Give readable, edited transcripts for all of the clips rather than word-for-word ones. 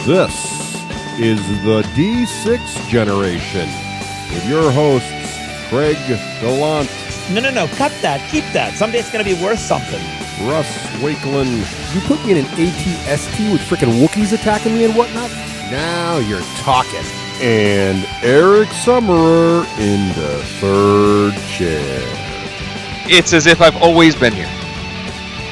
This is the D6 generation with your hosts, Craig Gallant. No, cut that. Keep that. Someday it's going to be worth something. Russ Wakeland. You put me in an ATST with frickin' Wookiees attacking me and whatnot? Now you're talking. And Eric Summerer in the third chair. It's as if I've always been here.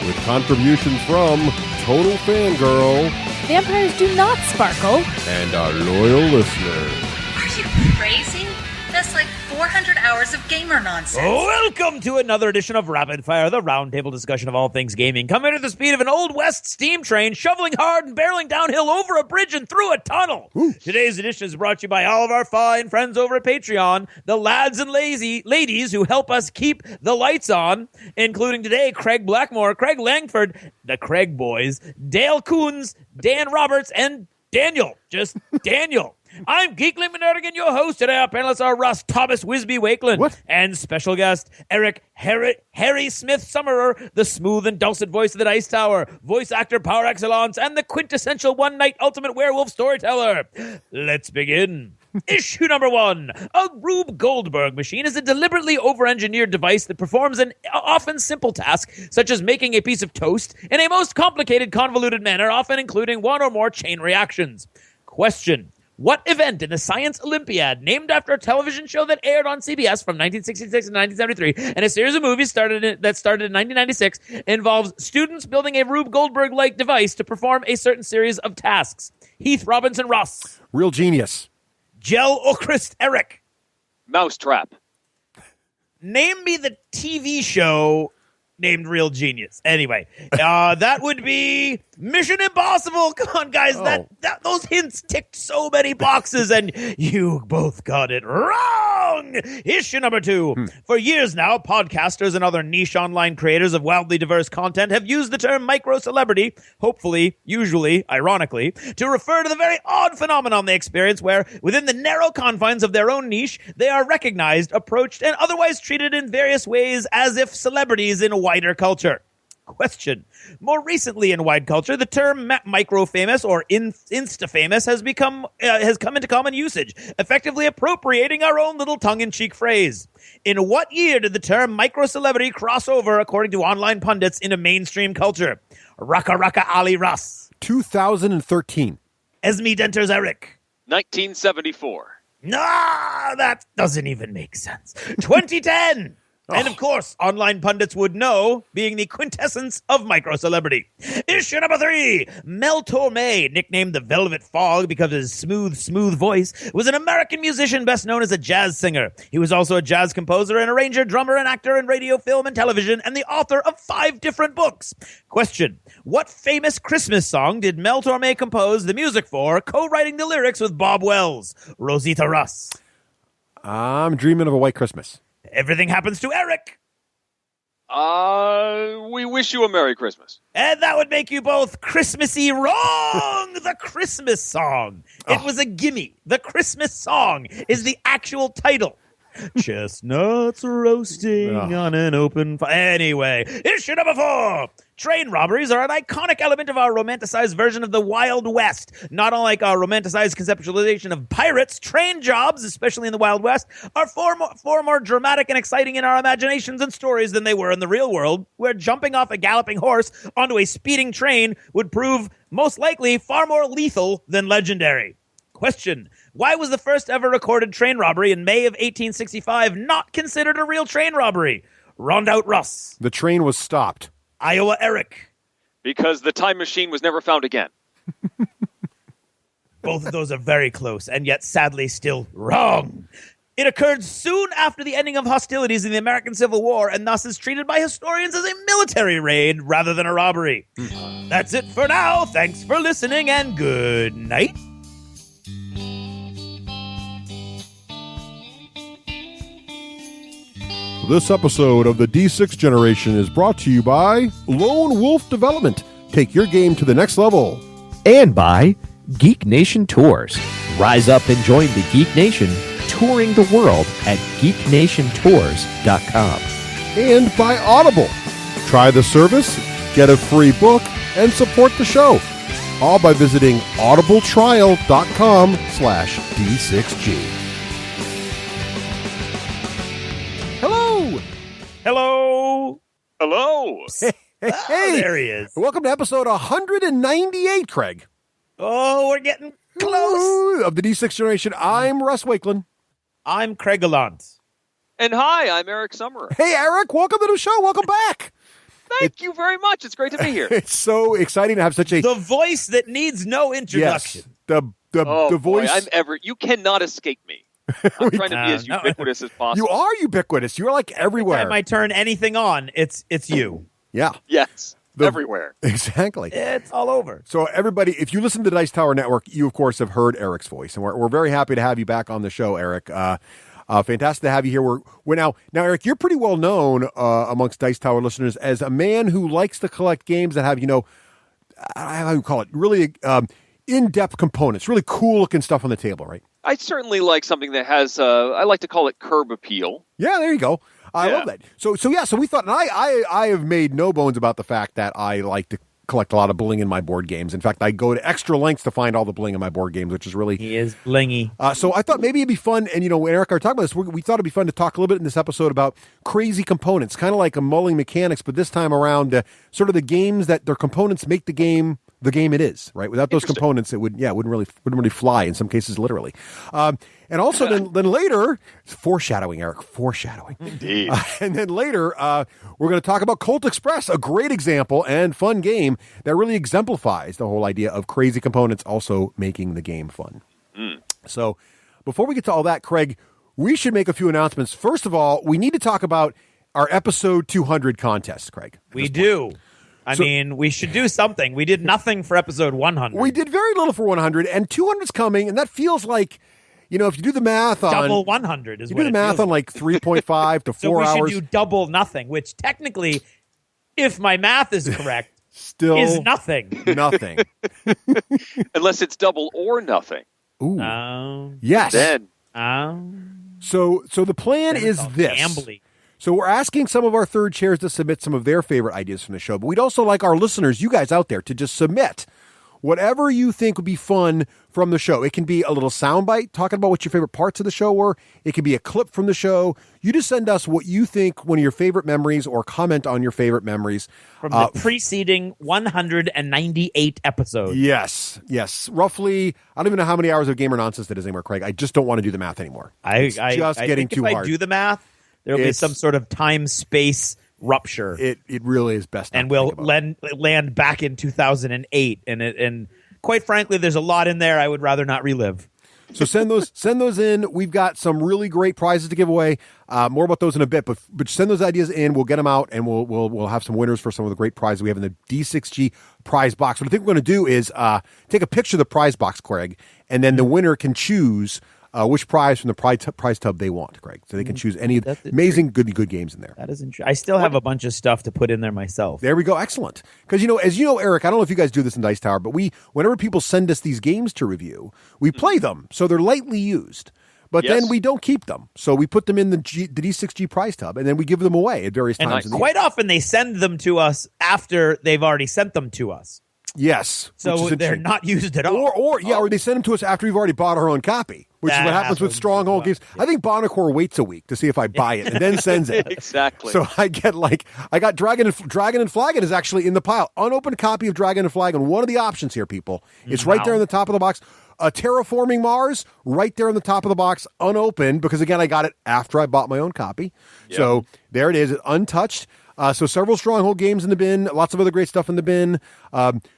With contributions from Total Fangirl Vampires do not sparkle. and our loyal listeners. Are you crazy? That's like 400 hours of gamer nonsense. Welcome to another edition of Rapid Fire, the roundtable discussion of all things gaming. Coming at the speed of an Old West steam train, shoveling hard and barreling downhill over a bridge and through a tunnel. Ooh. Today's edition is brought to you by all of our fine friends over at Patreon, the lads and ladies who help us keep the lights on, including today Craig Blackmore, Craig Langford, the Craig Boys, Dale Coons, Dan Roberts, and Daniel. Just Daniel. I'm Geekly Minerdigan, your host. Today our panelists are Russ Thomas Wisby Wakeland and special guest Eric Harry Smith Summerer, the smooth and dulcet voice of the Dice Tower, voice actor par excellence, and the quintessential one-night ultimate werewolf storyteller. Let's begin. Issue number 1. A Rube Goldberg machine is a deliberately over-engineered device that performs an often simple task, such as making a piece of toast, in a most complicated, convoluted manner, often including one or more chain reactions. Question. What event in the Science Olympiad, named after a television show that aired on CBS from 1966 to 1973, and a series of movies that started in 1996, involves students building a Rube Goldberg-like device to perform a certain series of tasks? Heath Robinson Ross. Real genius. Jell O'Christ Eric. Mousetrap. Name me the TV show named Real Genius. Anyway, that would be Mission Impossible. Come on, guys. Those hints ticked so many boxes, and you both got it wrong. Issue number 2. For years now, podcasters and other niche online creators of wildly diverse content have used the term micro-celebrity, hopefully, usually, ironically, to refer to the very odd phenomenon they experience where, within the narrow confines of their own niche, they are recognized, approached, and otherwise treated in various ways as if celebrities in wider culture. Question. More recently in wide culture, the term micro-famous or insta-famous has come into common usage, effectively appropriating our own little tongue-in-cheek phrase. In what year did the term micro-celebrity cross over, according to online pundits, into mainstream culture? Raka Ali Russ. 2013. Esme Denters Eric. 1974. Nah, that doesn't even make sense. 2010. And of course, online pundits would know, being the quintessence of micro-celebrity. Issue number 3. Mel Torme, nicknamed the Velvet Fog because of his smooth voice, was an American musician best known as a jazz singer. He was also a jazz composer and arranger, drummer, and actor in radio, film, and television, and the author of 5 different books. Question. What famous Christmas song did Mel Torme compose the music for, co-writing the lyrics with Bob Wells? Rosita Russ. I'm dreaming of a white Christmas. Everything happens to Eric. We wish you a Merry Christmas. And that would make you both Christmassy wrong. The Christmas song. It was a gimme. The Christmas song is the actual title. Chestnuts roasting on an open fire. Anyway, issue number 4. Train robberies are an iconic element of our romanticized version of the Wild West. Not unlike our romanticized conceptualization of pirates, train jobs, especially in the Wild West, are far more dramatic and exciting in our imaginations and stories than they were in the real world, where jumping off a galloping horse onto a speeding train would prove most likely far more lethal than legendary. Question. Why was the first ever recorded train robbery in May of 1865 not considered a real train robbery? Round out Russ. The train was stopped. Iowa Eric. Because the time machine was never found again. Both of those are very close, and yet sadly still wrong. It occurred soon after the ending of hostilities in the American Civil War, and thus is treated by historians as a military raid rather than a robbery. That's it for now. Thanks for listening, and good night. This episode of the D6 generation is brought to you by Lone Wolf Development. Take your game to the next level. And by Geek Nation Tours. Rise up and join the Geek Nation, touring the world at geeknationtours.com. And by Audible. Try the service, get a free book, and support the show. all by visiting audibletrial.com/D6G. Hello! Hello. Hello. Hey, There he is. welcome to episode 198, Craig. Oh, we're getting close. Ooh, of the D6 generation. I'm Russ Wakeland. I'm Craig Gallant. And hi, I'm Eric Summerer. Hey, Eric, welcome to the show. Welcome back. Thank you very much. It's great to be here. It's so exciting to have such a The voice that needs no introduction. Yes, the Boy, voice. you cannot escape me. I'm trying to be as ubiquitous as possible. You are ubiquitous. You're like everywhere. Every time I turn anything on, it's you. Yeah, Yes, everywhere. exactly. It's all over. So everybody, if you listen to the Dice Tower Network, you of course have heard Eric's voice, and we're very happy to have you back on the show, Eric. Fantastic to have you here. We're now, Eric, you're pretty well known amongst Dice Tower listeners as a man who likes to collect games that have, how do you call it, really in-depth components, really cool looking stuff on the table, right? I certainly like something that has, I like to call it curb appeal. Yeah, there you go. I Yeah. love that. So we thought, and I have made no bones about the fact that I like to collect a lot of bling in my board games. In fact, I go to extra lengths to find all the bling in my board games, which is really... He is blingy. So I thought maybe it'd be fun, and when Eric and I were talking about this, we thought it'd be fun to talk a little bit in this episode about crazy components, kind of like a mulling mechanics, but this time around, sort of the games that their components make the game it is, right? Without those components, it wouldn't really fly. In some cases, literally. And also, then later, foreshadowing, Eric, foreshadowing. Indeed. And then later, we're going to talk about Colt Express, a great example and fun game that really exemplifies the whole idea of crazy components also making the game fun. So before we get to all that, Craig, we should make a few announcements. First of all, we need to talk about our episode 200 contest, Craig. We do. I mean, we should do something. We did nothing for episode 100. We did very little for 100, and 200's coming, and that feels like, if you do the math on... Double 100 is you what do the math on like 3.5 to 4 so we hours. should do double nothing, which technically, if my math is correct, Still is nothing. Nothing. Unless it's double or nothing. Ooh. Yes. Then. So the plan is this. Gambling. So we're asking some of our third chairs to submit some of their favorite ideas from the show, but we'd also like our listeners, you guys out there, to just submit whatever you think would be fun from the show. It can be a little soundbite talking about what your favorite parts of the show were. It can be a clip from the show. You just send us what you think one of your favorite memories or comment on your favorite memories. From the preceding 198 episodes. Yes. Roughly, I don't even know how many hours of gamer nonsense that is anymore, Craig. I just don't want to do the math anymore. I getting think too if hard. I do the math, there'll be some sort of time-space rupture. It really is best. And we'll land back in 2008. And quite frankly, there's a lot in there I would rather not relive. So send those in. We've got some really great prizes to give away. More about those in a bit, but send those ideas in. We'll get them out, and we'll have some winners for some of the great prizes we have in the D6G prize box. What I think we're going to do is take a picture of the prize box, Craig, and then the winner can choose which prize from the prize tub they want, Craig. So they can choose any amazing good games in there. That is interesting. I still have a bunch of stuff to put in there myself. There we go. Excellent. Because, as you know, Eric, I don't know if you guys do this in Dice Tower, but whenever people send us these games to review, we play them. So they're lightly used. But then we don't keep them. So we put them in the D6G prize tub, and then we give them away at various times. And quite often they send them to us after they've already sent them to us. Yes. So they're not used at all. Or they send them to us after we've already bought our own copy, which is what happens with Stronghold games. I think Bonacor waits a week to see if I buy it and then sends it. Exactly. So I got Dragon and Flagon is actually in the pile. Unopened copy of Dragon and Flagon. One of the options here, people. It's right there in the top of the box. Terraforming Mars, right there in the top of the box, unopened, because again, I got it after I bought my own copy. Yep. So there it is, untouched. So several Stronghold games in the bin, lots of other great stuff in the bin.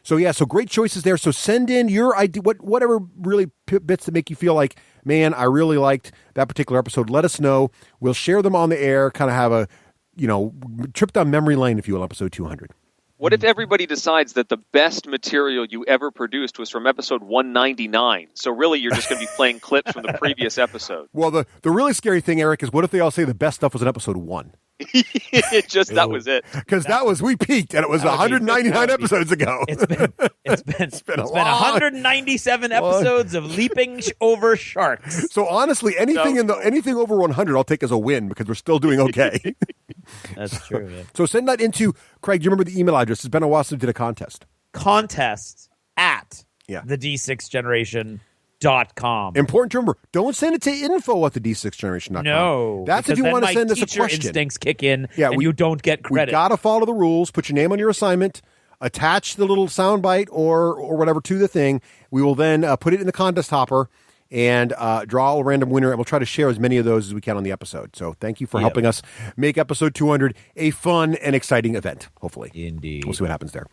So great choices there. So send in your idea, whatever really bits that make you feel like, man, I really liked that particular episode. Let us know. We'll share them on the air, kind of have a, trip down memory lane, if you will, episode 200. What if everybody decides that the best material you ever produced was from episode 199? So really, you're just going to be playing clips from the previous episode. Well, the really scary thing, Eric, is what if they all say the best stuff was in episode 1? That was it. Because we peaked, and it was 199 episodes ago. It's been 197 episodes of leaping over sharks. So honestly, anything over 100, I'll take as a win because we're still doing okay. That's true. Yeah. So send that into Craig. Do you remember the email address? It's been a while since we did a contest. Contest at Yeah. the D6Generation.com. Important to remember, don't send it to info@the D6generation.com. No. That's if you want to send us a teacher question. instincts kick in Yeah, and you don't get We credit. got to follow the rules. Put your name on your assignment. Attach the little soundbite or whatever to the thing. We will then put it in the contest hopper and draw a random winner, and we'll try to share as many of those as we can on the episode. So thank you for helping us make episode 200 a fun and exciting event, hopefully. Indeed. We'll see what happens there.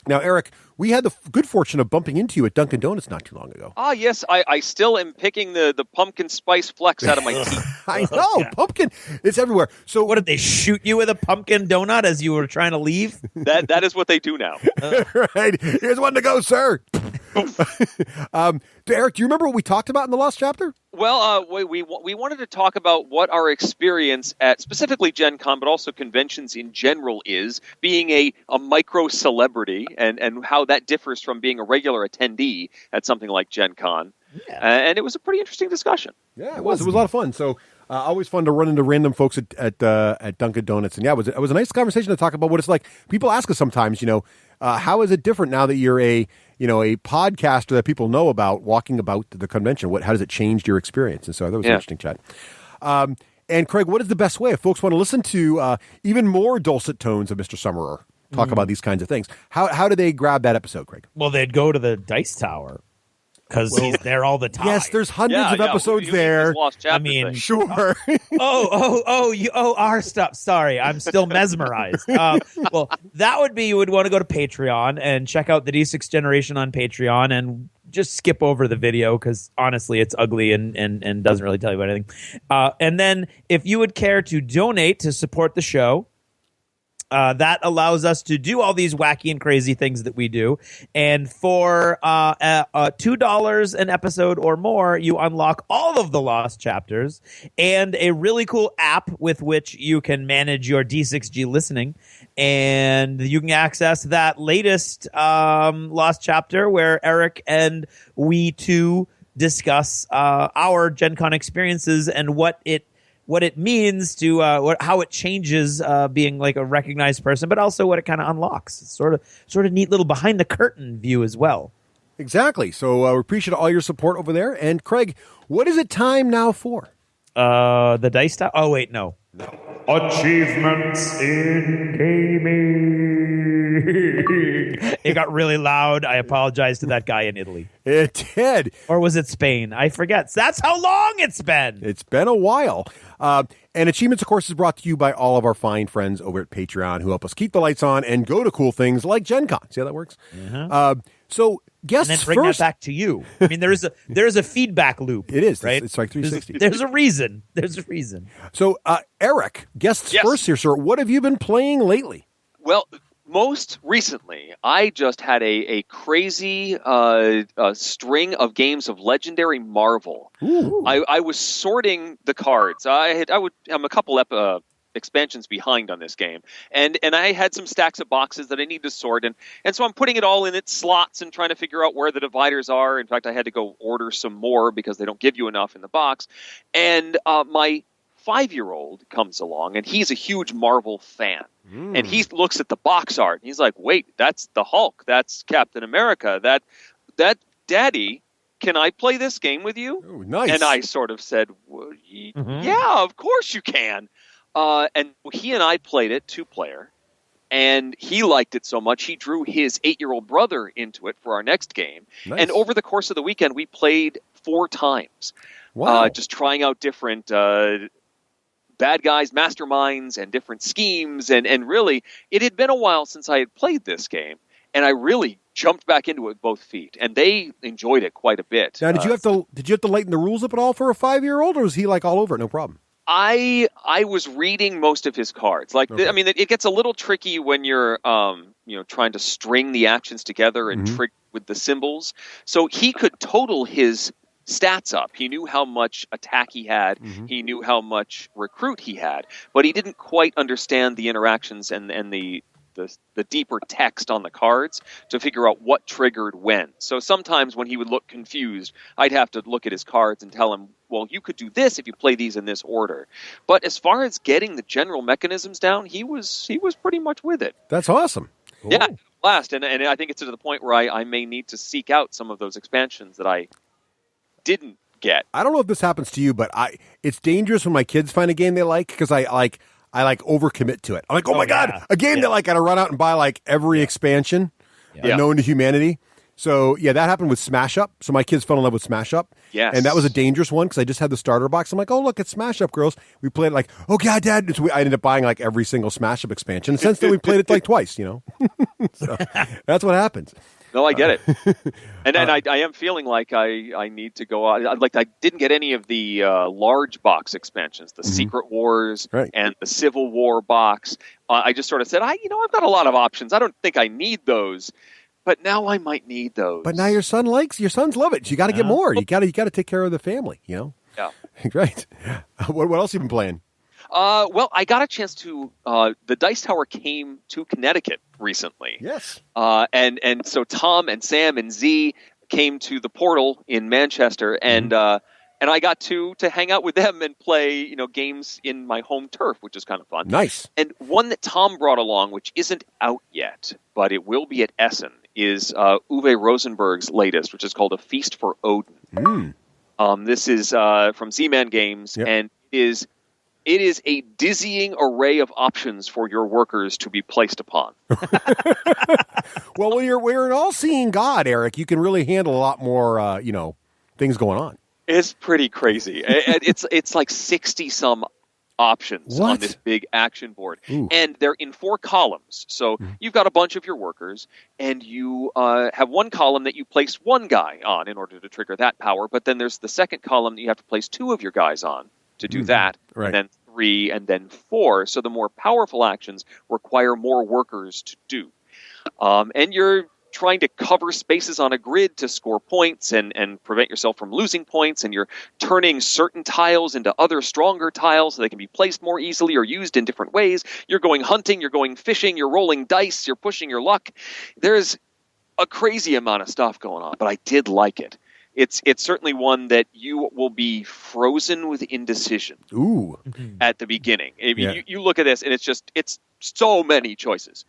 Now, Eric, we had the good fortune of bumping into you at Dunkin' Donuts not too long ago. Ah, yes, I still am picking the pumpkin spice flex out of my teeth. I know, pumpkin. It's everywhere. So What, did they shoot you with a pumpkin donut as you were trying to leave? That is what they do now. right, here's one to go, sir. Eric, do you remember what we talked about in the last chapter? Well, we wanted to talk about what our experience at specifically Gen Con, but also conventions in general is, being a micro celebrity, and how that differs from being a regular attendee at something like Gen Con. Yeah. And it was a pretty interesting discussion. Yeah, it was. It was a lot of fun. So always fun to run into random folks at Dunkin' Donuts. And yeah, it was a nice conversation to talk about what it's like. People ask us sometimes, how is it different now that you're a podcaster that people know about, walking about the convention? How does it change your experience? And so that was an interesting chat. And Craig, what is the best way if folks want to listen to even more dulcet tones of Mr. Summerer talk about these kinds of things? How do they grab that episode, Craig? Well, they'd go to the Dice Tower because he's there all the time. Yes, there's hundreds of episodes You there. this lost chapter I mean, thing. Sure. Our stuff. Sorry, I'm still mesmerized. Well, that would be, you would want to go to Patreon and check out the D6 Generation on Patreon and just skip over the video because honestly it's ugly and doesn't really tell you about anything. And then if you would care to donate to support the show, that allows us to do all these wacky and crazy things that we do. And for $2 an episode or more, you unlock all of the lost chapters and a really cool app with which you can manage your D6G listening. And you can access that latest lost chapter where Eric and we two discuss our Gen Con experiences and what it means to how it changes being like a recognized person, but also what it kind of unlocks. It's sort of neat little behind the curtain view as well. Exactly. So we appreciate all your support over there. And Craig, what is it time now for? The dice style. Oh wait, no. Achievements in gaming. It got really loud. I apologize to that guy in Italy. It did. Or was it Spain? I forget. That's how long it's been. It's been a while. And Achievements, of course, is brought to you by all of our fine friends over at Patreon who help us keep the lights on and go to cool things like Gen Con. See how that works? So guests and then bring first. that back to you. I mean, there is a feedback loop. It is, right? It's like 360. There's a reason. There's a reason. So, Eric, guests first here, sir. What have you been playing lately? Well, most recently, I just had a crazy string of games of Legendary Marvel. I was sorting the cards. I'm a couple expansions behind on this game, and I had some stacks of boxes that I need to sort, and so I'm putting it all in its slots and trying to figure out where the dividers are. In fact, I had to go order some more because they don't give you enough in the box. And my 5-year-old comes along, and he's a huge Marvel fan. And he looks at the box art, and he's like, wait, that's the Hulk, that's Captain America, that Daddy, can I play this game with you? Oh, nice. And I sort of said, well, yeah, of course you can. And he and I played it 2-player, and he liked it so much he drew his 8-year-old brother into it for our next game. Nice. And over the course of the weekend, we played 4 times. Wow. Just trying out different bad guys, masterminds, and different schemes. And really, it had been a while since I had played this game, and I really jumped back into it with both feet, and they enjoyed it quite a bit. Now, did you have to lighten the rules up at all for a 5-year-old, or was he like all over it, no problem? I was reading most of his cards. Okay. I mean, it gets a little tricky when you're trying to string the actions together and trick with the symbols. So he could total his stats up. He knew how much attack he had. He knew how much recruit he had, but he didn't quite understand the interactions and the deeper text on the cards to figure out what triggered when. So sometimes when he would look confused, I'd have to look at his cards and tell him, well, you could do this if you play these in this order. But as far as getting the general mechanisms down, he was pretty much with it. That's awesome. Yeah. blast. And I think it's to the point where I may need to seek out some of those expansions that I didn't get. I don't know if this happens to you, but it's dangerous when my kids find a game they like because I overcommit to it. I'm like, oh my God, a game that I got to run out and buy like every expansion known to humanity. So, that happened with Smash Up. So my kids fell in love with Smash Up. Yes. And that was a dangerous one because I just had the starter box. I'm like, oh, look, it's Smash Up, girls. We played it like, oh, God, Dad. So I ended up buying like every single Smash Up expansion. And since then, we played it like twice, So that's what happens. No, I get it. And then I am feeling like I need to go out. Like I didn't get any of the large box expansions, the Secret Wars and the Civil War box. I just sort of said, I've got a lot of options. I don't think I need those. But now I might need those. But now your sons love it. So you got to get more. You got to take care of the family, Yeah. Right. What else have you been playing? Well, I got a chance to. The Dice Tower came to Connecticut recently. Yes. And so Tom and Sam and Z came to the Portal in Manchester, and I got to hang out with them and play games in my home turf, which is kind of fun. Nice. And one that Tom brought along, which isn't out yet, but it will be at Essen, is Uwe Rosenberg's latest, which is called A Feast for Odin. This is from Z-Man Games, and it is a dizzying array of options for your workers to be placed upon. Well, when you're an all-seeing God, Eric, you can really handle a lot more, things going on. It's pretty crazy. It's like 60-some options on this big action board. Ooh. And they're in 4 columns. So you've got a bunch of your workers, and you have one column that you place one guy on in order to trigger that power, but then there's the second column that you have to place 2 of your guys on to do that, and then 3, and then 4. So the more powerful actions require more workers to do. And you're trying to cover spaces on a grid to score points and prevent yourself from losing points, and you're turning certain tiles into other stronger tiles so they can be placed more easily or used in different ways. You're going hunting, you're going fishing, you're rolling dice, you're pushing your luck. There's a crazy amount of stuff going on, but I did like it. It's certainly one that you will be frozen with indecision at the beginning. I mean, you look at this, and it's so many choices.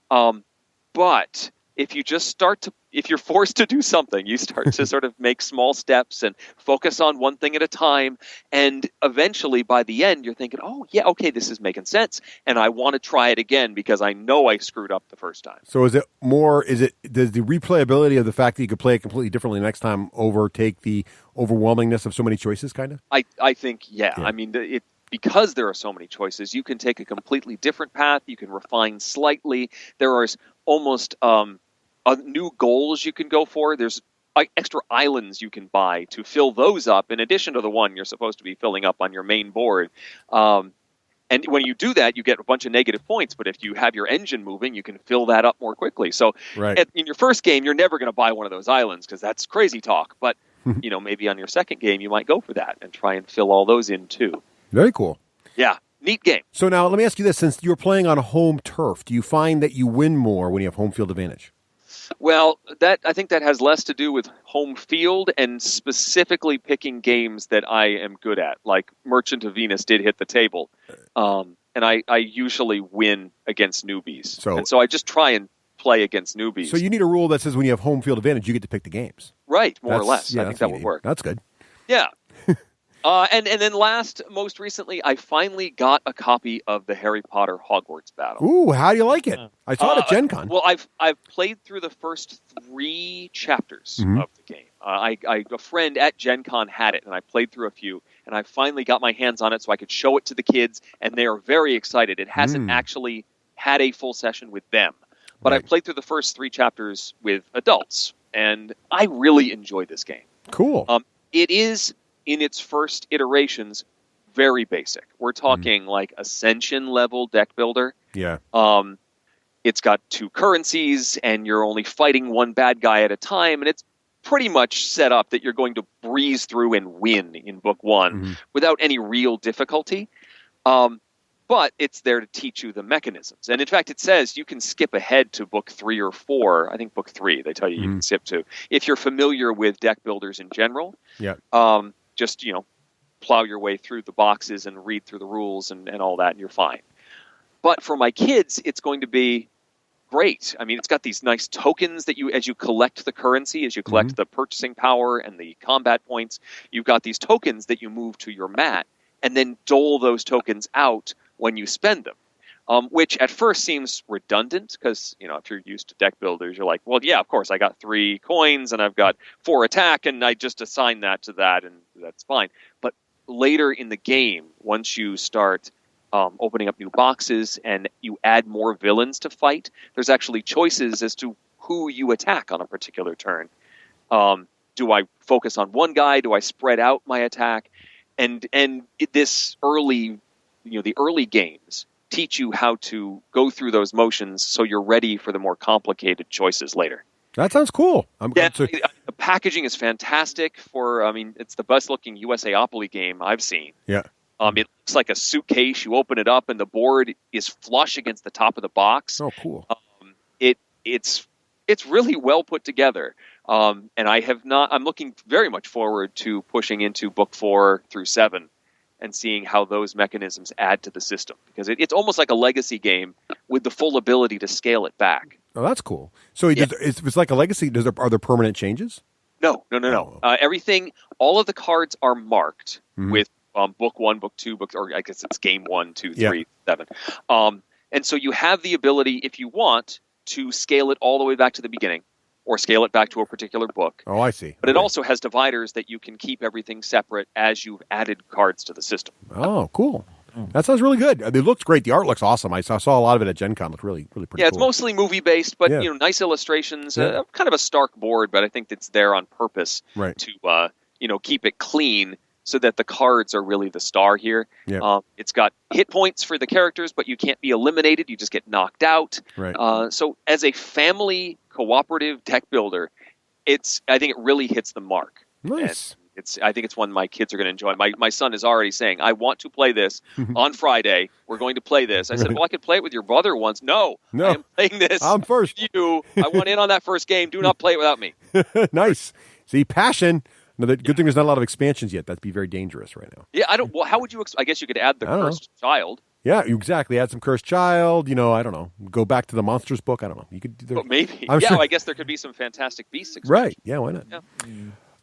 But if you're forced to do something, you start to sort of make small steps and focus on one thing at a time. And eventually, by the end, you're thinking, oh, yeah, okay, this is making sense. And I want to try it again because I know I screwed up the first time. So does the replayability of the fact that you could play it completely differently next time overtake the overwhelmingness of so many choices, kind of? I think, yeah. I mean, because there are so many choices, you can take a completely different path. You can refine slightly. There are almost new goals you can go for. There's extra islands you can buy to fill those up in addition to the one you're supposed to be filling up on your main board. And when you do that, you get a bunch of negative points. But if you have your engine moving, you can fill that up more quickly. So in your first game, you're never going to buy one of those islands because that's crazy talk. But maybe on your second game, you might go for that and try and fill all those in too. Very cool. Yeah. Neat game. So now let me ask you this. Since you're playing on home turf, do you find that you win more when you have home field advantage? Well, I think that has less to do with home field and specifically picking games that I am good at. Like Merchant of Venus did hit the table. And I usually win against newbies. So I just try and play against newbies. So you need a rule that says when you have home field advantage, you get to pick the games. Right, more or less. I think that would work. That's good. Yeah. And then most recently, I finally got a copy of the Harry Potter Hogwarts Battle. Ooh, how do you like it? I saw it at Gen Con. Well, I've played through the first 3 chapters of the game. A friend at Gen Con had it, and I played through a few, and I finally got my hands on it so I could show it to the kids, and they are very excited. It hasn't actually had a full session with them, but I played through the first 3 chapters with adults, and I really enjoyed this game. Cool. It is, in its first iterations, very basic. We're talking like Ascension level deck builder. Yeah. It's got 2 currencies, and you're only fighting one bad guy at a time, and it's pretty much set up that you're going to breeze through and win in book 1 without any real difficulty. But it's there to teach you the mechanisms. And in fact, it says you can skip ahead to book 3 or 4. I think book 3, they tell you you can skip to. If you're familiar with deck builders in general, just, plow your way through the boxes and read through the rules and all that, and you're fine. But for my kids, it's going to be, great. I mean, it's got these nice tokens that as you collect the currency, as you collect the purchasing power and the combat points, you've got these tokens that you move to your mat and then dole those tokens out when you spend them. Which at first seems redundant because, if you're used to deck builders, you're like, well, yeah, of course, I got 3 coins and I've got 4 attack and I just assign that to that and that's fine. But later in the game, once you start opening up new boxes and you add more villains to fight, there's actually choices as to who you attack on a particular turn. Do I focus on one guy? Do I spread out my attack? And this early, the early games teach you how to go through those motions so you're ready for the more complicated choices later. That sounds cool. The packaging is fantastic it's the best looking USAopoly game I've seen. Yeah. It looks like a suitcase. You open it up and the board is flush against the top of the box. Oh, cool. It's really well put together. And I'm looking very much forward to pushing into book 4 through 7 and seeing how those mechanisms add to the system. Because it's almost like a legacy game with the full ability to scale it back. Oh, that's cool. So it's like a legacy. Are there permanent changes? No. Everything, all of the cards are marked with book 1, book 2, or I guess it's game 1, 2, 3, 7. And so you have the ability, if you want, to scale it all the way back to the beginning, or scale it back to a particular book. Oh, I see. But it also has dividers that you can keep everything separate as you've added cards to the system. Oh, cool. That sounds really good. It looks great. The art looks awesome. I saw a lot of it at Gen Con. It looked really, really pretty cool. It's mostly movie-based, but nice illustrations. Kind of a stark board, but I think it's there on purpose to keep it clean so that the cards are really the star here. Yeah. It's got hit points for the characters, but you can't be eliminated. You just get knocked out. Right. So as a family cooperative deck builder, I think it really hits the mark. Nice. And I think it's one my kids are going to enjoy. My son is already saying, I want to play this on Friday. We're going to play this. I said, well, I could play it with your brother once. No, I am playing this. I'm first. With you. I want in on that first game. Do not play it without me. Nice. See, passion. No, the good thing there's not a lot of expansions yet. That'd be very dangerous right now. Yeah, well, how would you? I guess you could add the cursed child. Yeah, exactly. Add some cursed child. I don't know. Go back to the monsters book. I don't know. You could do maybe. Sure. I guess there could be some Fantastic Beasts expansions. Right. Yeah. Why not? Yeah.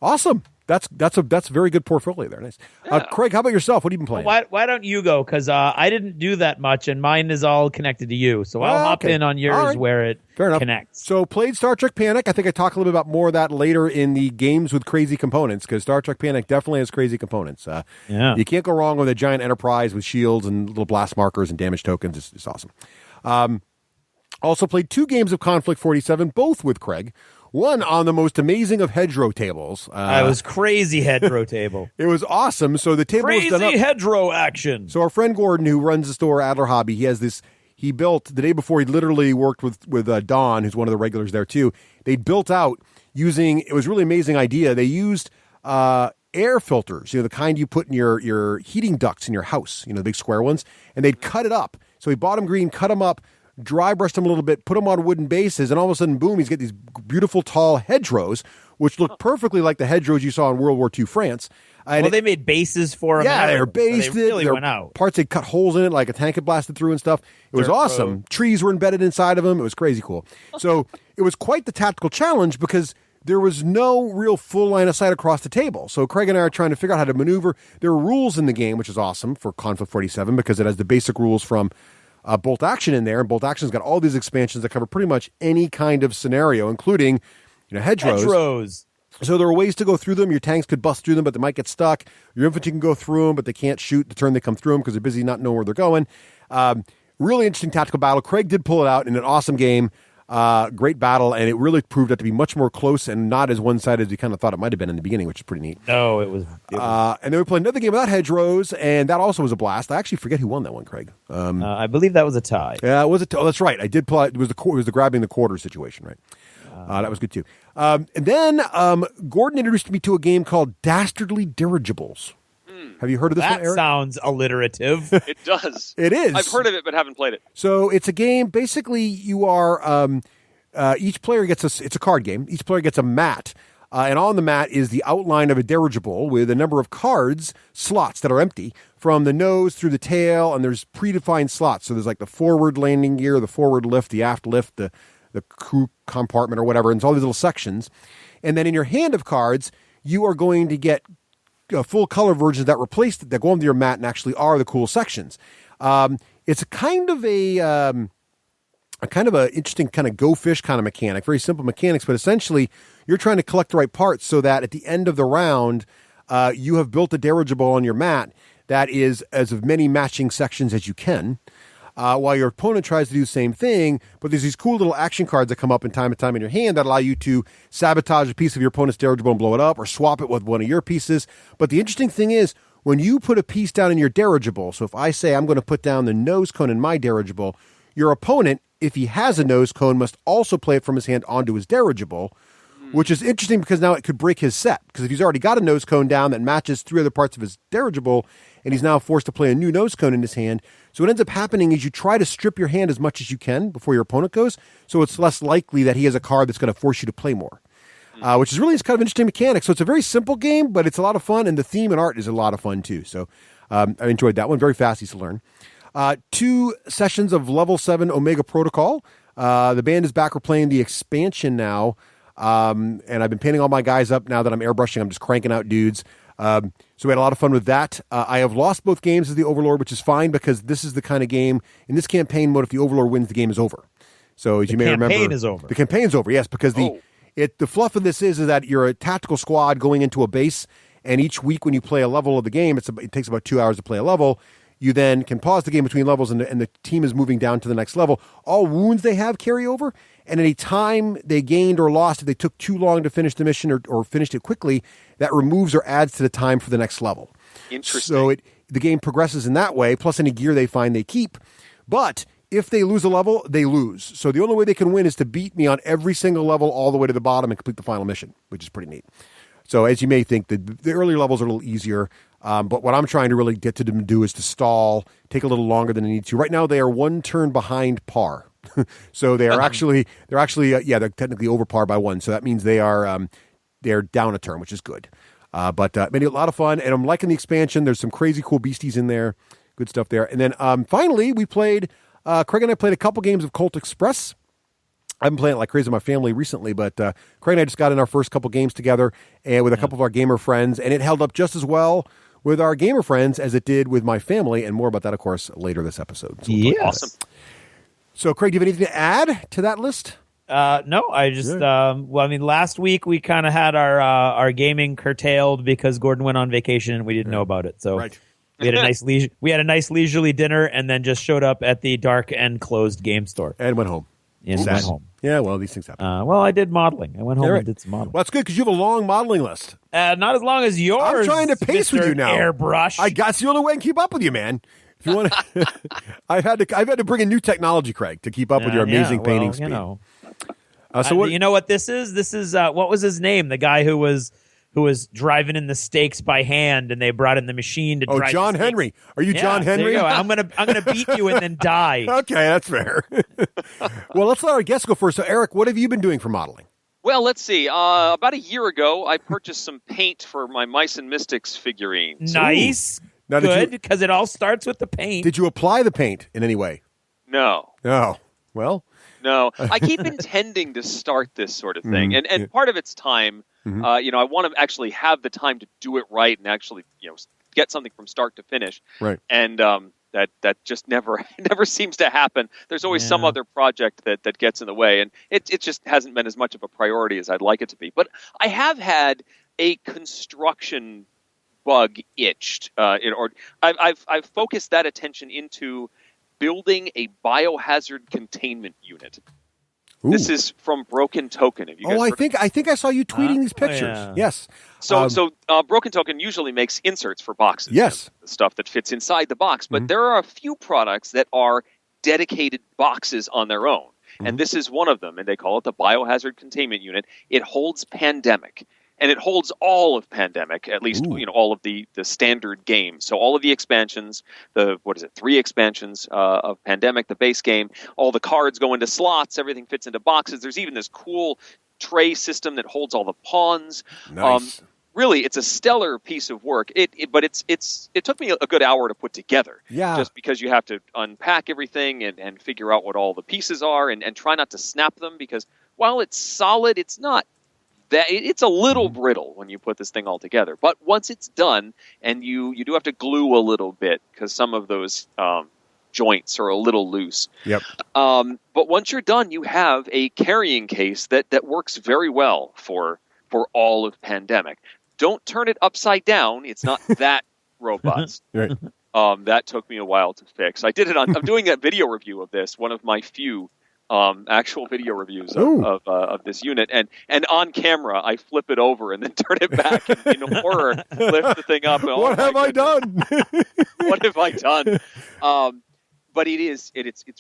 Awesome. That's a very good portfolio there. Nice. Craig, how about yourself? What have you been playing? Why don't you go? Because I didn't do that much, and mine is all connected to you. So I'll hop in on yours where it connects. So played Star Trek Panic. I think I talk a little bit about more of that later in the games with crazy components, because Star Trek Panic definitely has crazy components. You can't go wrong with a giant Enterprise with shields and little blast markers and damage tokens. It's awesome. Also played 2 games of Conflict 47, both with Craig. One on the most amazing of hedgerow tables. It was crazy hedgerow table. It was awesome. So the table was done up. Crazy hedgerow action. So our friend Gordon, who runs the store Adler Hobby, he built the day before. He literally worked with Don, who's one of the regulars there too. They built out using. It was a really amazing idea. They used air filters, the kind you put in your heating ducts in your house, the big square ones, and they'd cut it up. So he bought them green, cut them up, dry brushed them a little bit, put them on wooden bases, and all of a sudden, boom, he's got these beautiful tall hedgerows, which look perfectly like the hedgerows you saw in World War II France. And they made bases for them. Yeah, they were based. So they really went out. Parts they cut holes in it, like a tank had blasted through and stuff. It was awesome. Road. Trees were embedded inside of them. It was crazy cool. So it was quite the tactical challenge because there was no real full line of sight across the table. So Craig and I are trying to figure out how to maneuver. There are rules in the game, which is awesome for Conflict 47 because it has the basic rules from Bolt Action in there, and Bolt Action's got all these expansions that cover pretty much any kind of scenario, including hedgerows. So there are ways to go through them. Your tanks could bust through them, but they might get stuck. Your infantry can go through them, but they can't shoot the turn they come through them because they're busy not knowing where they're going. Really interesting tactical battle. Craig did pull it out in an awesome game. Great battle, and it really proved out to be much more close and not as one-sided as we kind of thought it might have been in the beginning, which is pretty neat. No, it was. And then we played another game without hedgerows, and that also was a blast. I actually forget who won that one, Craig. I believe that was a tie. Yeah, it was oh, that's right. I did play. It was the grabbing the quarter situation, right? That was good too. And then Gordon introduced me to a game called Dastardly Dirigibles. Have you heard of this one, Eric? That sounds alliterative. It does. It is. I've heard of it, but haven't played it. So it's a game. Basically, you are each player gets it's a card game. Each player gets a mat And on the mat is the outline of a dirigible with a number of cards, slots that are empty, from the nose through the tail, and there's predefined slots. So there's like the forward landing gear, the forward lift, the aft lift, the crew compartment or whatever, and it's all these little sections. And then in your hand of cards, you are going to get full color versions that replace that go onto your mat and actually are the cool sections. It's a kind of a interesting kind of go fish kind of mechanic, very simple mechanics, but essentially you're trying to collect the right parts so that at the end of the round, you have built a dirigible on your mat that is as of many matching sections as you can, while your opponent tries to do the same thing. But there's these cool little action cards that come up in time in your hand that allow you to sabotage a piece of your opponent's dirigible and blow it up, or swap it with one of your pieces. But the interesting thing is, when you put a piece down in your dirigible, so if I say I'm going to put down the nose cone in my dirigible, your opponent, if he has a nose cone, must also play it from his hand onto his dirigible, which is interesting because now it could break his set. Because if he's already got a nose cone down that matches 3 other parts of his dirigible, and he's now forced to play a new nose cone in his hand, so what ends up happening is you try to strip your hand as much as you can before your opponent goes, so it's less likely that he has a card that's going to force you to play more. Which is really kind of interesting mechanic. So it's a very simple game, but it's a lot of fun, and the theme and art is a lot of fun too. So I enjoyed that one. Very fast, easy to learn. 2 sessions of Level 7 Omega Protocol. The band is back. We're playing the expansion now. And I've been painting all my guys up now that I'm airbrushing. I'm just cranking out dudes. So we had a lot of fun with that. I have lost both games as the Overlord, which is fine because this is the kind of game, in this campaign mode, if the Overlord wins, the game is over. So as you may remember... The campaign is over. The campaign's over, yes, because the fluff of this is that you're a tactical squad going into a base, and each week when you play a level of the game, it takes about 2 hours to play a level. You then can pause the game between levels, and the team is moving down to the next level. All wounds they have carry over, and any time they gained or lost, if they took too long to finish the mission or finished it quickly, that removes or adds to the time for the next level. Interesting. So the game progresses in that way, plus any gear they find they keep. But if they lose a level, they lose. So the only way they can win is to beat me on every single level all the way to the bottom and complete the final mission, which is pretty neat. So as you may think, the earlier levels are a little easier. But what I'm trying to really get to them to do is to stall, take a little longer than they need to. Right now, they are 1 turn behind par. So they're technically over par by 1. So that means they're down a turn, which is good. But made a lot of fun, and I'm liking the expansion. There's some crazy cool beasties in there, good stuff there. And then finally, we played. Craig and I played a couple games of Colt Express. I've been playing it like crazy with my family recently, but Craig and I just got in our first couple games together and with a couple of our gamer friends, and it held up just as well with our gamer friends as it did with my family, and more about that, of course, later this episode. So Awesome. So, Craig, do you have anything to add to that list? No, I just, last week we kind of had our gaming curtailed because Gordon went on vacation and we didn't know about it. So we had a nice leisurely dinner and then just showed up at the dark and closed game store. And went home. Went home. Yeah, well, these things happen. I did modeling. I went home and did some modeling. Well, that's good because you have a long modeling list. Not as long as yours. I'm trying to pace with you now. Airbrush. I got you on the way and keep up with you, man. If you want to, I've had to bring in new technology, Craig, to keep up with your amazing painting speed. You know what this is? This is what was his name? The guy who was driving in the stakes by hand, and they brought in the machine to drive. Oh, John Henry. Are you John Henry? There you go. I'm gonna beat you and then die. Okay, that's fair. Well, let's let our guests go first. So, Eric, what have you been doing for modeling? Well, let's see. About a year ago, I purchased some paint for my Mice and Mystics figurines. Nice. Now, good, because it all starts with the paint. Did you apply the paint in any way? No. Oh, well. No. I keep intending to start this sort of thing. And part of it's time. Mm-hmm. I want to actually have the time to do it right and actually, get something from start to finish. Right. And that just never seems to happen. There's always some other project that gets in the way, and it just hasn't been as much of a priority as I'd like it to be. But I have had a construction bug itched, I've focused that attention into building a biohazard containment unit. Ooh. This is from Broken Token. Have you guys I think I saw you tweeting these pictures. Yeah. Yes. So Broken Token usually makes inserts for boxes. Yes. The stuff that fits inside the box. But there are a few products that are dedicated boxes on their own. And this is one of them. And they call it the Biohazard Containment Unit. It holds Pandemic. And it holds all of Pandemic, at least all of the standard games. So all of the expansions, 3 expansions of Pandemic, the base game. All the cards go into slots. Everything fits into boxes. There's even this cool tray system that holds all the pawns. Nice. Really, it's a stellar piece of work. But it took me a good hour to put together. Yeah. Just because you have to unpack everything and figure out what all the pieces are and try not to snap them, because while it's solid, it's not that it's a little brittle when you put this thing all together. But once it's done, and you do have to glue a little bit because some of those joints are a little loose. Yep. But once you're done, you have a carrying case that works very well for all of Pandemic. Don't turn it upside down. It's not that robust. Right. That took me a while to fix. I did it I'm doing a video review of this, one of my few actual video reviews of this unit, and on camera I flip it over and then turn it back and in horror lift the thing up. And, What have I done? What have I done? But it's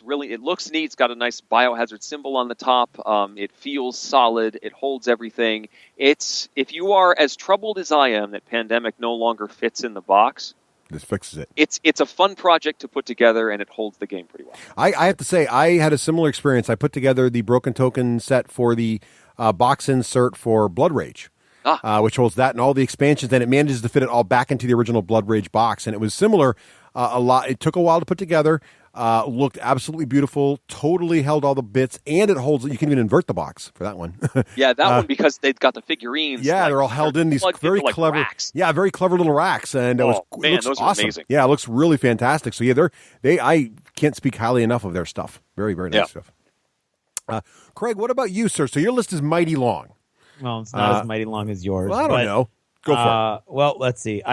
really, it looks neat. It's got a nice biohazard symbol on the top. It feels solid. It holds everything. If you are as troubled as I am that Pandemic no longer fits in the box, This fixes it. it's a fun project to put together, and it holds the game pretty well. I have to say, I had a similar experience. I put together the Broken Token set for the box insert for Blood Rage, which holds that and all the expansions, and it manages to fit it all back into the original Blood Rage box. And it was similar a lot. It took a while to put together. Looked absolutely beautiful. Totally held all the bits, and it holds. You can even invert the box for that one. Yeah, that one, because they've got the figurines. Yeah, they're all held in these very clever, racks. yeah, very clever little racks, and it looks those are awesome. amazing. Yeah, it looks really fantastic. So yeah, I can't speak highly enough of their stuff. Very, very nice stuff. Craig, what about you, sir? So your list is mighty long. Well, it's not as mighty long as yours. Well, I don't know. Go for it. Well, let's see.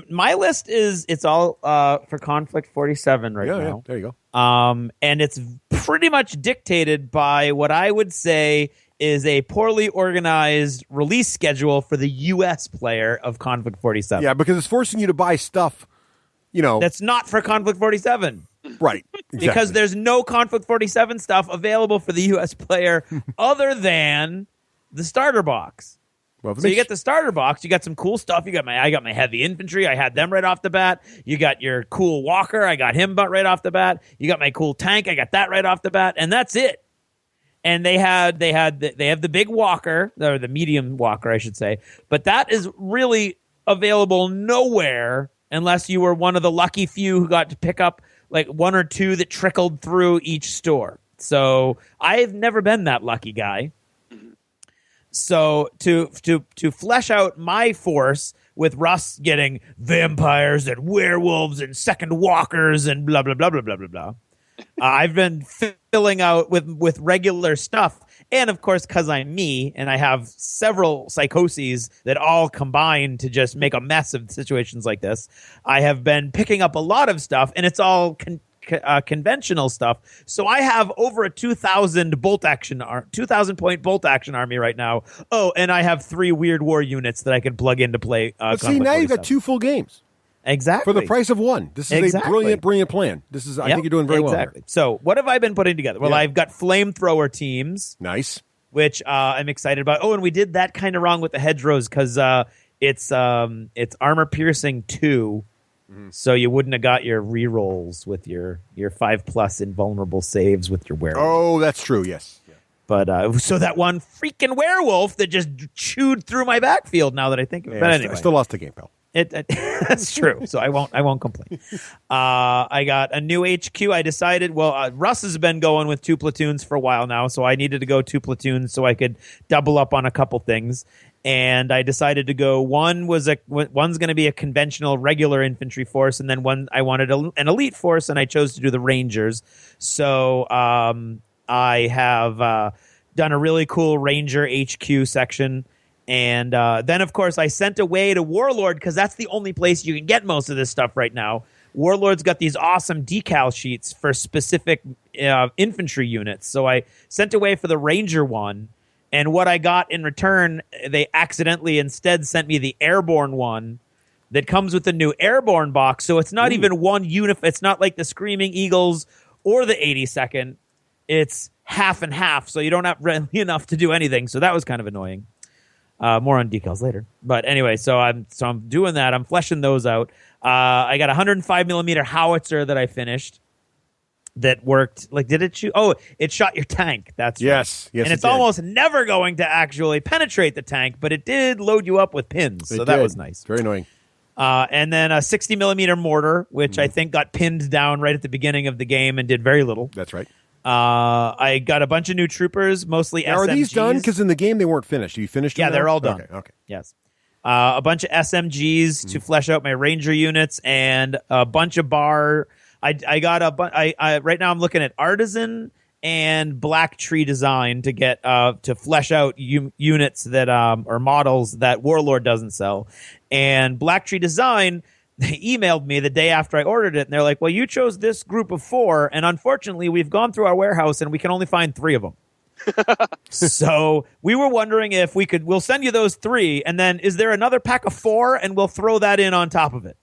My list it's all for Conflict 47 right now. Yeah, there you go. And it's pretty much dictated by what I would say is a poorly organized release schedule for the U.S. player of Conflict 47. Yeah, because it's forcing you to buy stuff, that's not for Conflict 47. Right. Exactly. Because there's no Conflict 47 stuff available for the U.S. player other than the starter box. Well, so you get the starter box. You got some cool stuff. I got my heavy infantry. I had them right off the bat. You got your cool walker. I got him right off the bat. You got my cool tank. I got that right off the bat, and that's it. And they have the big walker, or the medium walker, I should say. But that is really available nowhere unless you were one of the lucky few who got to pick up like one or two that trickled through each store. So I've never been that lucky guy. So to flesh out my force with Russ getting vampires and werewolves and second walkers and blah blah blah blah blah blah blah, I've been filling out with regular stuff, and of course, because I'm me and I have several psychoses that all combine to just make a mess of situations like this, I have been picking up a lot of stuff, and it's all conventional stuff. So I have over a 2,000 point bolt action army right now. Oh, and I have 3 weird war units that I can plug in to play. But see, now you've got 2 full games. Exactly. For the price of 1. This is a brilliant plan. This is, I think you're doing very well here. So what have I been putting together? Well, I've got flamethrower teams. Nice. Which I'm excited about. Oh, and we did that kind of wrong with the hedgerows because it's armor piercing 2. So you wouldn't have got your rerolls with your 5+ invulnerable saves with your werewolf. Oh, that's true. Yes. Yeah. But so that one freaking werewolf that just chewed through my backfield. Now that I think of it, but anyway, I still lost the game, pal. That's true. So I won't complain. I got a new HQ. I decided. Well, Russ has been going with 2 platoons for a while now, so I needed to go 2 platoons so I could double up on a couple things. And I decided to go. One's going to be a conventional regular infantry force, and then I wanted an elite force, and I chose to do the Rangers. So I have done a really cool Ranger HQ section. And then, of course, I sent away to Warlord because that's the only place you can get most of this stuff right now. Warlord's got these awesome decal sheets for specific infantry units. So I sent away for the Ranger one. And what I got in return, they accidentally instead sent me the Airborne one that comes with the new Airborne box. So it's not even one unit. It's not like the Screaming Eagles or the 82nd. It's half and half. So you don't have really enough to do anything. So that was kind of annoying. More on decals later. But anyway, so I'm doing that. I'm fleshing those out. I got a 105 millimeter howitzer that I finished. that worked. Like, did it shoot? Oh, it shot your tank. That's right. Yes, and it's almost never going to actually penetrate the tank, but it did load you up with pins, so that was nice. Very annoying. And then a 60 millimeter mortar, which I think got pinned down right at the beginning of the game and did very little. That's right. I got a bunch of new troopers, mostly SMGs. Are these done? Because in the game they weren't finished. You finished them? Yeah, they're all done. Okay. Yes. A bunch of SMGs to flesh out my Ranger units and a bunch of bar. I got right now I'm looking at Artisan and Black Tree Design to get to flesh out units that or models that Warlord doesn't sell. And Black Tree Design, they emailed me the day after I ordered it, and they're like, well, you chose this group of 4, and unfortunately we've gone through our warehouse and we can only find 3 of them. So we were wondering if we'll send you those 3, and then is there another pack of 4, and we'll throw that in on top of it.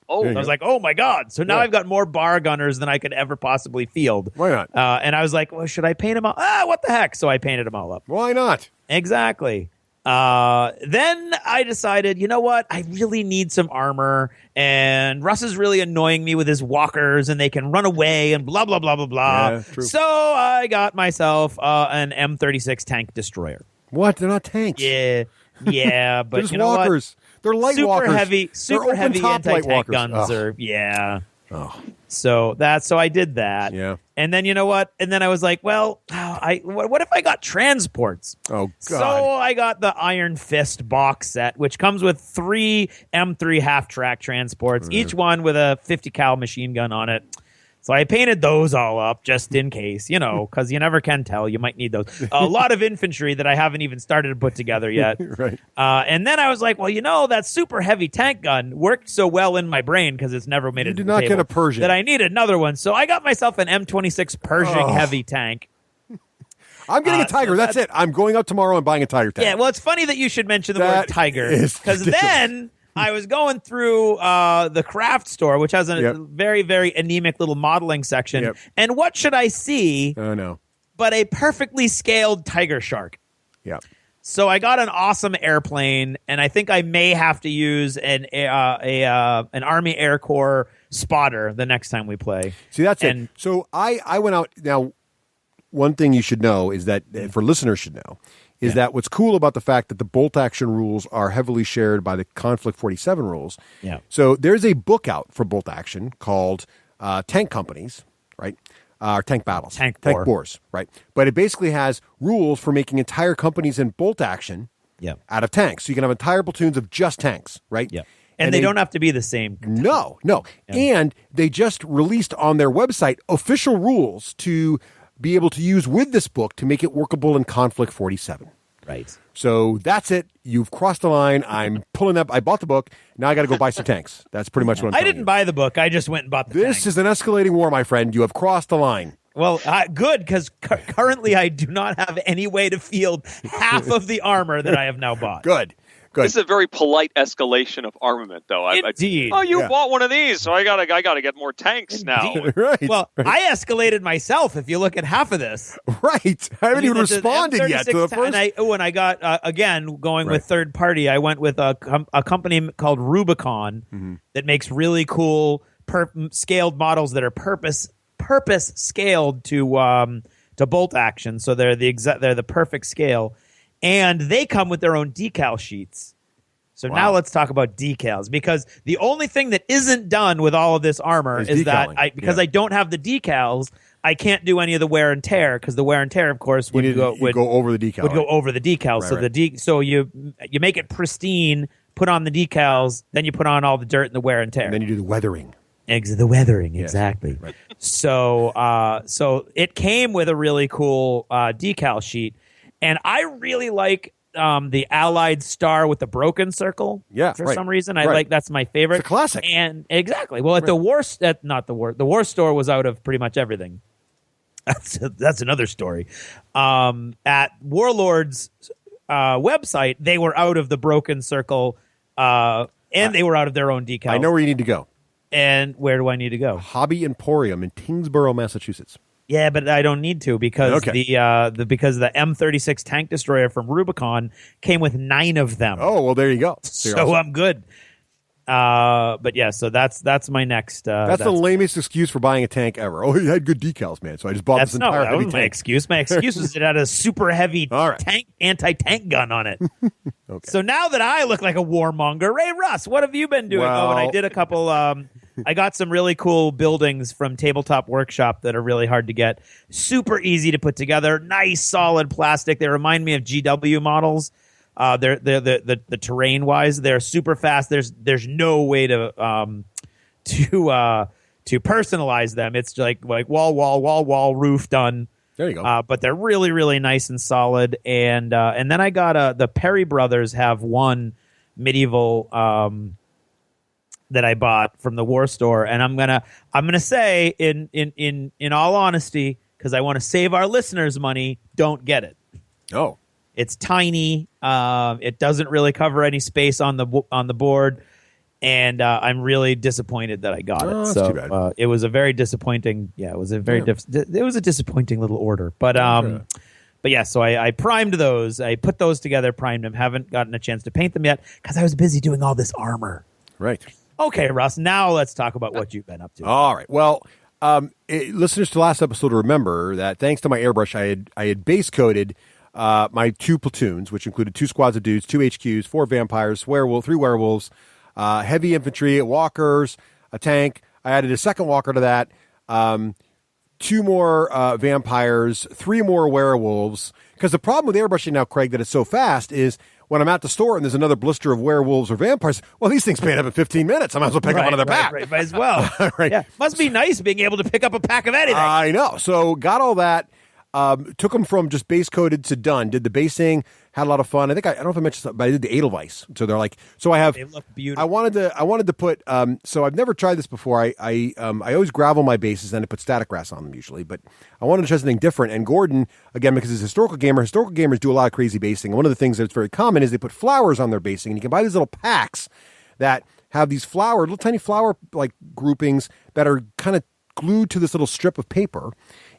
I was like, oh my God. So now I've got more bar gunners than I could ever possibly field. Why not? And I was like, well, should I paint them all? What the heck? So I painted them all up. Why not? Exactly. Then I decided, you know what? I really need some armor, and Russ is really annoying me with his walkers, and they can run away and blah, blah, blah, blah, blah. Yeah, true. So I got myself an M36 tank destroyer. What? They're not tanks. Yeah, but They're just you know walkers. What? They're light walkers. Super heavy anti-tank walkers. guns are, So I did that. Yeah. And then you know what? And then I was like, well, what if I got transports? Oh, God. So I got the Iron Fist box set, which comes with 3 M3 half-track transports, each one with a 50 cal machine gun on it. So I painted those all up just in case, because you never can tell. You might need those. A lot of infantry that I haven't even started to put together yet. Right. And then I was like, well, that super heavy tank gun worked so well in my brain because it's never made it. You did not get a Pershing. That I need another one. So I got myself an M26 Pershing heavy tank. I'm getting a Tiger. That's it. I'm going up tomorrow and buying a Tiger tank. Yeah, well, it's funny that you should mention the word Tiger. Because then I was going through the craft store, which has a very, very anemic little modeling section. Yep. And what should I see? Oh, no. But a perfectly scaled tiger shark. Yeah. So I got an awesome airplane, and I think I may have to use an Army Air Corps spotter the next time we play. See, that's it. So I went out. Now, one thing you should know is that, for listeners should know, is that what's cool about the fact that the bolt action rules are heavily shared by the Conflict 47 rules. Yeah. So there's a book out for bolt action called Tank Companies, right? Or Tank Battles. Tank Wars, right? But it basically has rules for making entire companies in bolt action out of tanks. So you can have entire platoons of just tanks, right? Yeah. And they don't have to be the same. No. Yeah. And they just released on their website official rules to be able to use with this book to make it workable in Conflict 47. Right. So that's it. You've crossed the line. I'm pulling up. I bought the book. Now I got to go buy some tanks. That's pretty much what I'm telling didn't buy the book. I just went and bought the This tank. is an escalating war, my friend. You have crossed the line. Well, good, because currently I do not have any way to field half of the armor that I have now bought. Good. This is a very polite escalation of armament, though. Indeed. You bought one of these, so I gotta get more tanks now. Right. Well, I escalated myself. If you look at half of this, right? I haven't even responded yet to the first. And I got again going with third party. I went with a company called Rubicon that makes really cool scaled models that are purpose scaled to bolt action. So they're the perfect scale. And they come with their own decal sheets. So now let's talk about decals, because the only thing that isn't done with all of this armor is that I don't have the decals, I can't do any of the wear and tear, because the wear and tear, of course, would go over the decal. Would go over the decals. So you make it pristine, put on the decals, then you put on all the dirt and the wear and tear. And then you do the weathering. The weathering, exactly. Right. So it came with a really cool decal sheet. And I really like the Allied star with the broken circle. Yeah, for some reason, I like that's my favorite. It's a classic. And exactly. Well, at the war store was out of pretty much everything. That's another story. At Warlord's website, they were out of the broken circle, and they were out of their own decals. I know where you need to go. And where do I need to go? Hobby Emporium in Tyngsboro, Massachusetts. Yeah, but I don't need to, because the M36 tank destroyer from Rubicon came with 9 of them. Oh, well, there you go. So I'm good. But yeah, so that's my next. That's the lamest excuse for buying a tank ever. Oh, you had good decals, man. So I just bought this entire that heavy was my tank. excuse. My excuse was it had a super heavy All right. tank anti-tank gun on it. Okay. So now that I look like a warmonger, hey Russ, what have you been doing? Well- And I did a couple. I got some really cool buildings from Tabletop Workshop that are really hard to get. Super easy to put together. Nice, solid plastic. They remind me of GW models. They're the terrain wise, they're super fast. There's no way to personalize them. It's like wall, roof done. There you go. But they're really, really nice and solid. And then I got the Perry brothers have one medieval that I bought from the War Store, and I'm gonna say in all honesty, because I want to save our listeners money, don't get it. Oh. It's tiny. It doesn't really cover any space on the board, and I'm really disappointed that I got it. That's So too bad. it was a very disappointing. Yeah, it was a very it was a disappointing little order. But but yeah, so I primed those. I put those together, primed them. Haven't gotten a chance to paint them yet because I was busy doing all this armor. Right. Okay, Russ. Now let's talk about what you've been up to. All right. Well, listeners to last episode remember that thanks to my airbrush, I had base coated my 2 platoons, which included 2 squads of dudes, 2 HQs, 4 vampires, 3 werewolves, heavy infantry, walkers, a tank. I added a second walker to that, 2 more vampires, 3 more werewolves. Because the problem with airbrushing now, Craig, that it's so fast is when I'm at the store and there's another blister of werewolves or vampires, well, these things paint up in 15 minutes. I might as well pick up another pack. Right, might as well. Right. Yeah, must be nice being able to pick up a pack of anything. I know. So got all that. Took them from just base coated to done. Did the basing, had a lot of fun. I think I don't know if I mentioned something, but I did the Edelweiss. So they're like, so I have. They look beautiful. I wanted to put. So I've never tried this before. I always gravel my bases and I put static grass on them usually, but I wanted to try something different. And Gordon, again, because he's a historical gamer, historical gamers do a lot of crazy basing. And one of the things that's very common is they put flowers on their basing, and you can buy these little packs that have these little tiny flower like groupings that are kind of glued to this little strip of paper.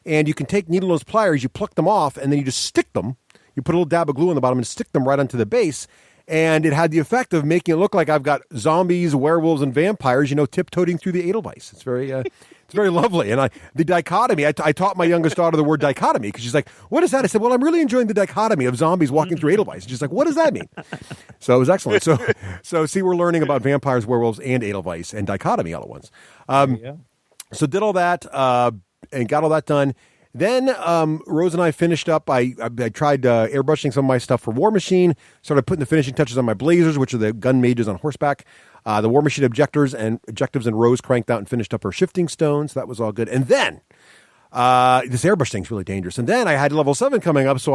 And you can take needle nose pliers, you pluck them off, and then you just stick them. You put a little dab of glue on the bottom and stick them right onto the base. And it had the effect of making it look like I've got zombies, werewolves, and vampires, tiptoeing through the Edelweiss. It's very lovely. And the dichotomy, I taught my youngest daughter the word dichotomy because she's like, what is that? I said, well, I'm really enjoying the dichotomy of zombies walking through Edelweiss. And she's like, what does that mean? So it was excellent. So see, we're learning about vampires, werewolves, and Edelweiss and dichotomy all at once. So did all that and got all that done. Then Rose and I finished up. I tried airbrushing some of my stuff for War Machine, started putting the finishing touches on my Blazers, which are the gun mages on horseback. The War Machine objectives and Rose cranked out and finished up her shifting stones. That was all good. And then this airbrush thing's really dangerous. And then I had level 7 coming up, so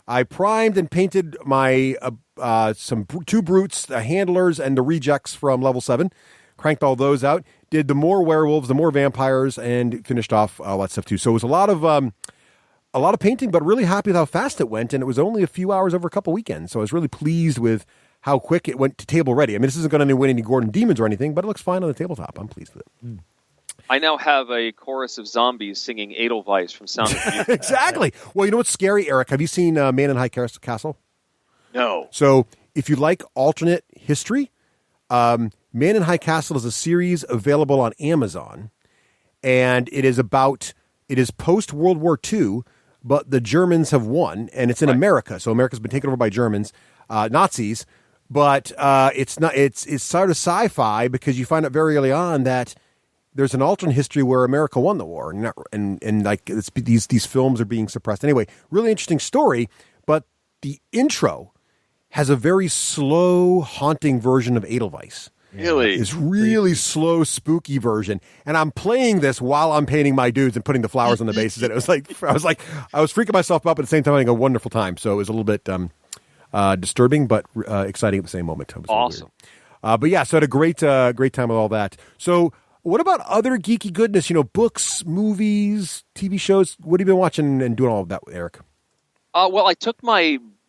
I primed and painted my 2 brutes, the handlers, and the rejects from level 7. Cranked all those out. Did the more werewolves, the more vampires, and finished off all that stuff too. So it was a lot of painting, but really happy with how fast it went. And it was only a few hours over a couple weekends. So I was really pleased with how quick it went to table ready. I mean, this isn't going to win any Gordon Demons or anything, but it looks fine on the tabletop. I'm pleased with it. I now have a chorus of zombies singing Edelweiss from Sound of Music. Exactly. Well, you know what's scary, Eric? Have you seen Man in High Castle? No. So if you like alternate history, Man in High Castle is a series available on Amazon, and it is post World War II, but the Germans have won, and it's in America. So America's been taken over by Germans, Nazis, but it's sort of sci-fi because you find out very early on that there's an alternate history where America won the war, and like these films are being suppressed. Anyway, really interesting story, but the intro has a very slow, haunting version of Edelweiss. Really? It's really slow, spooky version. And I'm playing this while I'm painting my dudes and putting the flowers on the bases. And it was like, I was freaking myself up, but at the same time having a wonderful time. So it was a little bit disturbing, but exciting at the same moment. It was awesome. But yeah, so I had a great time with all that. So what about other geeky goodness? Books, movies, TV shows. What have you been watching and doing all of that with, Eric? Well,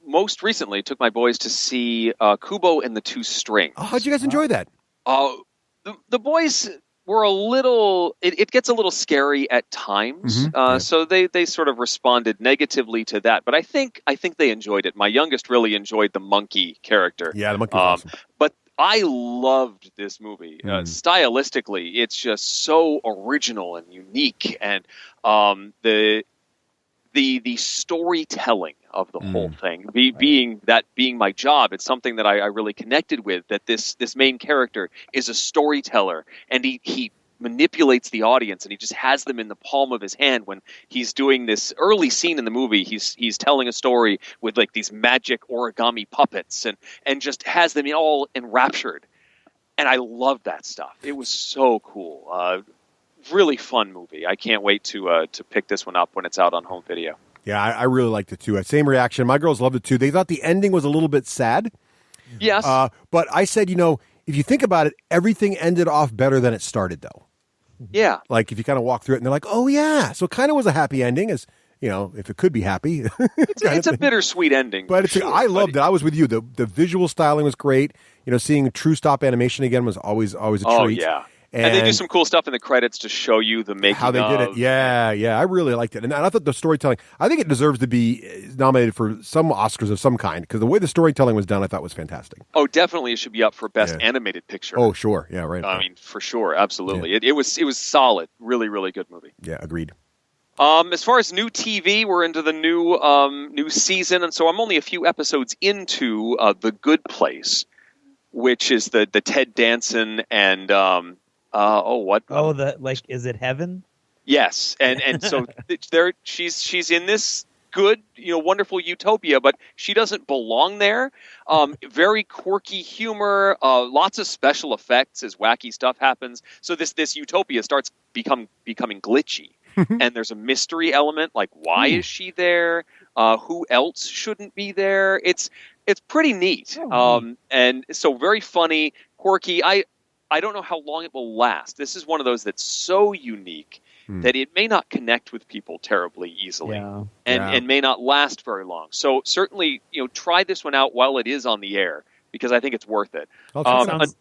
most recently took my boys to see Kubo and the Two Strings. Oh, how'd you guys enjoy that? The boys were a little. It gets a little scary at times, so they sort of responded negatively to that. But I think they enjoyed it. My youngest really enjoyed the monkey character. Yeah, the monkey was awesome. But I loved this movie. Stylistically, it's just so original and unique, and the storytelling of the whole thing, being my job, it's something that I really connected with. That this main character is a storyteller, and he manipulates the audience, and he just has them in the palm of his hand when he's doing this early scene in the movie. He's telling a story with like these magic origami puppets, and just has them all enraptured. And I love that stuff. It was so cool. Really fun movie. I can't wait to pick this one up when it's out on home video. Yeah, I really liked it too. Same reaction. My girls loved it too. They thought the ending was a little bit sad. Yes. But I said, if you think about it, everything ended off better than it started, though. Yeah. Like if you kind of walk through it and they're like, oh, yeah. So it kind of was a happy ending, as if it could be happy. It's a bittersweet ending. But I loved it. I was with you. The visual styling was great. Seeing true stop animation again was always a treat. Oh, yeah. And they do some cool stuff in the credits to show you the making of. How they did it. Yeah. I really liked it. And I thought the storytelling, I think it deserves to be nominated for some Oscars of some kind, because the way the storytelling was done, I thought was fantastic. Oh, definitely it should be up for Best Animated Picture. Oh, sure. Yeah, right. I mean, for sure. Absolutely. Yeah. It was solid. Really, really good movie. Yeah, agreed. As far as new TV, we're into the new season, and so I'm only a few episodes into The Good Place, which is the Ted Danson and is it Heaven? Yes, and so she's in this good, wonderful utopia, but she doesn't belong there. Very quirky humor, lots of special effects as wacky stuff happens. So this utopia starts becoming glitchy, and there's a mystery element, like why is she there? Who else shouldn't be there? It's pretty neat, and so very funny, quirky. I don't know how long it will last. This is one of those that's so unique that it may not connect with people terribly easily, and may not last very long. So certainly, try this one out while it is on the air, because I think it's worth it.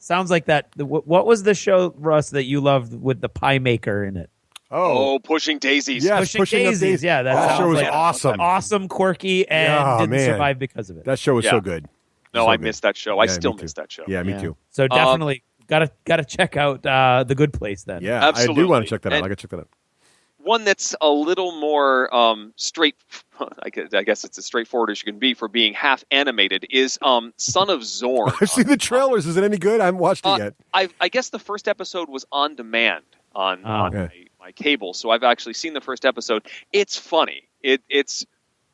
Sounds like that. What was the show, Russ, that you loved with the pie maker in it? Oh, Pushing Daisies. Yes, Pushing Daisies. Yeah, that show was like awesome. Awesome, quirky, and didn't survive because of it. That show was so good. No, I missed that show. I still miss that show. Yeah, me too. So definitely gotta check out The Good Place then. Yeah, absolutely. I do want to check that out. I got to check that out. One that's a little more straight, I guess it's as straightforward as you can be for being half animated, is Son of Zorn. I've seen the trailers. Is it any good? I haven't watched it yet. I guess the first episode was on demand on my cable, so I've actually seen the first episode. It's funny. It's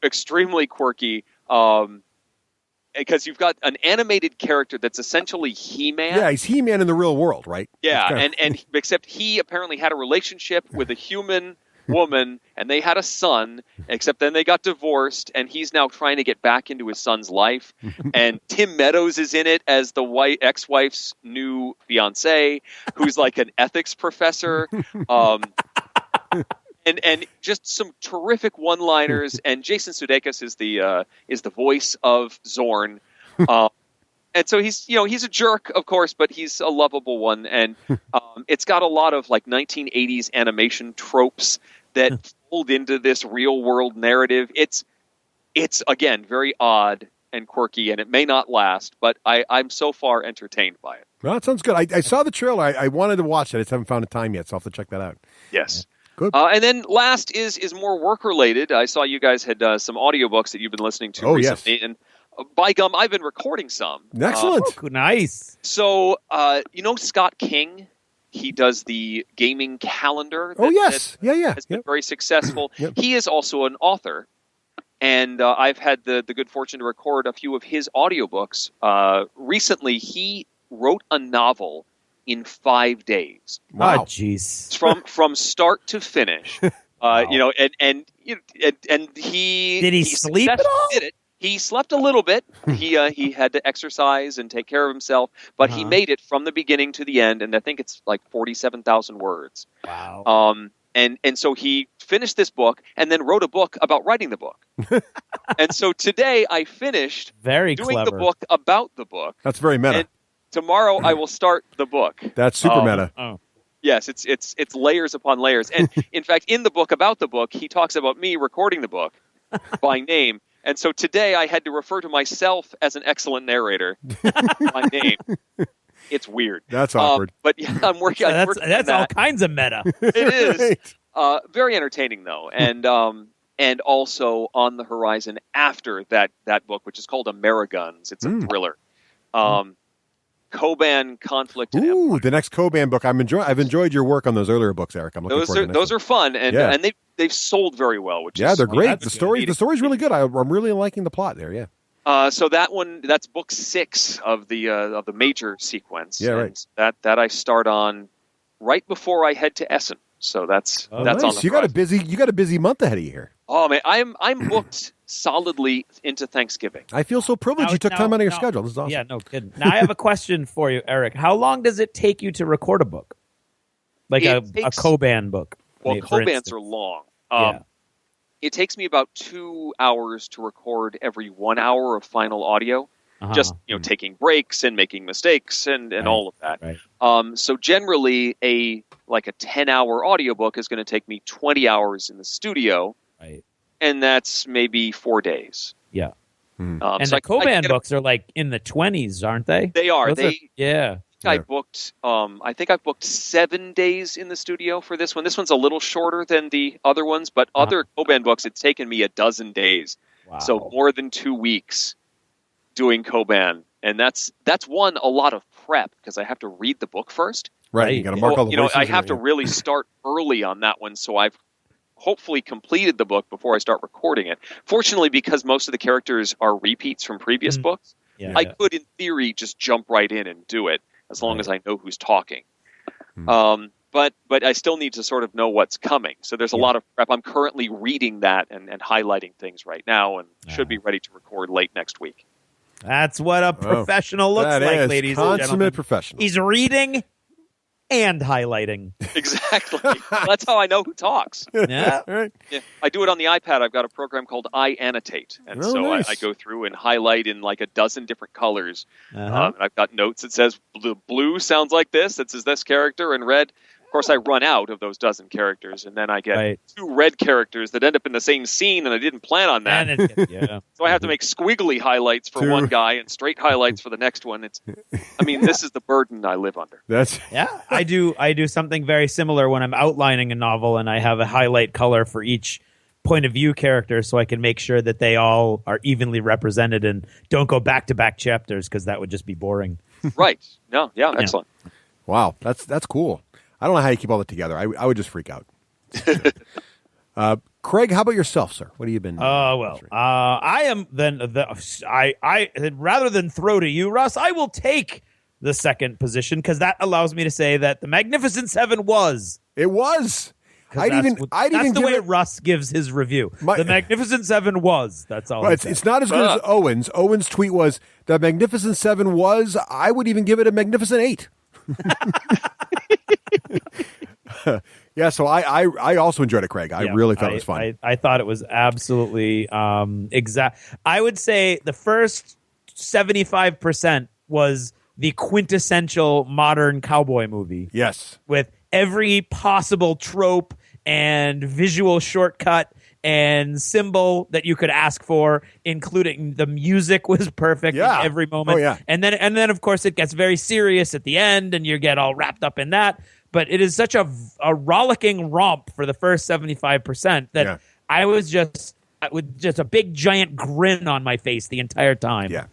extremely quirky. Because you've got an animated character that's essentially He-Man. Yeah, he's He-Man in the real world, right? Yeah, and except he apparently had a relationship with a human woman, and they had a son, except then they got divorced, and he's now trying to get back into his son's life. And Tim Meadows is in it as the ex-wife's new fiancé, who's like an ethics professor. And just some terrific one-liners, and Jason Sudeikis is the voice of Zorn, and so he's a jerk, of course, but he's a lovable one, and it's got a lot of like 1980s animation tropes that fold into this real-world narrative. It's again very odd and quirky, and it may not last, but I'm so far entertained by it. Well, that sounds good. I saw the trailer. I wanted to watch it. I just haven't found a time yet, so I'll have to check that out. Yes. Good. And then last is more work-related. I saw you guys had some audiobooks that you've been listening to recently. Yes. And by gum, I've been recording some. Excellent. Nice. So, Scott King? He does the gaming calendar. Has been very successful. Yep. He is also an author. And I've had the good fortune to record a few of his audiobooks. Recently, he wrote a novel in 5 days. Wow, jeez! From start to finish, wow. And he did he sleep at all? Did it. He slept a little bit. He had to exercise and take care of himself, but he made it from the beginning to the end, and I think it's like 47,000 words. Wow. And so he finished this book and then wrote a book about writing the book. And so today I finished doing the book about the book. That's very meta. And tomorrow I will start the book. That's super meta. Oh. Yes, it's layers upon layers. And in fact, in the book about the book, he talks about me recording the book by name. And so today I had to refer to myself as an excellent narrator. My name. It's weird. That's awkward. But yeah, I'm working. That's all kinds of meta. It is very entertaining though, and also on the horizon after that book, which is called Ameriguns. It's a thriller. Koban Conflict. Ooh, the next Koban book. I've enjoyed your work on those earlier books, Eric. I'm looking forward to those are fun, and they've sold very well. Which is, they're great. The story's really good. I'm really liking the plot there. Yeah. So that's book 6 of the major sequence. Yeah, right. And that I start on right before I head to Essen. So that's nice. on the You got a busy month ahead of you here. Oh man, I'm booked solidly into Thanksgiving. I feel so privileged you took time out of your schedule. This is awesome. Yeah, no kidding. Now I have a question for you, Eric. How long does it take you to record a book? Like a Koban book? Well, Kobans are long. It takes me about 2 hours to record every 1 hour of final audio. Just taking breaks and making mistakes and all of that. Right. So generally a 10-hour audiobook is going to take me 20 hours in the studio. Right. And that's maybe 4 days. Yeah. Hmm. And the Koban books are like in the 20s, aren't they? They are. Yeah. I booked. I think I booked 7 days in the studio for this one. This one's a little shorter than the other ones, but other Koban books, it's taken me 12 days. Wow. So more than 2 weeks doing Koban, and that's a lot of prep because I have to read the book first. Right. You got to mark all the voices. I have to really start early on that one, so I've hopefully completed the book before I start recording it. Fortunately, because most of the characters are repeats from previous books, I could, in theory, just jump right in and do it as long as I know who's talking. But I still need to sort of know what's coming. So there's a lot of prep. I'm currently reading that and highlighting things right now, and should be ready to record late next week. That's what a professional looks like, ladies and gentlemen. Consummate professional. He's reading and highlighting. Exactly. That's how I know who talks. Yeah. Right. Yeah. I do it on the iPad. I've got a program called iAnnotate. And nice. I go through and highlight in like a dozen different colors. I've got notes that says blue sounds like this. That says this character, and red. Of course, I run out of those dozen characters, and then I get 2 red characters that end up in the same scene, and I didn't plan on that. So I have to make squiggly highlights for one guy and straight highlights for the next one. This is the burden I live under. I do something very similar when I'm outlining a novel, and I have a highlight color for each point of view character, so I can make sure that they all are evenly represented and don't go back to back chapters, because that would just be boring. Right. No. Yeah. Excellent. Wow. That's cool. I don't know how you keep all that together. I would just freak out. Craig, how about yourself, sir? What have you been? I am I rather than throw to you, Russ, I will take the second position, because that allows me to say that the Magnificent Seven was. It was. That's the way Russ gives his review. The Magnificent Seven was. That's all. It's not as good as Owen's. Owen's tweet was, the Magnificent Seven was. I would even give it a Magnificent 8. Yeah, so I also enjoyed it, Craig. I really thought it was fun. I thought it was absolutely exact. I would say the first 75% was the quintessential modern cowboy movie. Yes. With every possible trope and visual shortcut and symbol that you could ask for, including the music was perfect in every moment. Oh, yeah. And then of course it gets very serious at the end, and you get all wrapped up in that. But it is such a rollicking romp for the first 75% that I was with just a big giant grin on my face the entire time. Yeah.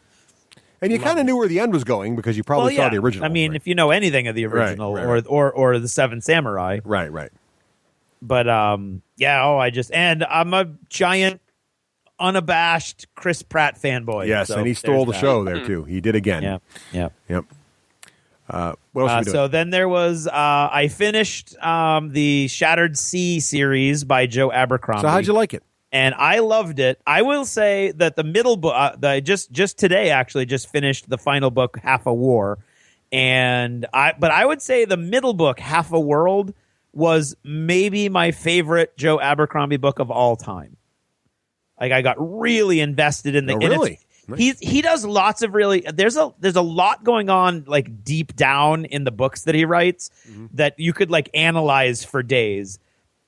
And you kind of knew where the end was going, because you probably saw the original. I mean, if you know anything of the original or the Seven Samurai. Right. But I'm a giant, unabashed Chris Pratt fanboy. Yes, so and he stole the show there too. He did again. Yep. What else are we doing? So then there was I finished the Shattered Sea series by Joe Abercrombie. So how'd you like it? And I loved it. I will say that the middle book, just today actually just finished the final book, Half a War, but I would say the middle book, Half a World, was maybe my favorite Joe Abercrombie book of all time. Like, I got really invested in the. Really? Nice. He does lots of really. There's a lot going on, like, deep down in the books that he writes that you could, like, analyze for days.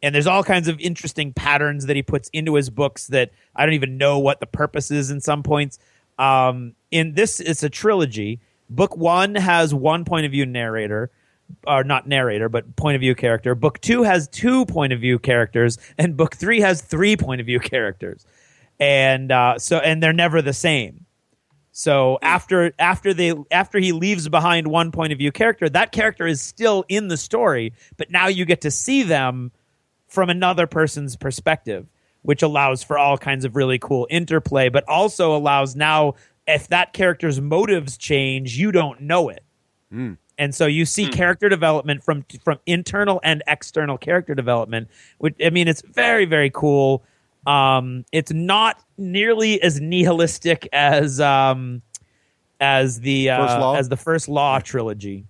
And there's all kinds of interesting patterns that he puts into his books that I don't even know what the purpose is in some points. In this, it's a trilogy. Book 1 has one point of view narrator, or not narrator, but point of view character. Book 2 has 2 point of view characters, and book 3 has 3 point of view characters. And and they're never the same. So after he leaves behind one point of view character, that character is still in the story, but now you get to see them from another person's perspective, which allows for all kinds of really cool interplay, but also allows now, if that character's motives change, you don't know it. And so you see character development from internal and external character development, which, I mean, it's very, very cool. It's not nearly as nihilistic as the First Law trilogy.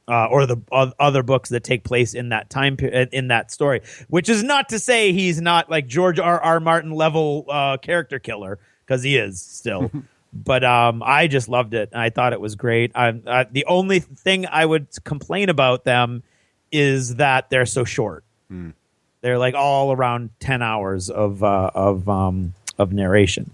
Or the other books that take place in that time in that story, which is not to say he's not like George R.R. Martin level character killer, because he is still. But I just loved it. I thought it was great. The only thing I would complain about them is that they're so short. They're like all around 10 hours of narration.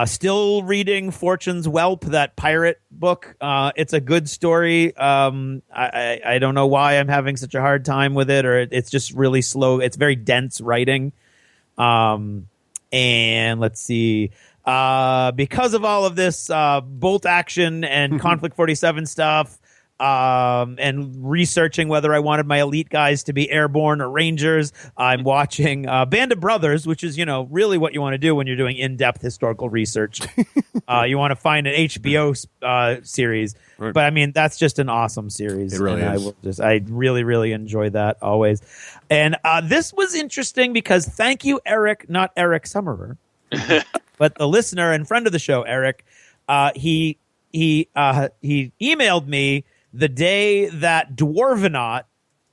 Still reading Fortune's Whelp, that pirate book. It's a good story. I don't know why I'm having such a hard time with it, or it's just really slow. It's very dense writing. And let's see. Because of all of this bolt action and Conflict 47 stuff, and researching whether I wanted my elite guys to be airborne or rangers, I'm watching Band of Brothers, which is, really what you want to do when you're doing in-depth historical research. You want to find an HBO series. Right. But I mean, that's just an awesome series. It really is. I really, really enjoy that always. And this was interesting because thank you, Eric, not Eric Summerer, but the listener and friend of the show, Eric. He emailed me the day that Dwarvenaut,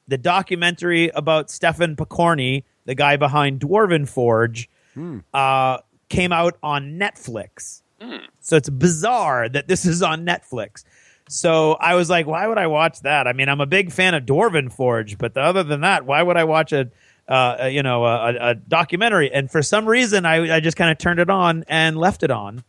the documentary about Stefan Pokorny, the guy behind Dwarven Forge, came out on Netflix. So it's bizarre that this is on Netflix. So I was like, why would I watch that? I mean, I'm a big fan of Dwarven Forge, but other than that, why would I watch a documentary? And for some reason, I just kind of turned it on and left it on.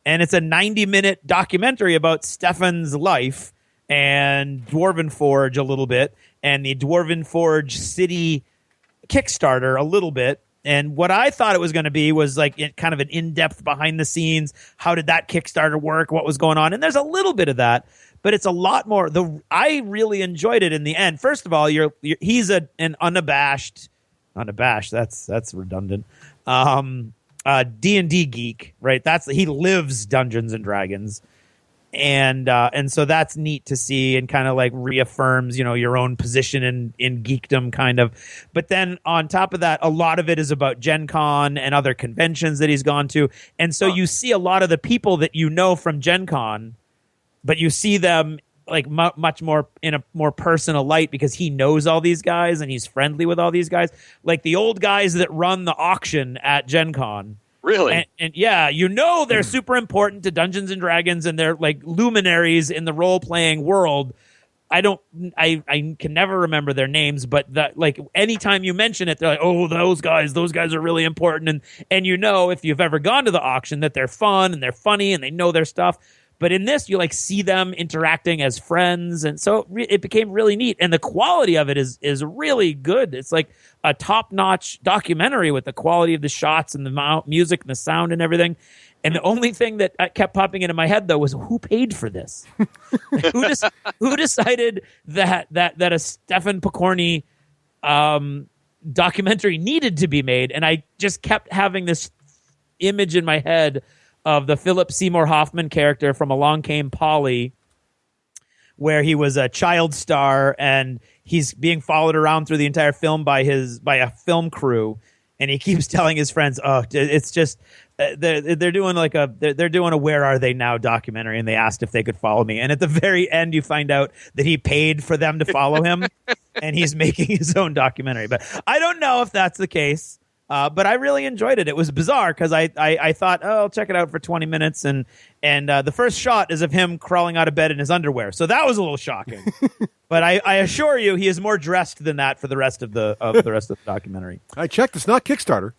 And it's a 90-minute documentary about Stefan's life and Dwarven Forge a little bit, and the Dwarven Forge city Kickstarter a little bit. And what I thought it was going to be was like kind of an in-depth behind the scenes. How did that Kickstarter work? What was going on? And there's a little bit of that, but it's a lot more. I really enjoyed it in the end. First of all, he's an unabashed. That's redundant. D&D geek, right? He lives Dungeons and Dragons. And so that's neat to see, and kind of like reaffirms, your own position in geekdom kind of. But then on top of that, a lot of it is about Gen Con and other conventions that he's gone to. And so you see a lot of the people that from Gen Con, but you see them like much more in a more personal light because he knows all these guys and he's friendly with all these guys. Like the old guys that run the auction at Gen Con. Really? And yeah, they're super important to Dungeons and Dragons, and they're like luminaries in the role-playing world. I can never remember their names, but like anytime you mention it, they're like, oh, those guys are really important. And if you've ever gone to the auction, that they're fun and they're funny and they know their stuff. But in this, you like see them interacting as friends, and so it became really neat. And the quality of it is really good. It's like a top-notch documentary with the quality of the shots and the music and the sound and everything. And the only thing that kept popping into my head though was, who paid for this? Who decided that a Stefan Pokorny documentary needed to be made? And I just kept having this image in my head of the Philip Seymour Hoffman character from Along Came Polly, where he was a child star and he's being followed around through the entire film by a film crew, and he keeps telling his friends, "Oh, it's just they're doing a Where Are They Now documentary, and they asked if they could follow me." And at the very end, you find out that he paid for them to follow him, and he's making his own documentary. But I don't know if that's the case. But I really enjoyed it. It was bizarre because I thought, oh, I'll check it out for 20 minutes. And the first shot is of him crawling out of bed in his underwear. So that was a little shocking. But I assure you, he is more dressed than that for the rest of the documentary. I checked. It's not Kickstarter.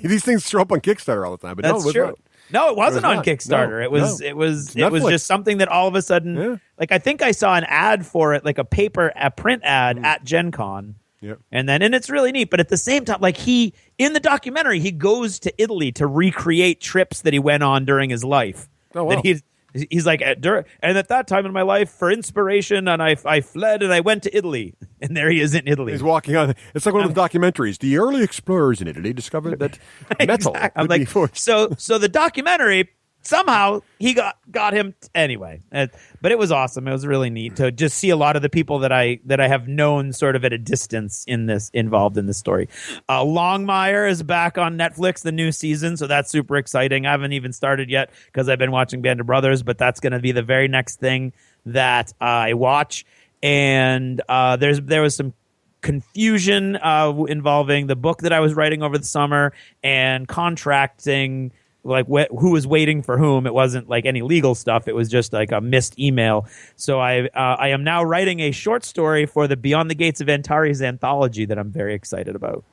These things show up on Kickstarter all the time. But that's true. Not. No, it wasn't on Kickstarter. No, it was just something that all of a sudden, like I think I saw an ad for it, like a print ad at Gen Con. Yep. And it's really neat. But at the same time, like in the documentary, he goes to Italy to recreate trips that he went on during his life. Oh, wow. That he's like, and at that time in my life, for inspiration, and I fled and I went to Italy. And there he is in Italy. He's walking on. It's like one of the documentaries. The early explorers in Italy discovered that metal. Exactly. I'm like, so the documentary, somehow he got him anyway. But it was awesome. It was really neat to just see a lot of the people that I have known sort of at a distance involved in this story. Longmire is back on Netflix, the new season, so that's super exciting. I haven't even started yet because I've been watching Band of Brothers, but that's going to be the very next thing that I watch. And there was some confusion involving the book that I was writing over the summer and contracting, like who was waiting for whom. It wasn't like any legal stuff. It was just like a missed email. So I am now writing a short story for the Beyond the Gates of Antares anthology that I'm very excited about.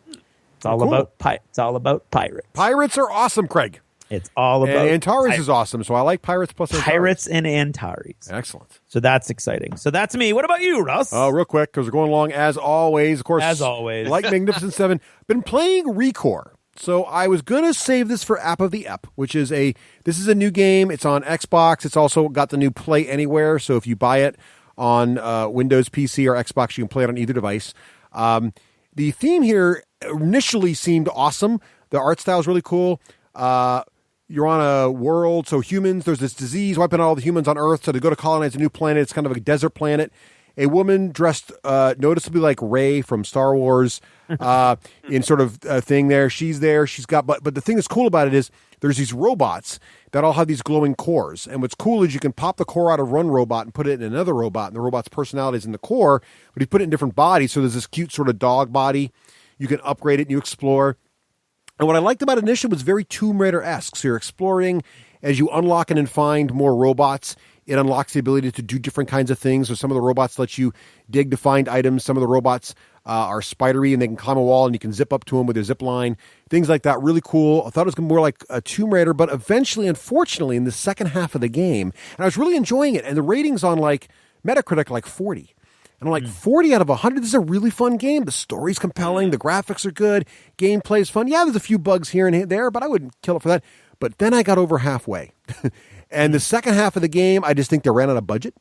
It's all about pirates. Pirates are awesome, Craig. It's all about Antares is awesome. So I like Pirates plus Antares. Pirates and Antares. Excellent. So that's exciting. So that's me. What about you, Russ? Oh, real quick, because we're going along as always. Of course, as always, like Magnificent Seven, been playing Recore. So I was going to save this for App of the Ep, which is this is a new game. It's on Xbox. It's also got the new Play Anywhere. So if you buy it on Windows PC or Xbox, you can play it on either device. The theme here initially seemed awesome. The art style is really cool. You're on a world, so humans, there's this disease wiping out all the humans on Earth, so they go to colonize a new planet. It's kind of a desert planet. A woman dressed noticeably like Rey from Star Wars in sort of thing there. She's there. She's got, but the thing that's cool about it is there's these robots that all have these glowing cores. And what's cool is you can pop the core out of one robot and put it in another robot, and the robot's personality is in the core, but you put it in different bodies. So there's this cute sort of dog body. You can upgrade it and you explore. And what I liked about it initially was very Tomb Raider-esque. So you're exploring as you unlock and find more robots. It unlocks the ability to do different kinds of things. So some of the robots let you dig to find items. Some of the robots are spidery and they can climb a wall and you can zip up to them with a zip line. Things like that. Really cool. I thought it was more like a Tomb Raider, but eventually, unfortunately, in the second half of the game, and I was really enjoying it. And the ratings on like Metacritic, like 40. And I'm like, 40 out of 100, this is a really fun game. The story's compelling. The graphics are good. Gameplay's fun. Yeah, there's a few bugs here and there, but I wouldn't kill it for that. But then I got over halfway. And the second half of the game, I just think they ran out of budget.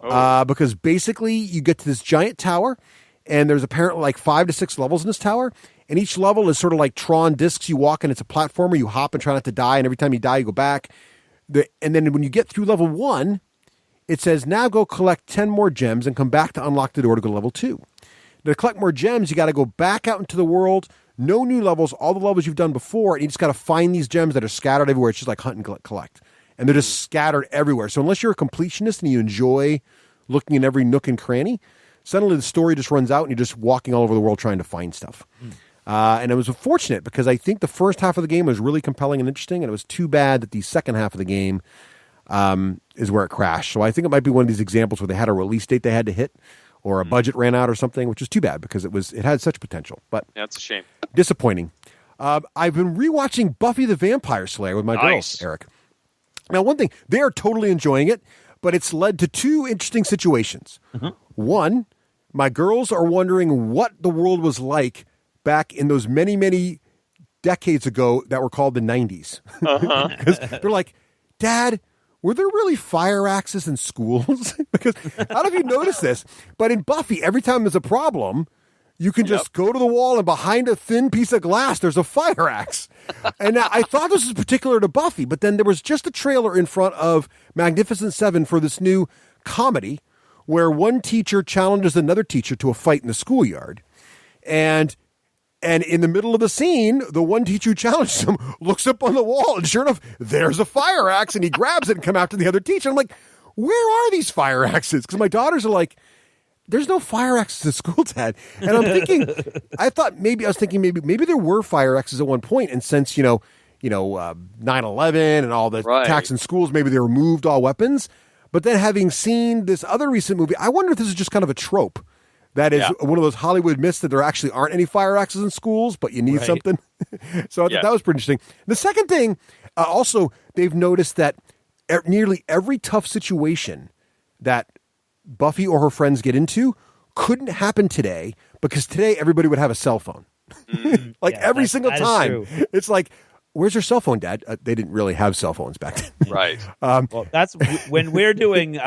Because basically, you get to this giant tower, and there's apparently like 5 to 6 levels in this tower. And each level is sort of like Tron discs. You walk, and it's a platformer. You hop and try not to die. And every time you die, you go back. And then when you get through level 1, it says, now go collect 10 more gems and come back to unlock the door to go to level 2. Now, to collect more gems, you got to go back out into the world. No new levels, all the levels you've done before. And you just got to find these gems that are scattered everywhere. It's just like hunt and collect. And they're just scattered everywhere. So unless you're a completionist and you enjoy looking in every nook and cranny, suddenly the story just runs out and you're just walking all over the world trying to find stuff. And it was unfortunate because I think the first half of the game was really compelling and interesting. And it was too bad that the second half of the game is where it crashed. So I think it might be one of these examples where they had a release date they had to hit or a budget ran out or something, which is too bad because it had such potential. But that's a shame. Disappointing. I've been rewatching Buffy the Vampire Slayer with my girls, Eric. Now, one thing, they are totally enjoying it, but it's led to two interesting situations. One, my girls are wondering what the world was like back in those many, many decades ago that were called the 90s. Because they're like, Dad, were there really fire axes in schools? Because I don't know if you noticed this, but in Buffy, every time there's a problem, you can just go to the wall and behind a thin piece of glass, there's a fire axe. And I thought this was particular to Buffy, but then there was just a trailer in front of Magnificent Seven for this new comedy where one teacher challenges another teacher to a fight in the schoolyard. And in the middle of the scene, the one teacher who challenges him looks up on the wall, and sure enough, there's a fire axe, and he grabs it and comes after the other teacher. I'm like, where are these fire axes? Because my daughters are like, there's no fire axes at school, Dad. And I'm thinking, I was thinking maybe there were fire axes at one point, and since 9/11 and all the attacks in schools, maybe they removed all weapons. But then having seen this other recent movie, I wonder if this is just kind of a trope. That is one of those Hollywood myths that there actually aren't any fire axes in schools, but you need something. So I thought that was pretty interesting. The second thing, also, they've noticed that nearly every tough situation that Buffy or her friends get into couldn't happen today, because today everybody would have a cell phone. Every single time. It's like, where's your cell phone, Dad? They didn't really have cell phones back then. Right. Well, that's when we're doing,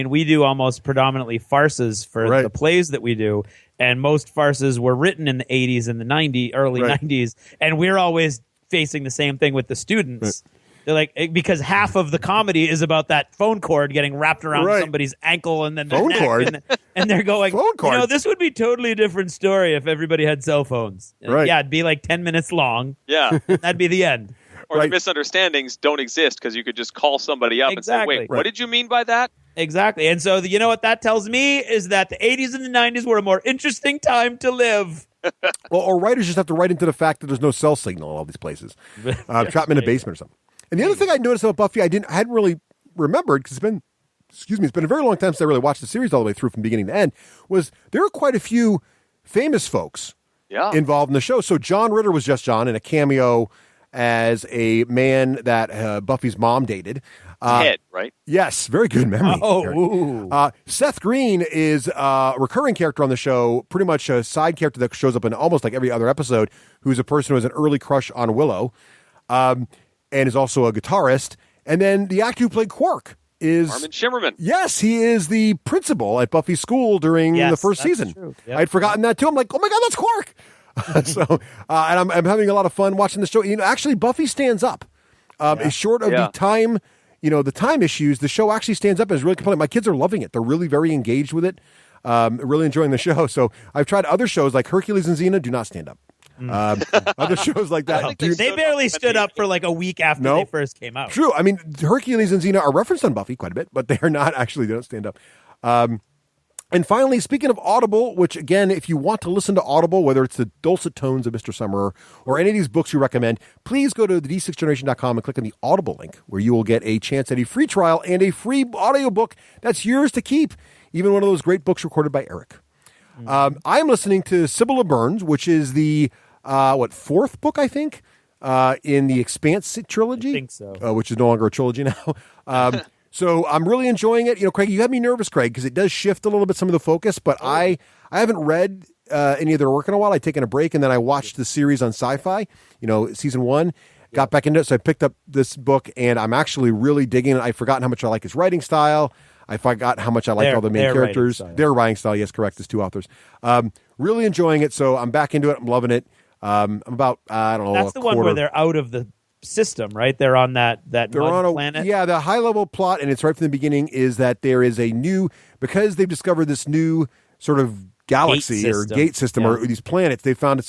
we do almost predominantly farces for the plays that we do. And most farces were written in the 80s and the early 90s. And we're always facing the same thing with the students. They're like, because half of the comedy is about that phone cord getting wrapped around somebody's ankle and then phone cord, and they're going, phone cord. This would be totally a different story if everybody had cell phones. Yeah, it'd be like 10 minutes long. Yeah, that'd be the end. Or the misunderstandings don't exist because you could just call somebody up and say, "Wait, what did you mean by that?" Exactly. And so you know what that tells me is that the 80s and the 90s were a more interesting time to live. Well, or writers just have to write into the fact that there's no cell signal in all these places. Trap them in a basement or something. And the other thing I noticed about Buffy, I hadn't really remembered, because it's been a very long time since I really watched the series all the way through from beginning to end, was there are quite a few famous folks involved in the show. So John Ritter was just John in a cameo as a man that Buffy's mom dated. Ted, right? Yes, very good memory. Seth Green is a recurring character on the show, pretty much a side character that shows up in almost like every other episode, who's a person who has an early crush on Willow. And is also a guitarist. And then the actor who played Quark is Armin Shimmerman. Yes, he is the principal at Buffy's school during the first season. Yep. I'd forgotten that too. I'm like, oh my God, that's Quark. And I'm having a lot of fun watching the show. Actually, Buffy stands up. Is short of the time, the time issues. The show actually stands up and is really compelling. My kids are loving it. They're really very engaged with it. Really enjoying the show. So I've tried other shows like Hercules and Xena. Do not stand up. Other shows like that. They barely stood up for like a week after they first came out. True. I mean, Hercules and Xena are referenced on Buffy quite a bit, but they are not actually, they don't stand up. And finally, speaking of Audible, which again, if you want to listen to Audible, whether it's the dulcet tones of Mr. Summerer or any of these books you recommend, please go to the D6generation.com and click on the Audible link, where you will get a chance at a free trial and a free audiobook that's yours to keep. Even one of those great books recorded by Eric. I'm listening to Sibylla Burns, which is the fourth book, I think, in the Expanse trilogy? I think so. Which is no longer a trilogy now. So I'm really enjoying it. Craig, you had me nervous, Craig, because it does shift a little bit some of the focus, but I haven't read any of their work in a while. I'd taken a break, and then I watched the series on Sci-Fi, season 1, got back into it, so I picked up this book, and I'm actually really digging it. I've forgotten how much I like his writing style. I forgot how much I like all the main characters. Their writing style, yes, correct, as two authors. Really enjoying it, so I'm back into it. I'm loving it. I'm about, I don't know, that's the one where they're out of the system, right? They're on that mud planet. Yeah, the high-level plot, and it's right from the beginning, is that there is a new, because they've discovered this new sort of galaxy gate system or these planets, they found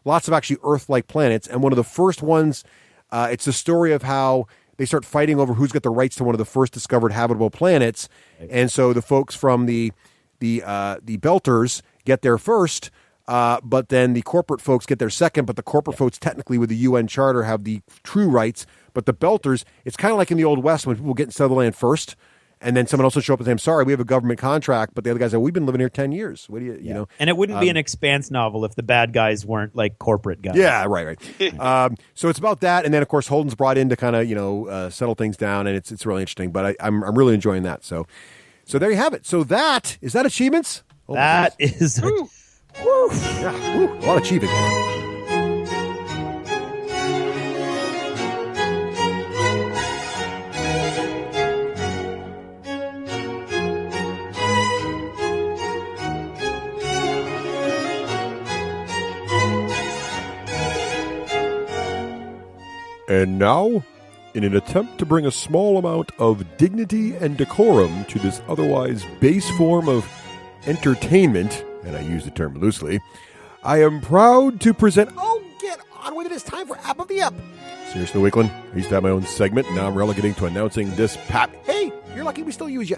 lots of actually Earth-like planets, and one of the first ones, it's the story of how they start fighting over who's got the rights to one of the first discovered habitable planets, and so the folks from the Belters get there first, but then the corporate folks get there second, but the corporate folks technically with the UN Charter have the true rights, but the Belters, it's kind of like in the Old West when people get into the land first, and then someone else will show up and say, I'm sorry, we have a government contract, but the other guys say, we've been living here 10 years. What do you know? And it wouldn't be an Expanse novel if the bad guys weren't like corporate guys. Yeah, right. So it's about that, and then of course Holden's brought in to kind of settle things down, and it's really interesting. But I'm really enjoying that. So there you have it. So is that achievements? Oh, that is a lot of achieving. And now, in an attempt to bring a small amount of dignity and decorum to this otherwise base form of entertainment, and I use the term loosely, I am proud to present... Oh, get on with it. It's time for App of the Up. Seriously, Wakeland, I used to have my own segment, and now I'm relegating to announcing this Hey, you're lucky we still use you.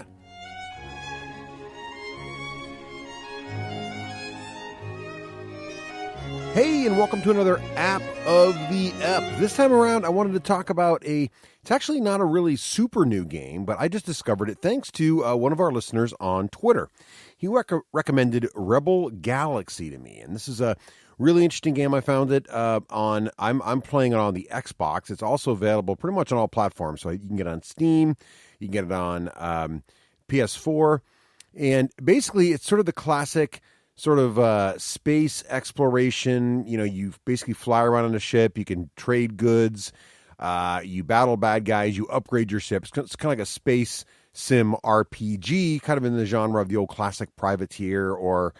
Hey, and welcome to another App of the Ep. This time around, I wanted to talk about it's actually not a really super new game, but I just discovered it thanks to one of our listeners on Twitter. He recommended Rebel Galaxy to me, and this is a really interesting game. I found it I'm playing it on the Xbox. It's also available pretty much on all platforms, so you can get it on Steam, you can get it on PS4, and basically it's sort of the classic sort of space exploration. You know, you basically fly around on a ship. You can trade goods. You battle bad guys. You upgrade your ships. It's kind of like a space sim RPG, kind of in the genre of the old classic Privateer or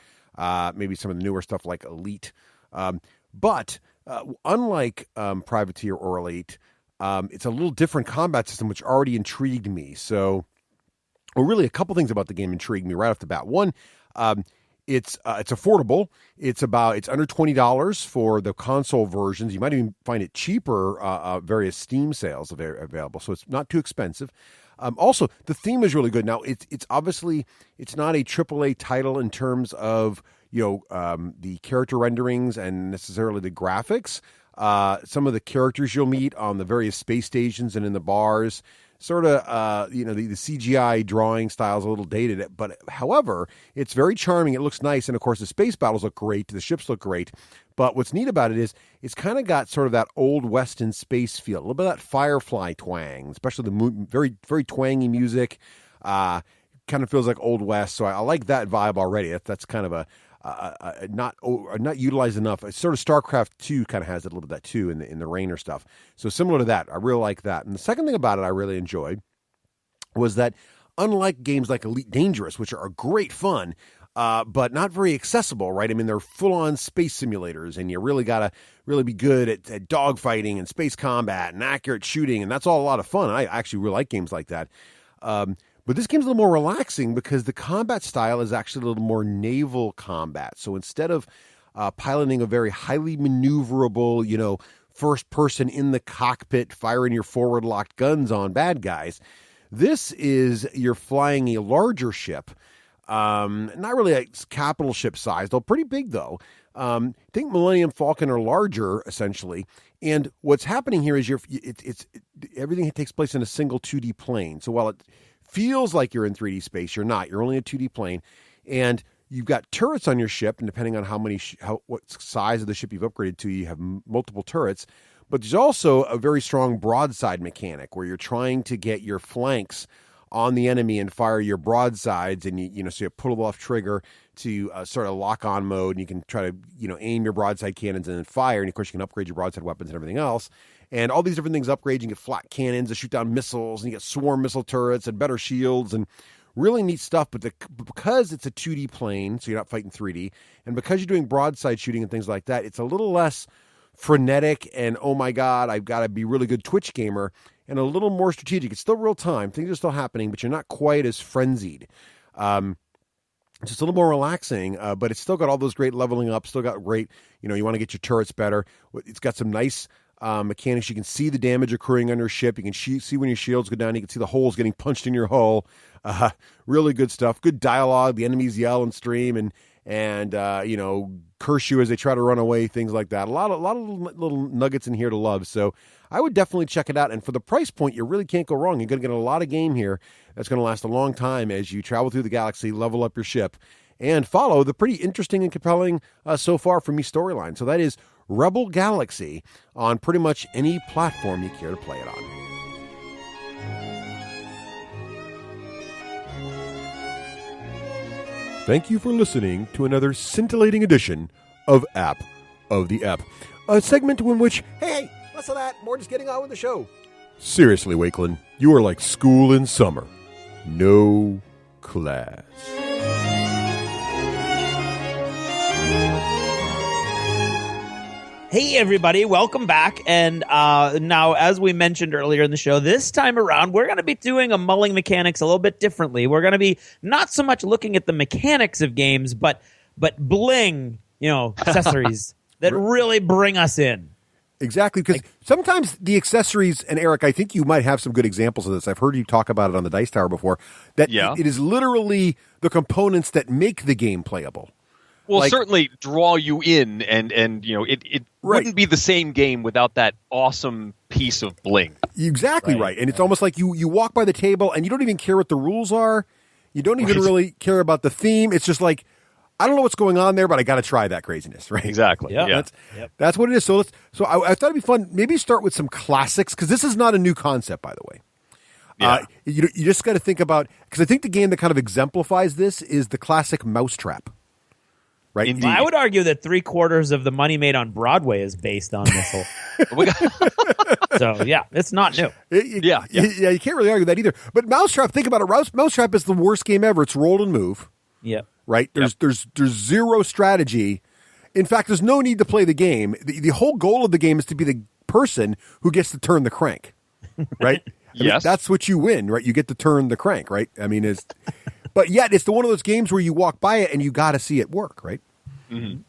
maybe some of the newer stuff like Elite. But unlike Privateer or Elite, it's a little different combat system, which already intrigued me. So, well, really, a couple things about the game intrigued me right off the bat. One, it's affordable. It's under $20 for the console versions. You might even find it cheaper. Various Steam sales available, so it's not too expensive. Also, the theme is really good. Now, it's obviously it's not a AAA title in terms of the character renderings and necessarily the graphics. Some of the characters you'll meet on the various space stations and in the bars, sort of, the CGI drawing style is a little dated, but however, it's very charming. It looks nice. And of course, the space battles look great. The ships look great. But what's neat about it is it's kind of got sort of that old Western space feel, a little bit of that Firefly twang, especially the very, very twangy music. Kind of feels like Old West. So I like that vibe already. That's kind of not utilized enough. It's sort of StarCraft 2 kind of has a little bit of that too in the Rainer stuff. So similar to that, I really like that. And the second thing about it I really enjoyed was that unlike games like Elite Dangerous, which are great fun, but not very accessible, right? I mean, they're full-on space simulators, and you really got to really be good at dogfighting and space combat and accurate shooting, and that's all a lot of fun. I actually really like games like that. But this game's a little more relaxing because the combat style is actually a little more naval combat. So instead of piloting a very highly maneuverable, first person in the cockpit firing your forward locked guns on bad guys, this is you're flying a larger ship. Not really a capital ship size, though pretty big though. I think Millennium Falcon are larger essentially. And what's happening here is everything takes place in a single 2D plane. So while it feels like you're in 3D space, you're not. You're only a 2D plane, and you've got turrets on your ship, and depending on what size of the ship you've upgraded to, you have multiple turrets. But there's also a very strong broadside mechanic where you're trying to get your flanks on the enemy and fire your broadsides, and so you pull off trigger to sort of lock on mode, and you can try to aim your broadside cannons and then fire, and of course you can upgrade your broadside weapons and everything else. And all these different things upgrade. You get flat cannons to shoot down missiles, and you get swarm missile turrets and better shields and really neat stuff. But because it's a 2D plane, so you're not fighting 3D, and because you're doing broadside shooting and things like that, it's a little less frenetic and, oh my God, I've got to be a really good Twitch gamer, and a little more strategic. It's still real time. Things are still happening, but you're not quite as frenzied. It's just a little more relaxing, but it's still got all those great leveling up, still got great, you want to get your turrets better. It's got some nice mechanics. You can see the damage occurring on your ship. You can see when your shields go down. You can see the holes getting punched in your hull. Really good stuff. Good dialogue. The enemies yell and scream and curse you as they try to run away. Things like that. A lot of little nuggets in here to love. So I would definitely check it out. And for the price point, you really can't go wrong. You're going to get a lot of game here that's going to last a long time as you travel through the galaxy, level up your ship, and follow the pretty interesting and compelling so far for me storyline. So that is Rebel Galaxy on pretty much any platform you care to play it on. Thank you for listening to another scintillating edition of App of the Ep, a segment in which, hey, less of that, more just getting on with the show. Seriously, Wakeland, you are like school in summer. No class. Hey, everybody. Welcome back. And now, as we mentioned earlier in the show, this time around, we're going to be doing a mulling mechanics a little bit differently. We're going to be not so much looking at the mechanics of games, but bling, accessories that really bring us in. Exactly, because sometimes the accessories, and Eric, I think you might have some good examples of this. I've heard you talk about it on the Dice Tower before, that it is literally the components that make the game playable. Well, like, certainly draw you in, and it wouldn't be the same game without that awesome piece of bling. Exactly right. And it's almost like you walk by the table and you don't even care what the rules are. You don't even really care about the theme. It's just like, I don't know what's going on there, but I got to try that craziness, right? Exactly. Yeah. That's what it is. So I thought it'd be fun. Maybe start with some classics, because this is not a new concept, by the way. Yeah. You just got to think about, because I think the game that kind of exemplifies this is the classic Mousetrap. Right. Indeed. I would argue that 3/4 of the money made on Broadway is based on this whole. So yeah, it's not new. Yeah, you can't really argue that either. But Mousetrap, think about it. Mousetrap is the worst game ever. It's roll and move. Yeah. Right. There's zero strategy. In fact, there's no need to play the game. The whole goal of the game is to be the person who gets to turn the crank. Right. I mean, that's what you win. Right. You get to turn the crank. Right. I mean, but yet it's one of those games where you walk by it and you got to see it work. Right. Mm-hmm.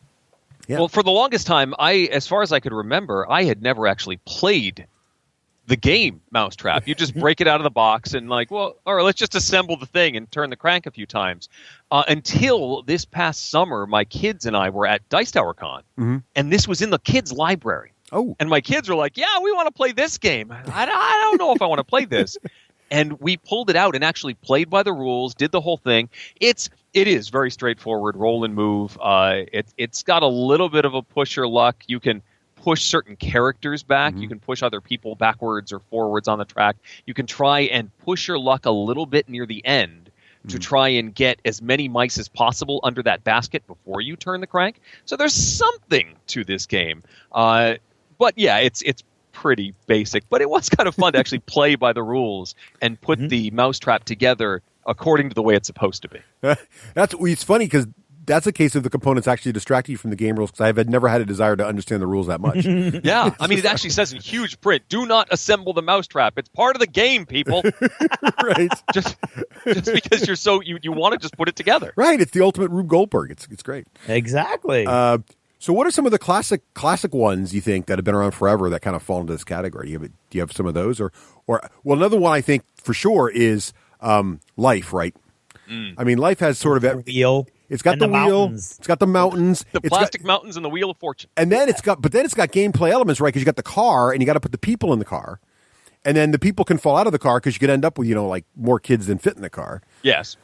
Yeah. Well, for the longest time, as far as I could remember, I had never actually played the game Mousetrap. You just break it out of the box and all right, let's just assemble the thing and turn the crank a few times. Until this past summer, my kids and I were at Dice Tower Con, and this was in the kids' library. Oh. And my kids were like, yeah, we want to play this game. I don't know if I want to play this. And we pulled it out and actually played by the rules, did the whole thing. It is very straightforward, roll and move. It's got a little bit of a push or luck. You can push certain characters back. You can push other people backwards or forwards on the track. You can try and push your luck a little bit near the end to try and get as many mice as possible under that basket before you turn the crank. So there's something to this game. But yeah, it's pretty basic, but it was kind of fun to actually play by the rules and put the Mousetrap together according to the way it's supposed to be. It's funny because that's a case of the components actually distract you from the game rules, because I have never had a desire to understand the rules that much. Yeah, I mean, it actually says in huge print, do not assemble the Mousetrap. It's part of the game, people. Right. Just because you want to just put it together. Right. It's the ultimate Rube Goldberg. It's great. Exactly. So what are some of the classic ones you think that have been around forever that kind of fall into this category? Do you have some of those? Or another one I think for sure is Life, right? I mean, Life has sort of the wheel. It's got the wheel. Mountains. It's got the mountains. The plastic mountains and the Wheel of Fortune. And then it's got gameplay elements, right? Because you got the car and you got to put the people in the car. And then the people can fall out of the car because you could end up with, like more kids than fit in the car. Yes.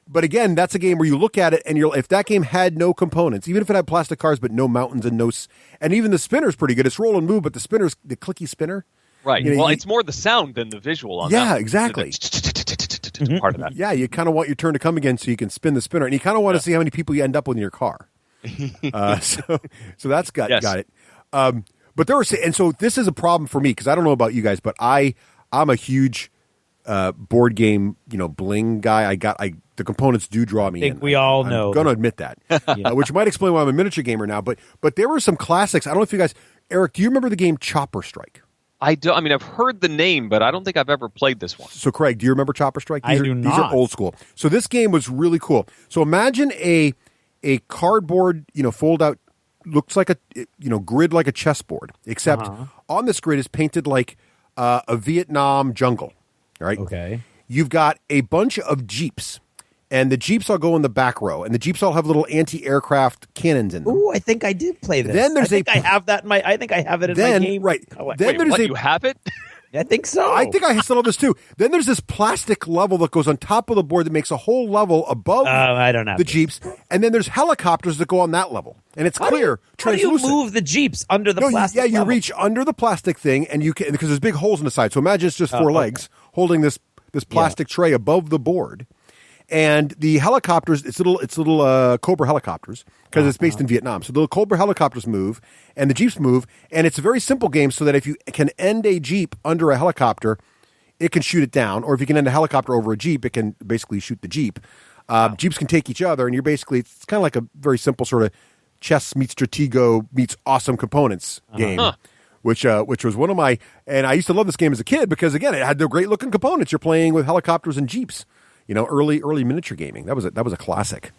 But again, that's a game where you look at it and if that game had no components, even if it had plastic cars, but no mountains and even the spinner's pretty good. It's roll and move, but the spinner's the clicky spinner. Right. It's more the sound than the visual on that. Yeah, exactly. Part of that. Yeah, you kind of want your turn to come again so you can spin the spinner, and you kind of want to see how many people you end up with in your car. So that's got it. But so this is a problem for me, because I don't know about you guys, but I'm a huge board game, bling guy. The components do draw me in. I think we all know. I'm going to admit that, which might explain why I'm a miniature gamer now. But there were some classics. I don't know if you guys, Eric, do you remember the game Chopper Strike? I do. I mean, I've heard the name, but I don't think I've ever played this one. So, Craig, do you remember Chopper Strike? I do not. These are old school. So this game was really cool. So imagine a cardboard, fold out, looks like a grid like a chessboard, except on this grid is painted like a Vietnam jungle. Right? Okay. You've got a bunch of Jeeps, and the Jeeps all go in the back row, and the Jeeps all have little anti-aircraft cannons in them. Ooh, I think I did play this. Then there's I have that in my. I think I have it in my game. Right. Then you have it? I think so. I think I still have this too. Then there's this plastic level that goes on top of the board that makes a whole level above I don't have the Jeeps, and then there's helicopters that go on that level, and it's clear, translucent. How do you move the Jeeps under the plastic? You level? reach under the plastic thing, and you can, because there's big holes in the side. So imagine it's just four legs holding this plastic tray above the board. And the helicopters, it's little Cobra helicopters, because it's based in Vietnam. So the Cobra helicopters move, and the Jeeps move, and it's a very simple game, so that if you can end a Jeep under a helicopter, it can shoot it down. Or if you can end a helicopter over a Jeep, it can basically shoot the Jeep. Jeeps can take each other, and it's kind of like a very simple sort of chess meets Stratego meets awesome components game. Which was one of my, and I used to love this game as a kid because, again, it had the great looking components. You're playing with helicopters and Jeeps. Early miniature gaming. That was a classic.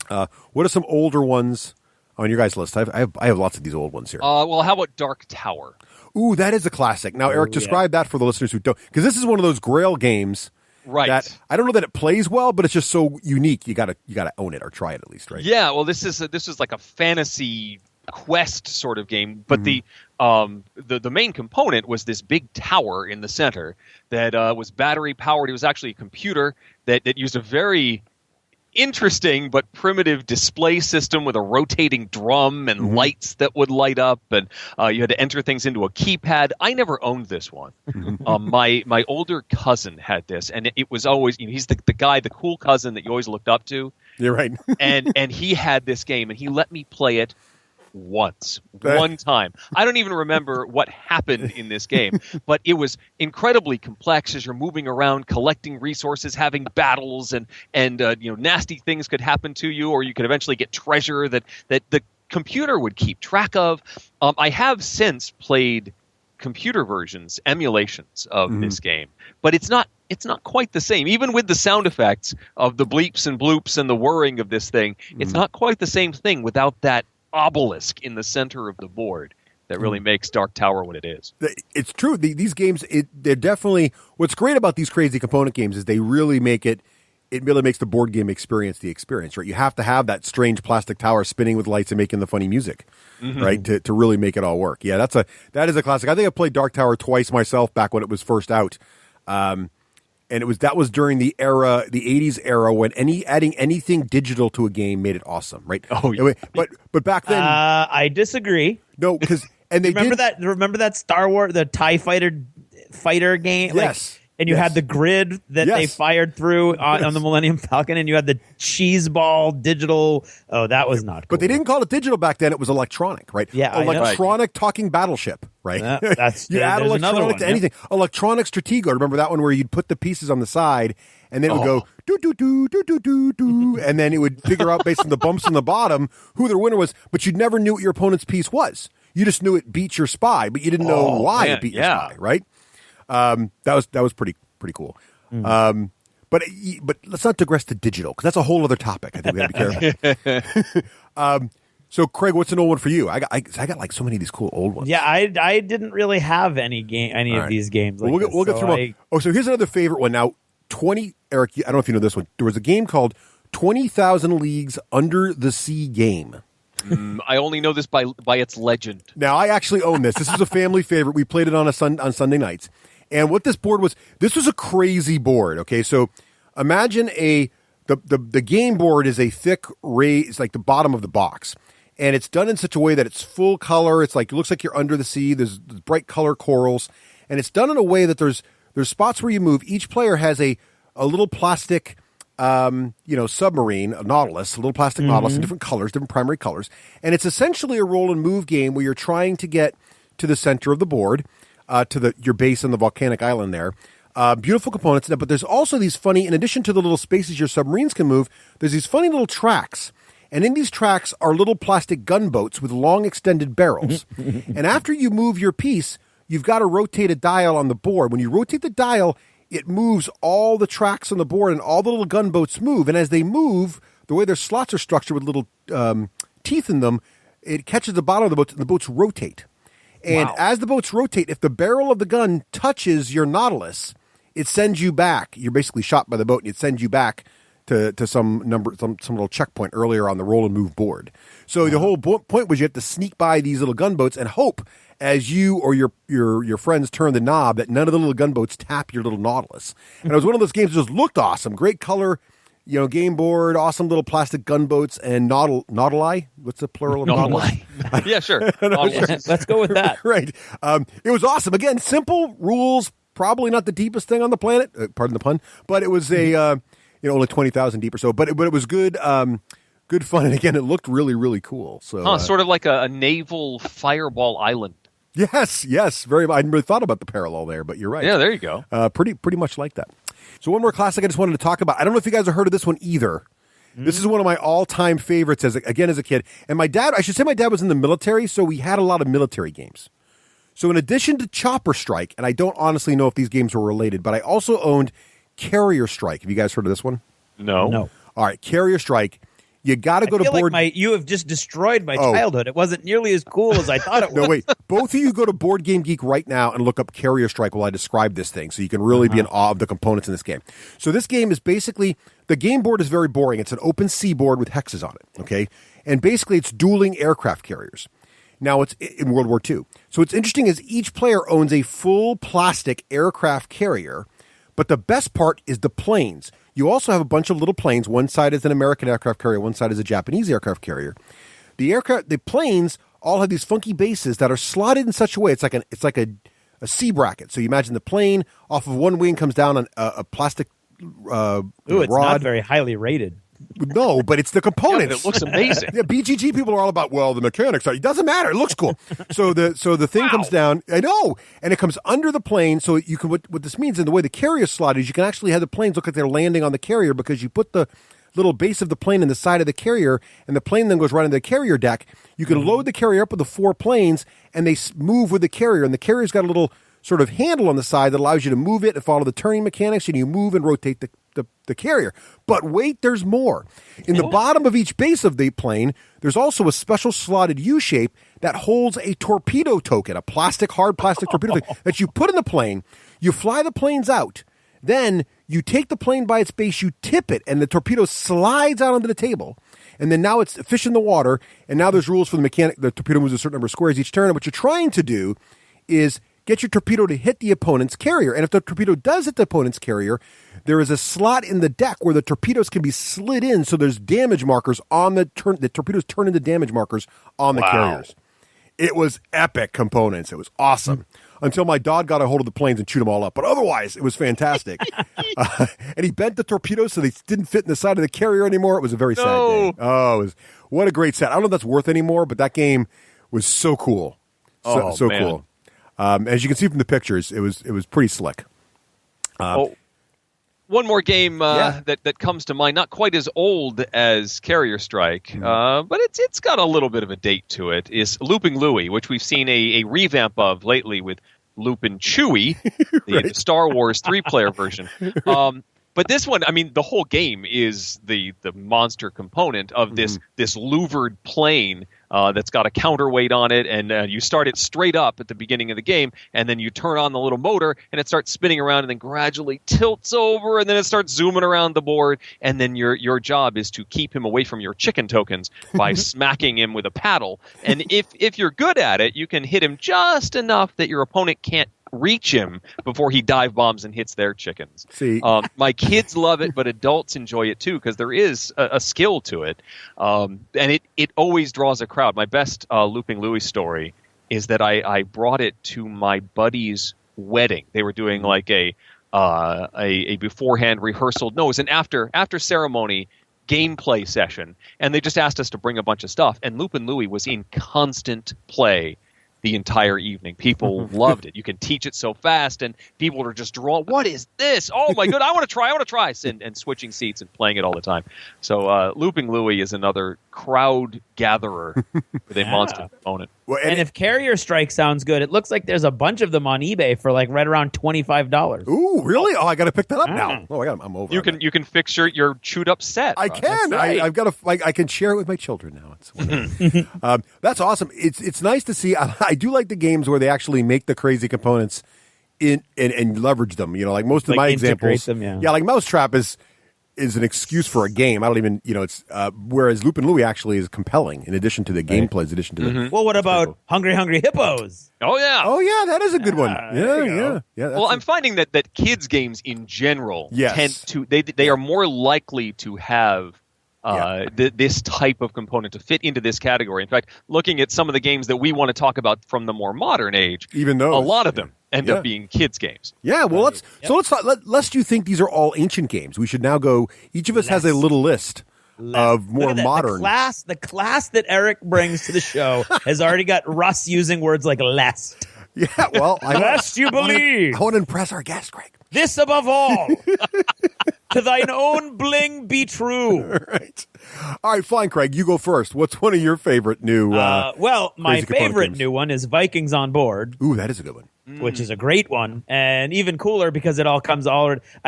What are some older ones on your guys' list? I have lots of these old ones here. Well, how about Dark Tower? Ooh, that is a classic. Now, Eric, describe that for the listeners who don't, because this is one of those Grail games. Right. That I don't know that it plays well, but it's just so unique. You gotta own it or try it at least, right? Yeah. Well, this is like a fantasy quest sort of game, but the main component was this big tower in the center that was battery powered. It was actually a computer that used a very interesting but primitive display system with a rotating drum and lights that would light up, and you had to enter things into a keypad. I never owned this one. My older cousin had this, and it was always, he's the guy, the cool cousin that you always looked up to. You're right. and he had this game, and he let me play it one time. I don't even remember what happened in this game, but it was incredibly complex as you're moving around, collecting resources, having battles, and nasty things could happen to you, or you could eventually get treasure that the computer would keep track of. I have since played computer versions, emulations of this game, but it's not quite the same. Even with the sound effects of the bleeps and bloops and the whirring of this thing, it's not quite the same thing without that obelisk in the center of the board that really makes Dark Tower what it is. It's true. These games, they're definitely, what's great about these crazy component games is they really make it really makes the board game experience the experience, right? You have to have that strange plastic tower spinning with lights and making the funny music, right? To really make it all work. Yeah, that is a classic. I think I played Dark Tower twice myself back when it was first out. And that was during the 80s era, when adding anything digital to a game made it awesome, right? Oh, yeah. But back then, I disagree. no, because they remember that Star Wars, the TIE fighter game. Yes. And you had the grid that they fired through on the Millennium Falcon, and you had the cheese ball digital. Oh, that was not cool. But they didn't call it digital back then. It was electronic, right? Yeah, electronic talking battleship, right? You add there's another electronic one, to anything. Electronic Stratego. Remember that one where you'd put the pieces on the side, and then it would go do do do do do do do, and then it would figure out based on the bumps on the bottom who the winner was. But you never knew what your opponent's piece was. You just knew it beat your spy, but you didn't know why it beat your spy, right? That was pretty cool. But let's not digress to digital, because that's a whole other topic. I think we got to be careful. So, Craig, what's an old one for you? I got like so many of these cool old ones. Yeah, I didn't really have any of these games. Like we'll get through them. So here's another favorite one. Now, Eric, I don't know if you know this one. There was a game called 20,000 Leagues Under the Sea Game. I only know this by its legend. Now, I actually own this. This is a family favorite. We played it on Sunday nights. And what this board was, this was a crazy board. Okay, so imagine the game board is a thick it's like the bottom of the box, and it's done in such a way that it's full color. It's like, it looks like you're under the sea. There's bright color corals, and it's done in a way that there's spots where you move. Each player has a little plastic, submarine, a nautilus, a little plastic nautilus in different colors, different primary colors, and it's essentially a roll and move game where you're trying to get to the center of the board. To your base on the volcanic island there. Beautiful components, but there's also these funny, in addition to the little spaces your submarines can move, there's these funny little tracks. And in these tracks are little plastic gunboats with long extended barrels. And after you move your piece, you've got to rotate a dial on the board. When you rotate the dial, it moves all the tracks on the board, and all the little gunboats move. And as they move, the way their slots are structured with little teeth in them, it catches the bottom of the boats, and the boats rotate. And as the boats rotate, if the barrel of the gun touches your nautilus, it sends you back. You're basically shot by the boat, and it sends you back to some little checkpoint earlier on the roll and move board. So the whole point was you have to sneak by these little gunboats and hope, as you or your friends turn the knob, that none of the little gunboats tap your little nautilus. And it was one of those games that just looked awesome, great color. Game board, awesome little plastic gunboats, and nautili. What's the plural of nautili? Yeah, sure. Let's go with that. Right. It was awesome. Again, simple rules, probably not the deepest thing on the planet. Pardon the pun. But it was only 20,000 deep or so. But it was good. Good fun. And again, it looked really, really cool. So sort of like a naval fireball island. Yes. Very. I hadn't really thought about the parallel there, but you're right. Yeah, there you go. Pretty much like that. So one more classic I just wanted to talk about. I don't know if you guys have heard of this one either. This is one of my all-time favorites as a kid. And my dad was in the military, so we had a lot of military games. So in addition to Chopper Strike, and I don't honestly know if these games were related, but I also owned Carrier Strike. Have you guys heard of this one? No. All right, Carrier Strike. You got to go to feel board. like you have just destroyed my childhood. It wasn't nearly as cool as I thought it was. No, wait. Both of you go to Board Game Geek right now and look up Carrier Strike while I describe this thing, so you can really be in awe of the components in this game. So this game is basically, the game board is very boring. It's an open sea board with hexes on it, okay? And basically it's dueling aircraft carriers. Now it's in World War II. So what's interesting is each player owns a full plastic aircraft carrier, but the best part is the planes. You also have a bunch of little planes. One side is an American aircraft carrier. One side is a Japanese aircraft carrier. The planes all have these funky bases that are slotted in such a way. It's like a C bracket. So you imagine the plane off of one wing comes down on a plastic Ooh, it's rod. not very highly rated. No, but it's the components. Yeah, it looks amazing. Yeah, BGG people are all about, well, the mechanics. It doesn't matter. It looks cool. So the thing comes down. I know, and it comes under the plane. So you can. What this means, in the way the carrier slot is, you can actually have the planes look like they're landing on the carrier because you put the little base of the plane in the side of the carrier, and the plane then goes right into the carrier deck. You can load the carrier up with the 4 planes, and they move with the carrier. And the carrier's got a little sort of handle on the side that allows you to move it and follow the turning mechanics, and you move and rotate the carrier. But wait, there's more. In the bottom of each base of the plane, there's also a special slotted U-shape that holds a torpedo token, a hard plastic torpedo token that you put in the plane. You fly the planes out. Then you take the plane by its base, you tip it, and the torpedo slides out onto the table. And then now it's fish in the water, and now there's rules for the mechanic. The torpedo moves a certain number of squares each turn, and what you're trying to do is get your torpedo to hit the opponent's carrier. And if the torpedo does hit the opponent's carrier, there is a slot in the deck where the torpedoes can be slid in, so there's damage markers on the torpedoes turn into damage markers on the carriers. It was epic components. It was awesome. Until my dog got a hold of the planes and chewed them all up. But otherwise, it was fantastic. And he bent the torpedoes so they didn't fit in the side of the carrier anymore. It was a very sad day. Oh, what a great set. I don't know if that's worth anymore, but that game was so cool. So cool. As you can see from the pictures, it was pretty slick. One more game that comes to mind, not quite as old as Carrier Strike, but it's got a little bit of a date to it, is Looping Louie, which we've seen a revamp of lately with Loopin' Chewie, the Star Wars 3-player version. But this one, I mean, the whole game is the monster component of this louvered plane that's got a counterweight on it, and you start it straight up at the beginning of the game, and then you turn on the little motor, and it starts spinning around, and then gradually tilts over, and then it starts zooming around the board, and then your job is to keep him away from your chicken tokens by smacking him with a paddle. And if you're good at it, you can hit him just enough that your opponent can't reach him before he dive bombs and hits their chickens. See, my kids love it, but adults enjoy it too because there is a skill to it, and it always draws a crowd. My best Looping Louie story is that I brought it to my buddy's wedding. They were doing like a beforehand rehearsal. No, it was an after ceremony gameplay session, and they just asked us to bring a bunch of stuff. And Looping Louie was in constant play the entire evening. People loved it. You can teach it so fast, and people are just drawn. What is this? Oh my god! I want to try. And switching seats and playing it all the time. So Looping Louie is another crowd gatherer with a monster component. Well, and if Carrier Strike sounds good, it looks like there's a bunch of them on eBay for like right around $25. Ooh, really? Oh, I got to pick that up now. Oh, I'm over. You can fix your chewed up set. I can. Right. I've got I can share it with my children now. It's that's awesome. It's nice to see. I do like the games where they actually make the crazy components and leverage them. You know, like most of my examples. Them, like Mousetrap is an excuse for a game. I don't even, it's, whereas Loopin' Louie actually is compelling in addition to the gameplay, in addition to the... Well, what about Hungry Hungry Hippos? Oh, yeah. Oh, yeah, that is a good one. Yeah. Well, I'm finding that kids' games in general tend to... They are more likely to have this type of component to fit into this category. In fact, looking at some of the games that we want to talk about from the more modern age, even those, a lot of them end up being kids' games. Yeah, well, let's talk. Lest you think these are all ancient games, we should now go. Each of us has a little list of more modern. The class that Eric brings to the show has already got Russ using words like lest. Yeah, well, lest you believe. I want to impress our guest, Greg. This above all. To thine own bling be true. All right, fine, Craig. You go first. What's one of your favorite new? My favorite new one is Vikings on Board. Ooh, that is a good one. Which is a great one, and even cooler because it all comes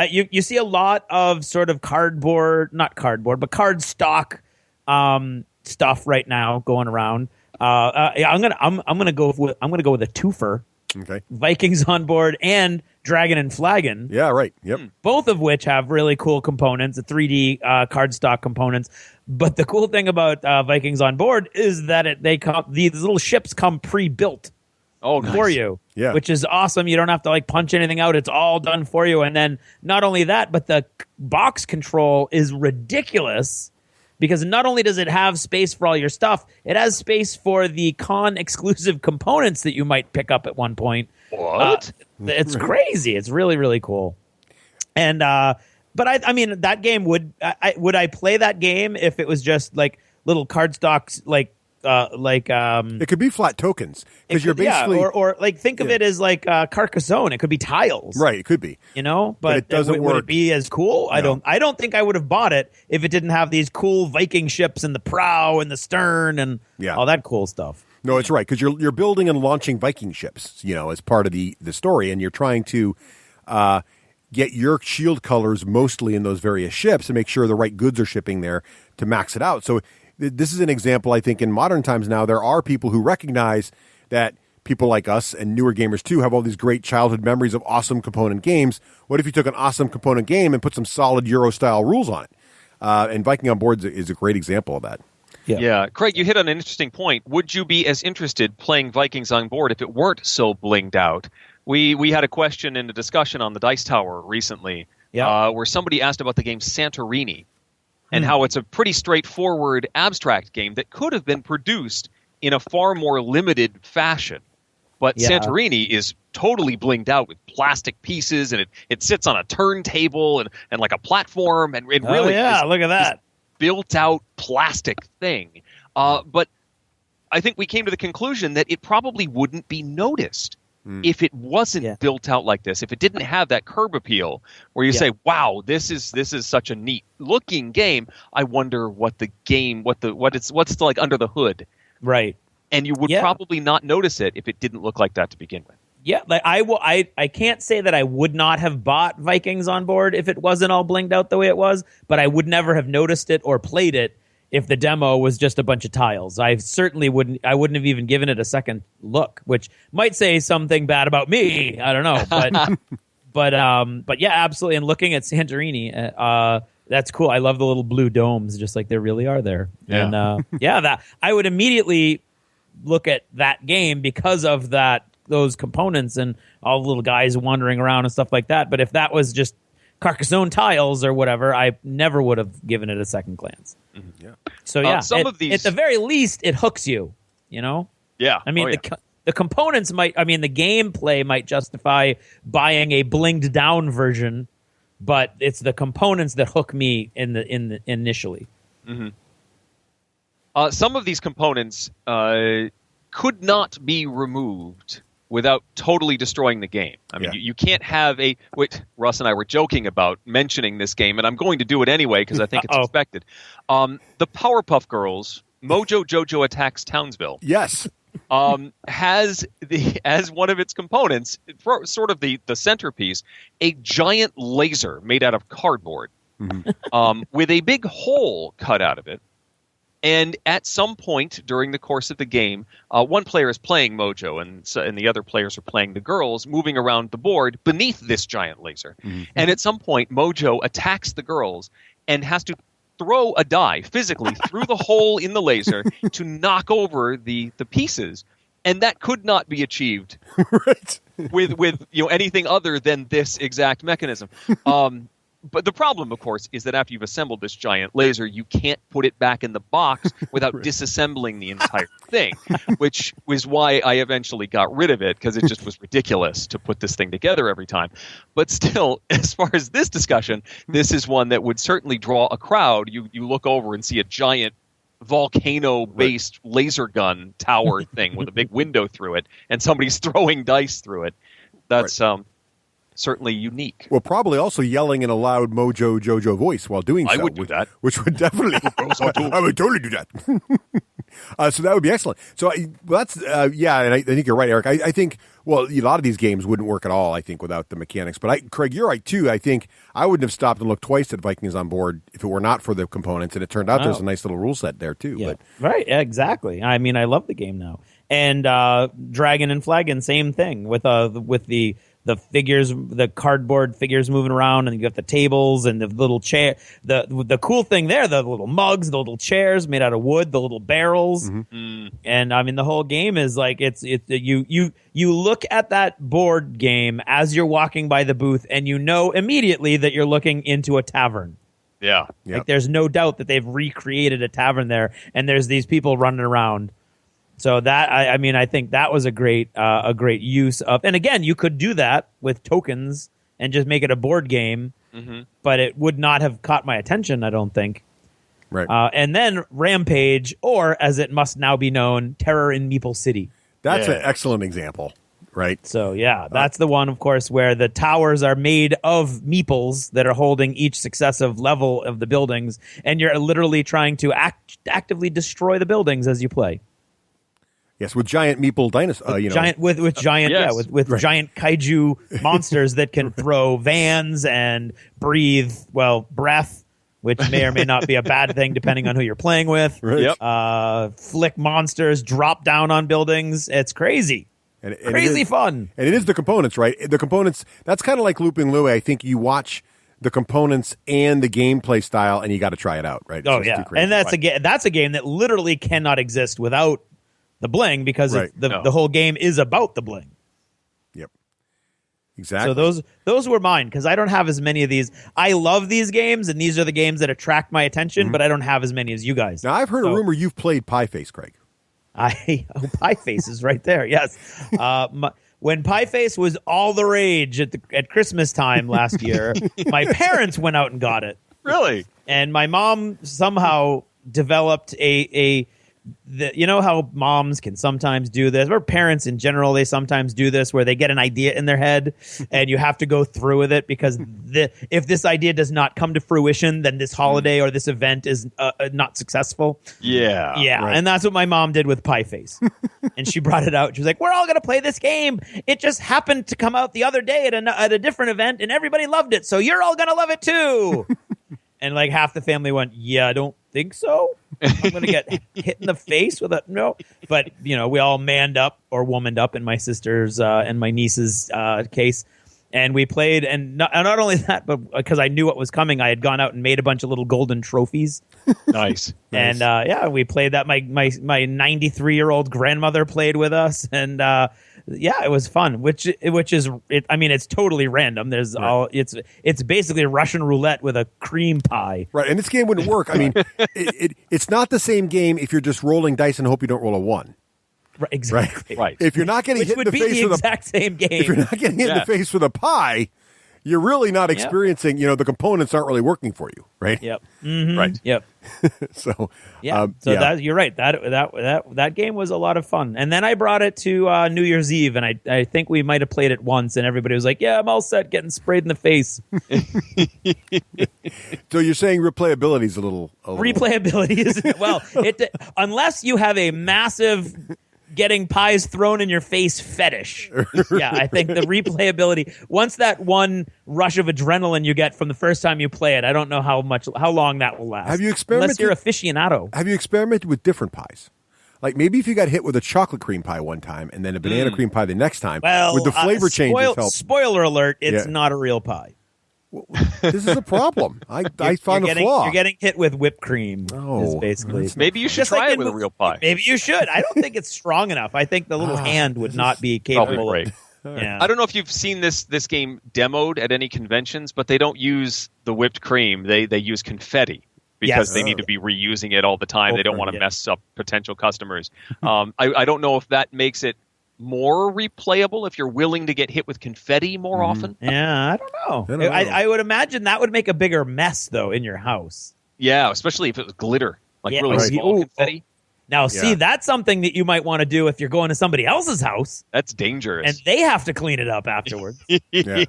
you see a lot of sort of card stock stuff right now going around. I'm gonna go with a twofer. Okay. Vikings on board and Dragon and Flagon. Yeah, right. Yep. Both of which have really cool components, the 3D cardstock components. But the cool thing about Vikings on board is that these little ships come pre-built for you, which is awesome. You don't have to like punch anything out. It's all done for you. And then not only that, but the box control is ridiculous. Because not only does it have space for all your stuff, it has space for the con-exclusive components that you might pick up at one point. What? It's crazy. It's really, really cool. And but I mean, that game would I play that game if it was just like little cardstocks, it could be flat tokens because you're basically or like think of it as like Carcassonne. It could be tiles, right? It could be, but it doesn't work. Would it be as cool? No. I don't think I would have bought it if it didn't have these cool Viking ships and the prow and the stern and all that cool stuff. No, it's right because you're building and launching Viking ships, as part of the story, and you're trying to get your shield colors mostly in those various ships and make sure the right goods are shipping there to max it out. So this is an example, I think, in modern times now, there are people who recognize that people like us and newer gamers too have all these great childhood memories of awesome component games. What if you took an awesome component game and put some solid Euro-style rules on it? And Viking on Board is a great example of that. Yeah. Craig, you hit on an interesting point. Would you be as interested playing Vikings on Board if it weren't so blinged out? We had a question in a discussion on the Dice Tower recently where somebody asked about the game Santorini. And how it's a pretty straightforward abstract game that could have been produced in a far more limited fashion. But Santorini is totally blinged out with plastic pieces, and it sits on a turntable and like a platform, and it really look at that built-out plastic thing. But I think we came to the conclusion that it probably wouldn't be noticed if it wasn't built out like this, if it didn't have that curb appeal where you say, wow, this is such a neat looking game. I wonder what what's like under the hood. Right. And you would probably not notice it if it didn't look like that to begin with. Yeah, like I can't say that I would not have bought Vikings on Board if it wasn't all blinged out the way it was, but I would never have noticed it or played it if the demo was just a bunch of tiles. I certainly wouldn't have even given it a second look, which might say something bad about me. I don't know, but yeah, absolutely. And looking at Santorini, that's cool. I love the little blue domes, just like there really are there. And that I would immediately look at that game because of those components and all the little guys wandering around and stuff like that. But if that was just Carcassonne tiles or whatever, I never would have given it a second glance. Mm-hmm. Yeah. So some of these, at the very least, it hooks you. Yeah. I mean, the components might. I mean, the gameplay might justify buying a blinged down version, but it's the components that hook me in the initially. Mm-hmm. Some of these components could not be removed without totally destroying the game. I mean, you can't have Russ and I were joking about mentioning this game, and I'm going to do it anyway because I think it's expected. The Powerpuff Girls, Mojo Jojo Attacks Townsville. Yes. Has as one of its components, sort of the centerpiece, a giant laser made out of cardboard with a big hole cut out of it. And at some point during the course of the game, one player is playing Mojo and the other players are playing the girls, moving around the board beneath this giant laser. Mm-hmm. And at some point, Mojo attacks the girls and has to throw a die physically through the hole in the laser to knock over the pieces. And that could not be achieved with anything other than this exact mechanism. But the problem, of course, is that after you've assembled this giant laser, you can't put it back in the box without disassembling the entire thing, which was why I eventually got rid of it, because it just was ridiculous to put this thing together every time. But still, as far as this discussion, this is one that would certainly draw a crowd. You look over and see a giant volcano-based laser gun tower thing with a big window through it, and somebody's throwing dice through it. That's certainly unique. Well, probably also yelling in a loud Mojo Jojo voice while doing so. I would do that. Which would definitely... I would totally do that. So that would be excellent. So that's yeah, and I think you're right, Eric. I think a lot of these games wouldn't work at all. I think without the mechanics. But Craig, you're right too. I think I wouldn't have stopped and looked twice at Vikings on Board if it were not for the components. And it turned out there's a nice little rule set there too. Yeah. But Right, exactly. I mean, I love the game now. And Dragon and Flagon, same thing with the figures, the cardboard figures moving around, and you got the tables and the little chair. The cool thing there, the little mugs, the little chairs made out of wood, the little barrels, and I mean the whole game is like you look at that board game as you're walking by the booth, and you know immediately that you're looking into a tavern. Yeah, like there's no doubt that they've recreated a tavern there, and there's these people running around. So that I think that was a great use of, and again, you could do that with tokens and just make it a board game, but it would not have caught my attention, I don't think. Right. And then Rampage, or as it must now be known, Terror in Meeple City. That's an excellent example, right? So yeah, that's the one, of course, where the towers are made of meeples that are holding each successive level of the buildings, and you're literally trying to actively destroy the buildings as you play. Yes, with giant meeple dinosaurs. Giant giant kaiju monsters that can throw vans and breathe breath, which may or may not be a bad thing depending on who you're playing with. Right. Yep. Flick monsters, drop down on buildings. It's crazy. And Crazy fun. And it is the components, right? The components, that's kind of like Looping Louie. I think you watch the components and the gameplay style, and you got to try it out, right? Oh, yeah. And that's a game that literally cannot exist without the bling, because the whole game is about the bling. Yep. Exactly. So those were mine, because I don't have as many of these. I love these games, and these are the games that attract my attention, but I don't have as many as you guys. Now, I've heard a rumor you've played Pie Face, Craig. Pie Face is right there. Yes. When Pie Face was all the rage at Christmas time last year, my parents went out and got it. Really? And my mom somehow developed you know how moms can sometimes do this, or parents in general, they sometimes do this, where they get an idea in their head and you have to go through with it, because if this idea does not come to fruition, then this holiday or this event is not successful. Yeah. Right. And that's what my mom did with Pie Face. And she brought it out. She was like, we're all going to play this game. It just happened to come out the other day at a different event, and everybody loved it. So you're all going to love it too. And like half the family went, yeah, I don't think so. I'm going to get hit in the face with no. But, we all manned up or womaned up in my sister's and my niece's case. And we played. And not only that, but because I knew what was coming, I had gone out and made a bunch of little golden trophies. Nice. And we played that. My 93-year-old grandmother played with us. And it was fun, which is it's totally random. There's it's basically Russian roulette with a cream pie. Right, and this game wouldn't work. I mean, it's not the same game if you're just rolling dice and hope you don't roll a 1. Right, exactly. Right. If you're not getting hit in the face with exact same game. If you're not getting hit in the face with a pie, you're really not experiencing, the components aren't really working for you, right? Yep. Mm-hmm. Right. Yep. So that you're right. That game was a lot of fun. And then I brought it to New Year's Eve, and I think we might have played it once, and everybody was like, "Yeah, I'm all set, getting sprayed in the face." So you're saying replayability is a little replayability is unless you have a massive getting pies thrown in your face fetish. Yeah, I think the replayability, once that one rush of adrenaline you get from the first time you play it, I don't know how long that will last. Have you experimented? Unless you're aficionado. Have you experimented with different pies? Like maybe if you got hit with a chocolate cream pie one time and then a banana cream pie the next time, with the flavor changes help. Spoiler alert, it's not a real pie. This is a problem. I found a flaw. You're getting hit with whipped cream. Is basically. Maybe you should try it with a real pie. Maybe you should. I don't think it's strong enough. I think the little hand would not be capable. Right. Yeah. I don't know if you've seen this game demoed at any conventions, but they don't use the whipped cream. They use confetti because they need to be reusing it all the time. They don't want to mess up potential customers. I don't know if that makes it more replayable if you're willing to get hit with confetti more often. Yeah, I don't know. I would imagine that would make a bigger mess, though, in your house. Yeah, especially if it was glitter, really small confetti. Now, see, that's something that you might want to do if you're going to somebody else's house. That's dangerous. And they have to clean it up afterwards. You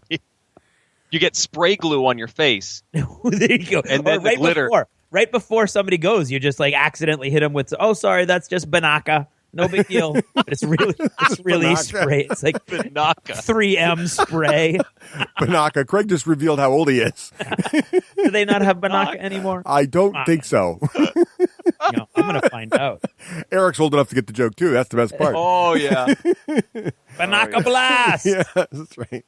get spray glue on your face. There you go. And then the glitter. right before somebody goes, you just like accidentally hit them with, oh, sorry, that's just Banaka. No big deal. But it's really spray. It's like Banaka. 3M spray. Banaka. Craig just revealed how old he is. Do they not have Banaka anymore? I don't think so. I'm going to find out. Eric's old enough to get the joke, too. That's the best part. Oh, yeah. Banaka Blast. Yeah, that's right.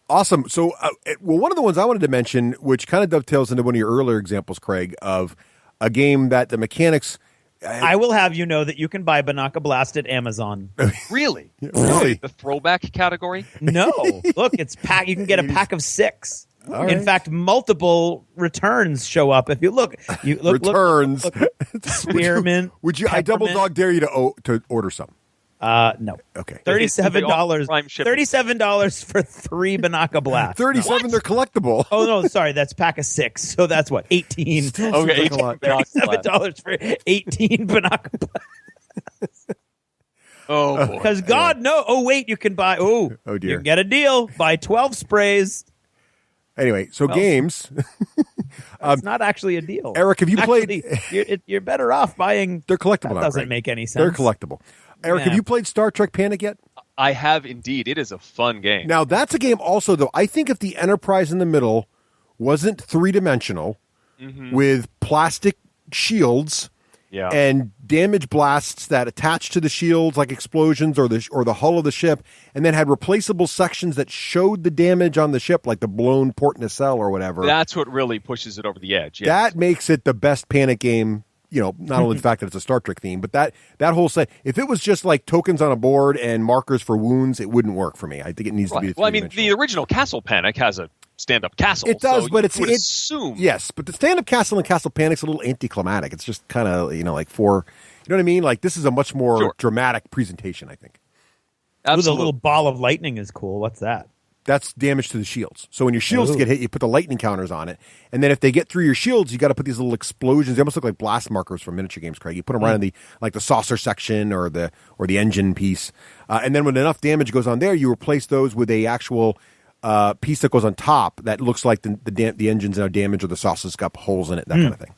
Awesome. So, one of the ones I wanted to mention, which kind of dovetails into one of your earlier examples, Craig, of a game that the mechanics... I will have you know that you can buy Banaka Blast at Amazon. Really? Really? The throwback category? No. Look, it's pack. You can get a pack of 6. Right. In fact, multiple returns show up. If you look, returns. Look. Spearmint. Would you? I double dog dare you to order some. No. Okay. $37. $37 $37 for 3 Banaka Blasts. 37. They're collectible. Oh no, sorry, that's pack of 6. So that's what 18. Okay, $37 for 18 Banaka Blasts. Oh, boy. Because God no. Oh wait, you can buy. Oh dear. You can get a deal. Buy 12 sprays. Anyway, so games. It's not actually a deal. Eric, have you played? You're better off buying. They're collectible. That doesn't make any sense. They're collectible. Eric, have you played Star Trek Panic yet? I have indeed. It is a fun game. Now, that's a game also, though. I think if the Enterprise in the middle wasn't three-dimensional with plastic shields and damage blasts that attach to the shields like explosions or the hull of the ship, and then had replaceable sections that showed the damage on the ship, like the blown port nacelle or whatever. That's what really pushes it over the edge. Yes. That makes it the best Panic game. Not only the fact that it's a Star Trek theme, but that whole set. If it was just like tokens on a board and markers for wounds, it wouldn't work for me. I think it needs to be. Well, I mean, the original Castle Panic has a stand-up castle. It does, so but you would assume. Yes, but the stand-up castle and Castle Panic's a little anticlimactic. It's just kind of like for, you know what I mean? Like this is a much more dramatic presentation, I think. Absolutely. Ooh, the little ball of lightning is cool. What's that? That's damage to the shields. So when your shields get hit, you put the lightning counters on it. And then if they get through your shields, you got to put these little explosions. They almost look like blast markers from miniature games, Craig. You put them right in the saucer section or the engine piece. And then when enough damage goes on there, you replace those with a actual piece that goes on top that looks like the engine's now damaged or the saucer's got holes in it, that kind of thing.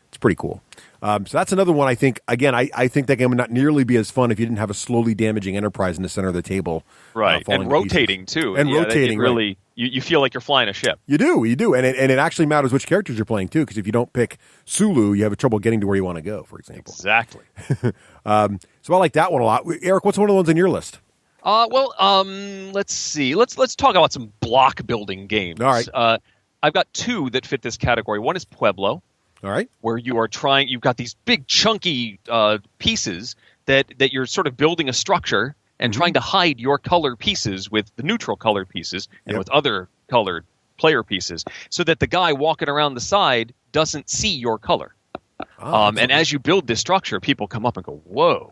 It's pretty cool. So that's another one I think, again, I think that game would not nearly be as fun if you didn't have a slowly damaging Enterprise in the center of the table. Right, and rotating, too. And rotating. Really, right. you feel like you're flying a ship. You do. And it actually matters which characters you're playing, too, because if you don't pick Sulu, you have trouble getting to where you want to go, for example. Exactly. So I like that one a lot. Eric, what's one of the ones on your list? Let's see. Let's talk about some block building games. All right. I've got 2 that fit this category. One is Pueblo. All right. Where you've got these big chunky pieces that you're sort of building a structure and trying to hide your color pieces with the neutral color pieces and with other colored player pieces so that the guy walking around the side doesn't see your color. And as you build this structure, people come up and go, whoa,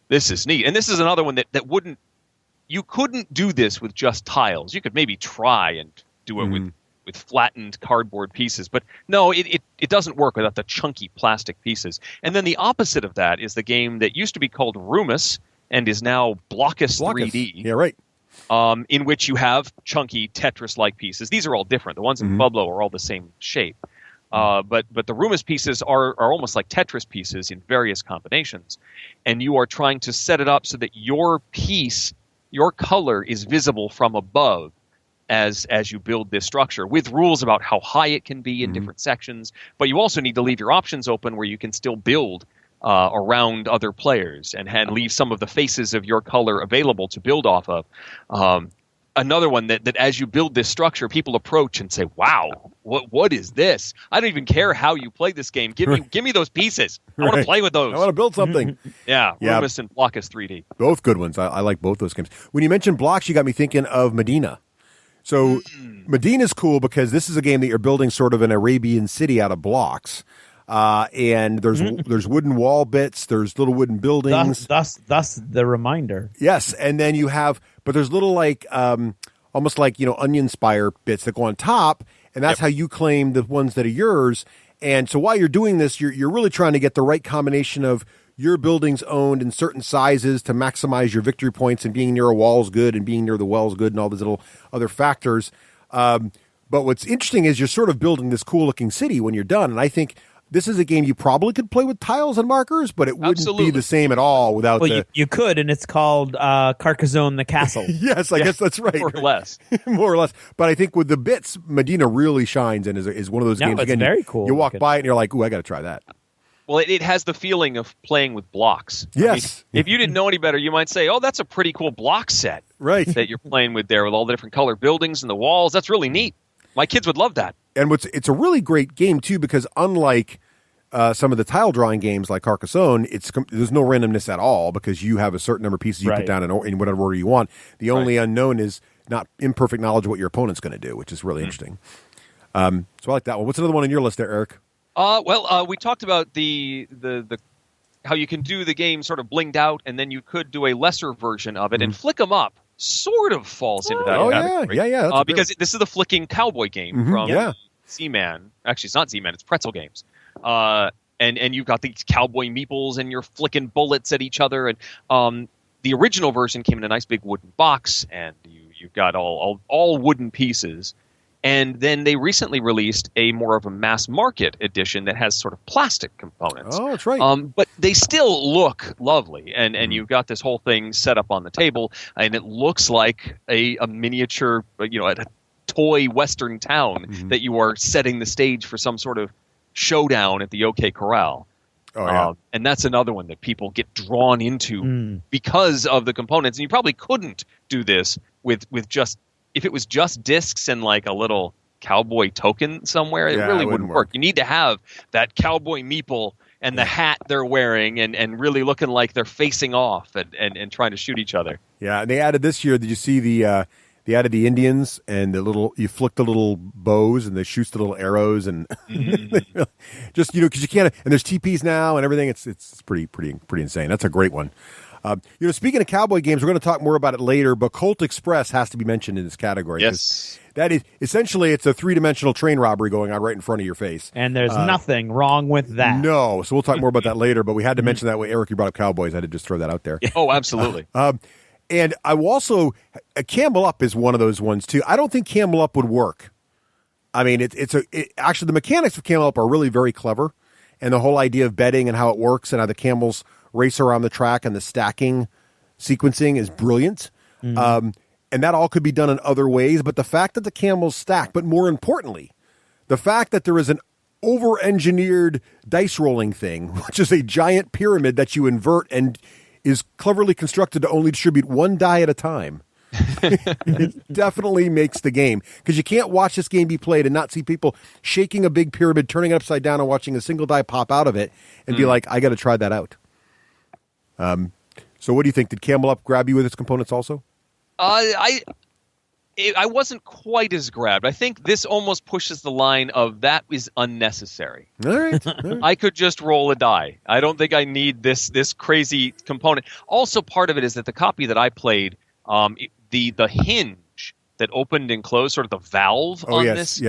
this is neat. And this is another one that you couldn't do this with just tiles. You could maybe try and do it with flattened cardboard pieces. But no, it doesn't work without the chunky plastic pieces. And then the opposite of that is the game that used to be called Rumus and is now Blockus 3D. Yeah, right. In which you have chunky Tetris-like pieces. These are all different. The ones in Pueblo are all the same shape. But the Rumus pieces are almost like Tetris pieces in various combinations. And you are trying to set it up so that your piece, your color, is visible from above as you build this structure, with rules about how high it can be in different sections. But you also need to leave your options open where you can still build around other players and leave some of the faces of your color available to build off of. Another one that as you build this structure, people approach and say, wow, what is this? I don't even care how you play this game. Give me those pieces. I want to play with those. I want to build something. Yeah, Rumus and Blockus 3D. Both good ones. I like both those games. When you mentioned blocks, you got me thinking of Medina. So Medina's cool because this is a game that you're building sort of an Arabian city out of blocks. And there's wooden wall bits, there's little wooden buildings. Thus the reminder. Yes, and then you have, but there's little like almost like onion spire bits that go on top, and that's how you claim the ones that are yours. And so while you're doing this, you're really trying to get the right combination of your buildings owned in certain sizes to maximize your victory points, and being near a wall is good, and being near the well is good, and all these little other factors. But But what's interesting is you're sort of building this cool-looking city when you're done, and I think this is a game you probably could play with tiles and markers, but it wouldn't be the same at all without you could, and it's called Carcassonne the Castle. Yes, I guess that's right. More or less. More or less. But I think with the bits, Medina really shines and is one of those games. It's Again, very cool. You walk by it and you're like, ooh, I got to try that. Well, it has the feeling of playing with blocks. Yes. I mean, if you didn't know any better, you might say, oh, that's a pretty cool block set that you're playing with there with all the different color buildings and the walls. That's really neat. My kids would love that. And it's a really great game, too, because unlike some of the tile drawing games like Carcassonne, there's no randomness at all because you have a certain number of pieces you put down in whatever order you want. The only unknown is not imperfect knowledge of what your opponent's going to do, which is really interesting. So I like that one. What's another one on your list there, Eric? We talked about the how you can do the game sort of blinged out, and then you could do a lesser version of it, and Flick 'em Up sort of falls into that category. Yeah. Because this is the flicking cowboy game from Z-Man. Actually, it's not Z-Man; it's Pretzel Games. And you've got these cowboy meeples, and you're flicking bullets at each other. And the original version came in a nice big wooden box, and you've got all wooden pieces. And then they recently released a more of a mass market edition that has sort of plastic components. Oh, that's right. But they still look lovely. And you've got this whole thing set up on the table, and it looks like a miniature, a toy Western town that you are setting the stage for some sort of showdown at the OK Corral. Oh, yeah. And that's another one that people get drawn into because of the components. And you probably couldn't do this with just... If it was just discs and like a little cowboy token somewhere, it really wouldn't work. You need to have that cowboy meeple and the hat they're wearing and really looking like they're facing off and trying to shoot each other. Yeah, and they added this year, did you see they added the Indians and you flick the little bows and they shoot the little arrows and just, because you can't, and there's TPs now and everything. It's pretty insane. That's a great one. Speaking of cowboy games, we're going to talk more about it later, but Colt Express has to be mentioned in this category. Yes. That is, essentially, it's a three-dimensional train robbery going on right in front of your face. And there's nothing wrong with that. No, so we'll talk more about that later, but we had to mention that way. Eric, you brought up cowboys. I had to just throw that out there. Oh, absolutely. And I will also, Camel Up is one of those ones, too. I don't think Camel Up would work. I mean, actually, the mechanics of Camel Up are really very clever, and the whole idea of betting and how it works and how the camels race around the track and the stacking sequencing is brilliant. And that all could be done in other ways. But the fact that the camels stack, but more importantly, the fact that there is an over-engineered dice rolling thing, which is a giant pyramid that you invert and is cleverly constructed to only distribute one die at a time. It definitely makes the game. Because you can't watch this game be played and not see people shaking a big pyramid, turning it upside down and watching a single die pop out of it and be like, I got to try that out. So what do you think? Did Camel Up grab you with its components also? I wasn't quite as grabbed. I think this almost pushes the line of that is unnecessary. All right. I could just roll a die. I don't think I need this crazy component. Also, part of it is that the copy that I played, the hinge that opened and closed, sort of the valve on this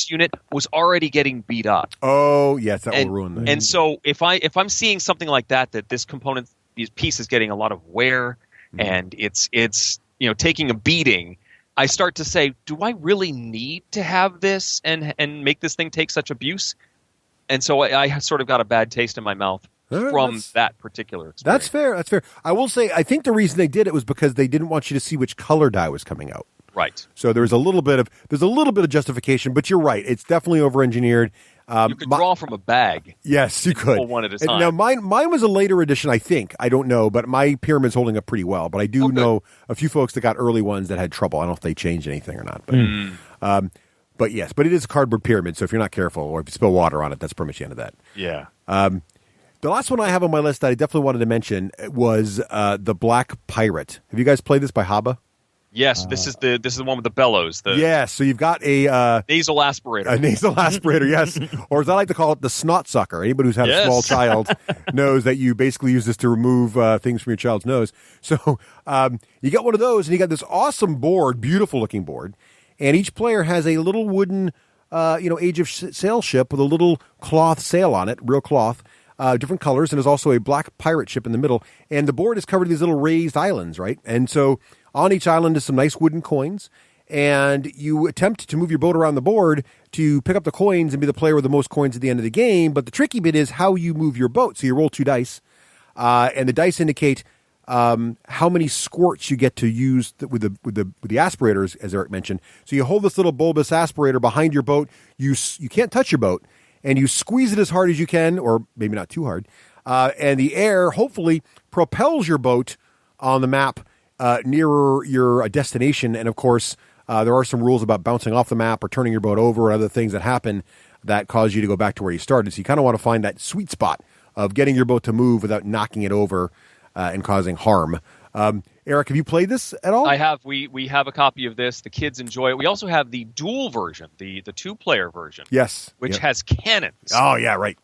unit, was already getting beat up. Oh, yes, that will ruin that. And so if I'm seeing something like that this component, these piece is getting a lot of wear, and it's taking a beating, I start to say, do I really need to have this and make this thing take such abuse? And so I sort of got a bad taste in my mouth from that particular experience. That's fair. I will say, I think the reason they did it was because they didn't want you to see which color die was coming out. Right. So there's a little bit of justification, but you're right. It's definitely over-engineered. You could draw from a bag. Yes, you could. Pull one at a time. Now, mine was a later edition, I think. I don't know, but my pyramid's holding up pretty well. But I do know a few folks that got early ones that had trouble. I don't know if they changed anything or not. But yes, but it is a cardboard pyramid, so if you're not careful or if you spill water on it, that's pretty much the end of that. Yeah. The last one I have on my list that I definitely wanted to mention was the Black Pirate. Have you guys played this by Haba? Yes, this is the one with the bellows. Yes, so you've got a nasal aspirator. A nasal aspirator, yes. Or as I like to call it, the snot sucker. Anybody who's had a small child knows that you basically use this to remove things from your child's nose. So you got one of those, and you got this awesome board, beautiful looking board, and each player has a little wooden, Age of Sail ship with a little cloth sail on it, real cloth. Different colors, and there's also a black pirate ship in the middle. And the board is covered in these little raised islands, right? And so on each island is some nice wooden coins, and you attempt to move your boat around the board to pick up the coins and be the player with the most coins at the end of the game. But the tricky bit is how you move your boat. So you roll 2 dice, and the dice indicate how many squirts you get to use with the aspirators, as Eric mentioned. So you hold this little bulbous aspirator behind your boat. You can't touch your boat, and you squeeze it as hard as you can, or maybe not too hard. And the air hopefully propels your boat on the map nearer your destination. And of course, there are some rules about bouncing off the map or turning your boat over and other things that happen that cause you to go back to where you started. So you kind of want to find that sweet spot of getting your boat to move without knocking it over and causing harm. Eric, have you played this at all? I have. We have a copy of this. The kids enjoy it. We also have the dual version, the 2-player version. Yes. Which has cannons. Oh, yeah, right.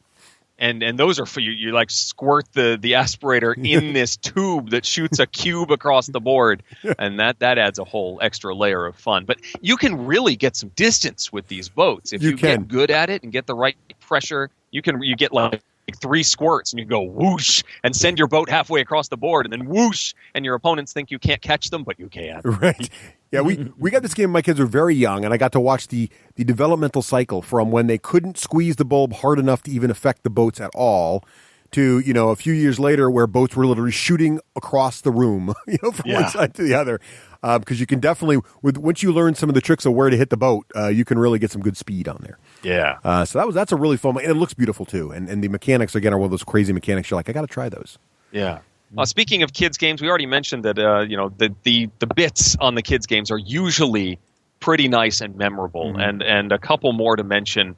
And those are for you. You like squirt the aspirator in this tube that shoots a cube across the board, and that adds a whole extra layer of fun. But you can really get some distance with these boats if you get good at it and get the right pressure. You get like 3 squirts and you go whoosh and send your boat halfway across the board, and then whoosh, and your opponents think you can't catch them, but you can. Right. Yeah, we got this game when my kids were very young, and I got to watch the developmental cycle from when they couldn't squeeze the bulb hard enough to even affect the boats at all to, a few years later where boats were literally shooting across the room, from one side to the other. Because you can definitely, once you learn some of the tricks of where to hit the boat, you can really get some good speed on there. Yeah. So that's a really fun one, and it looks beautiful too. And the mechanics, again, are one of those crazy mechanics. You're like, I got to try those. Yeah. Speaking of kids games, we already mentioned that the bits on the kids games are usually pretty nice and memorable, and a couple more to mention.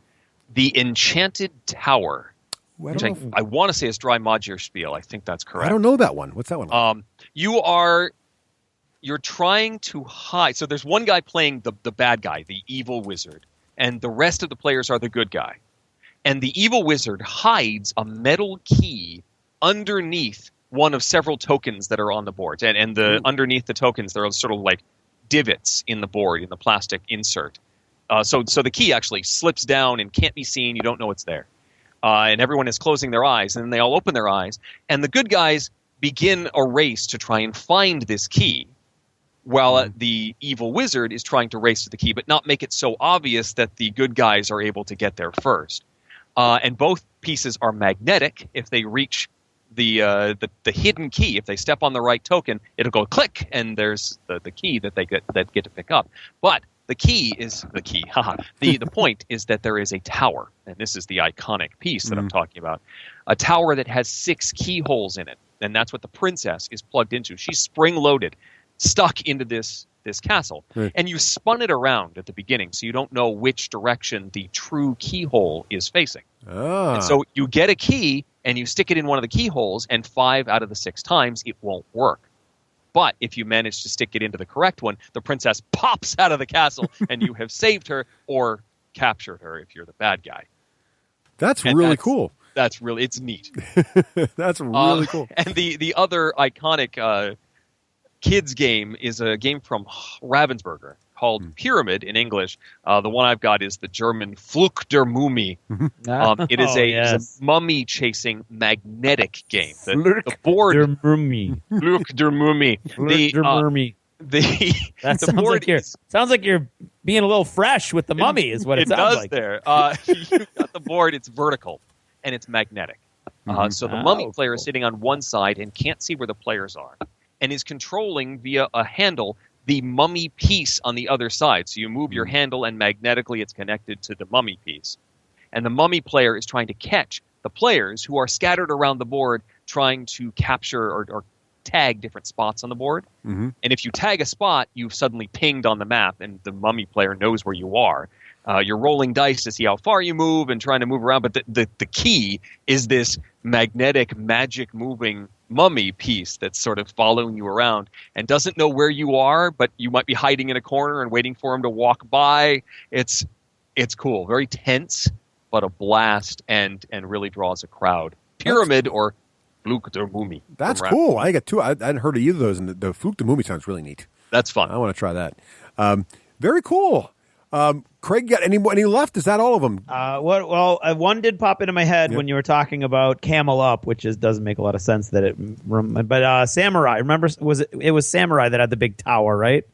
The Enchanted Tower, which I want to say is Dry Magier Spiel. I think that's correct. I don't know that one. What's that one like? You're trying to hide. So there's one guy playing the bad guy, the evil wizard, and the rest of the players are the good guy. And the evil wizard hides a metal key underneath one of several tokens that are on the board. And underneath the tokens, there are sort of like divots in the board, in the plastic insert. So the key actually slips down and can't be seen. You don't know it's there. And everyone is closing their eyes, and then they all open their eyes. And the good guys begin a race to try and find this key, while the evil wizard is trying to race to the key, but not make it so obvious that the good guys are able to get there first. And both pieces are magnetic. If they reach the hidden key, if they step on the right token, it'll go click, and there's the key that they get to pick up. But the key is the key. The point is that there is a tower, and this is the iconic piece that I'm talking about. A tower that has 6 keyholes in it, and that's what the princess is plugged into. She's spring-loaded, stuck into this castle. Right. And you spun it around at the beginning, so you don't know which direction the true keyhole is facing. And so you get a key, and you stick it in one of the keyholes, and 5 out of the 6 times it won't work. But if you manage to stick it into the correct one, the princess pops out of the castle, and you have saved her or captured her if you're the bad guy. That's really cool. It's neat. That's really cool. And the other iconic kids game is a game from Ravensburger called Pyramid in English. The one I've got is the German Flug der Mumie. It is a mummy chasing magnetic game. The board der Mumie. Flug der Mumie. Sounds like you're being a little fresh with the mummy, is what it sounds like. There. You've got the board, it's vertical, and it's magnetic. So the mummy player is sitting on one side and can't see where the players are, and is controlling via a handle the mummy piece on the other side. So you move your handle, and magnetically it's connected to the mummy piece. And the mummy player is trying to catch the players who are scattered around the board, trying to capture or tag different spots on the board. And if you tag a spot, you've suddenly pinged on the map, and the mummy player knows where you are. You're rolling dice to see how far you move and trying to move around, but the key is this magnetic, magic moving mummy piece that's sort of following you around and doesn't know where you are, but you might be hiding in a corner and waiting for him to walk by. It's cool. Very tense, but a blast, and really draws a crowd. Pyramid or Flug der Mumie. That's cool. I got 2. I hadn't heard of either of those, and the Flug der Mumie sounds really neat. That's fun. I want to try that. Very cool. Craig, got any left? Is that all of them? One did pop into my head when you were talking about Camel Up, which doesn't make a lot of sense but Samurai. Remember, it was Samurai that had the big tower, right?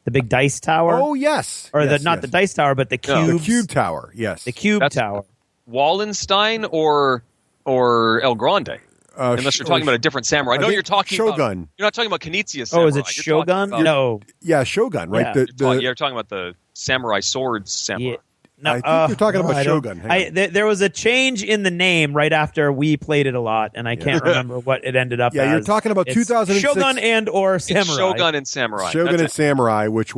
The big dice tower. Oh, yes. Or Yes, not yes. the dice tower, but the cube. The cube tower, yes. The cube That's- tower. Wallenstein or El Grande? Unless you're talking about a different samurai. I No, think you're talking Shogun. about. You're not talking about Knizia samurai. Oh, is it Shogun? No. Yeah, Shogun, right? Yeah. You're talking about the samurai swords samurai. Yeah. No, I think you're talking about I don't- Shogun. Hang on. There was a change in the name right after we played it a lot, and I can't remember what it ended up as. Yeah, you're talking about It's 2006 Shogun and or It's Samurai. Shogun and Samurai. Shogun That's and Samurai, which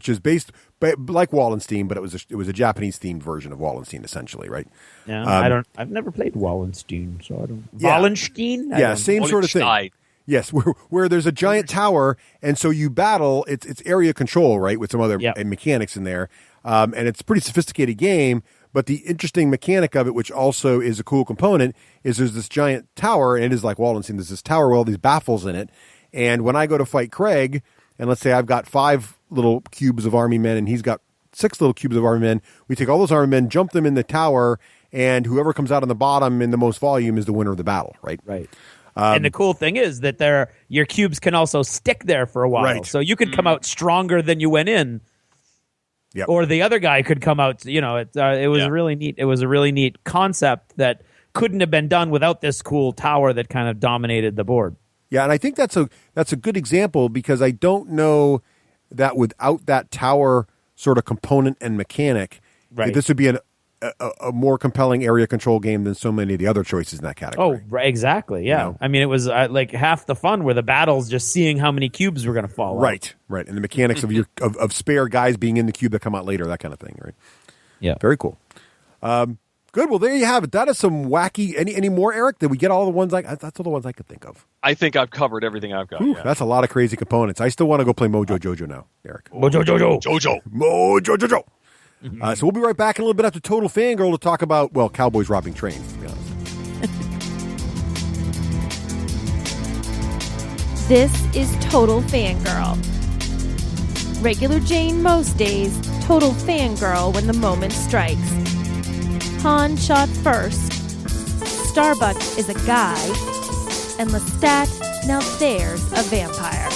is based like Wallenstein, but it was a Japanese themed version of Wallenstein, essentially, right? Yeah, I've never played Wallenstein, so I don't. Yeah. Wallenstein? Yeah, same sort of thing. Wallenstein. Yes, where there's a giant tower, and so you battle. It's area control, right, with some other mechanics in there, and it's a pretty sophisticated game. But the interesting mechanic of it, which also is a cool component, is there's this giant tower, and it is like Wallenstein. There's this tower with all these baffles in it, and when I go to fight Craig, and let's say I've got 5 little cubes of army men, and he's got 6 little cubes of army men, we take all those army men, jump them in the tower, and whoever comes out on the bottom in the most volume is the winner of the battle, right? Right. And the cool thing is that your cubes can also stick there for a while. Right. So you could come out stronger than you went in. Yep. Or the other guy could come out. It was really neat. It was a really neat concept that couldn't have been done without this cool tower that kind of dominated the board. Yeah, and I think that's a good example because I don't know that without that tower sort of component and mechanic, Right. this would be a more compelling area control game than so many of the other choices in that category. Oh, right, exactly. Yeah. You know? I mean, it was like half the fun were the battles, just seeing how many cubes were going to fall out. Right, and the mechanics of of spare guys being in the cube that come out later, that kind of thing, right? Yeah. Very cool. Good. Well, there you have it. That is some wacky. Any more, Eric? Did we get all the ones? That's all the ones I could think of. I think I've covered everything I've got. Whew, Yeah. that's a lot of crazy components. I still want to go play Mojo Jojo now, Eric. Mojo Jojo. Mojo Jojo. So we'll be right back in a little bit after Total Fangirl to talk about, well, cowboys robbing trains, to be honest. This is Total Fangirl. Regular Jane most days, Total Fangirl when the moment strikes. Han shot first. Starbuck is a guy. And Lestat, now there's a vampire.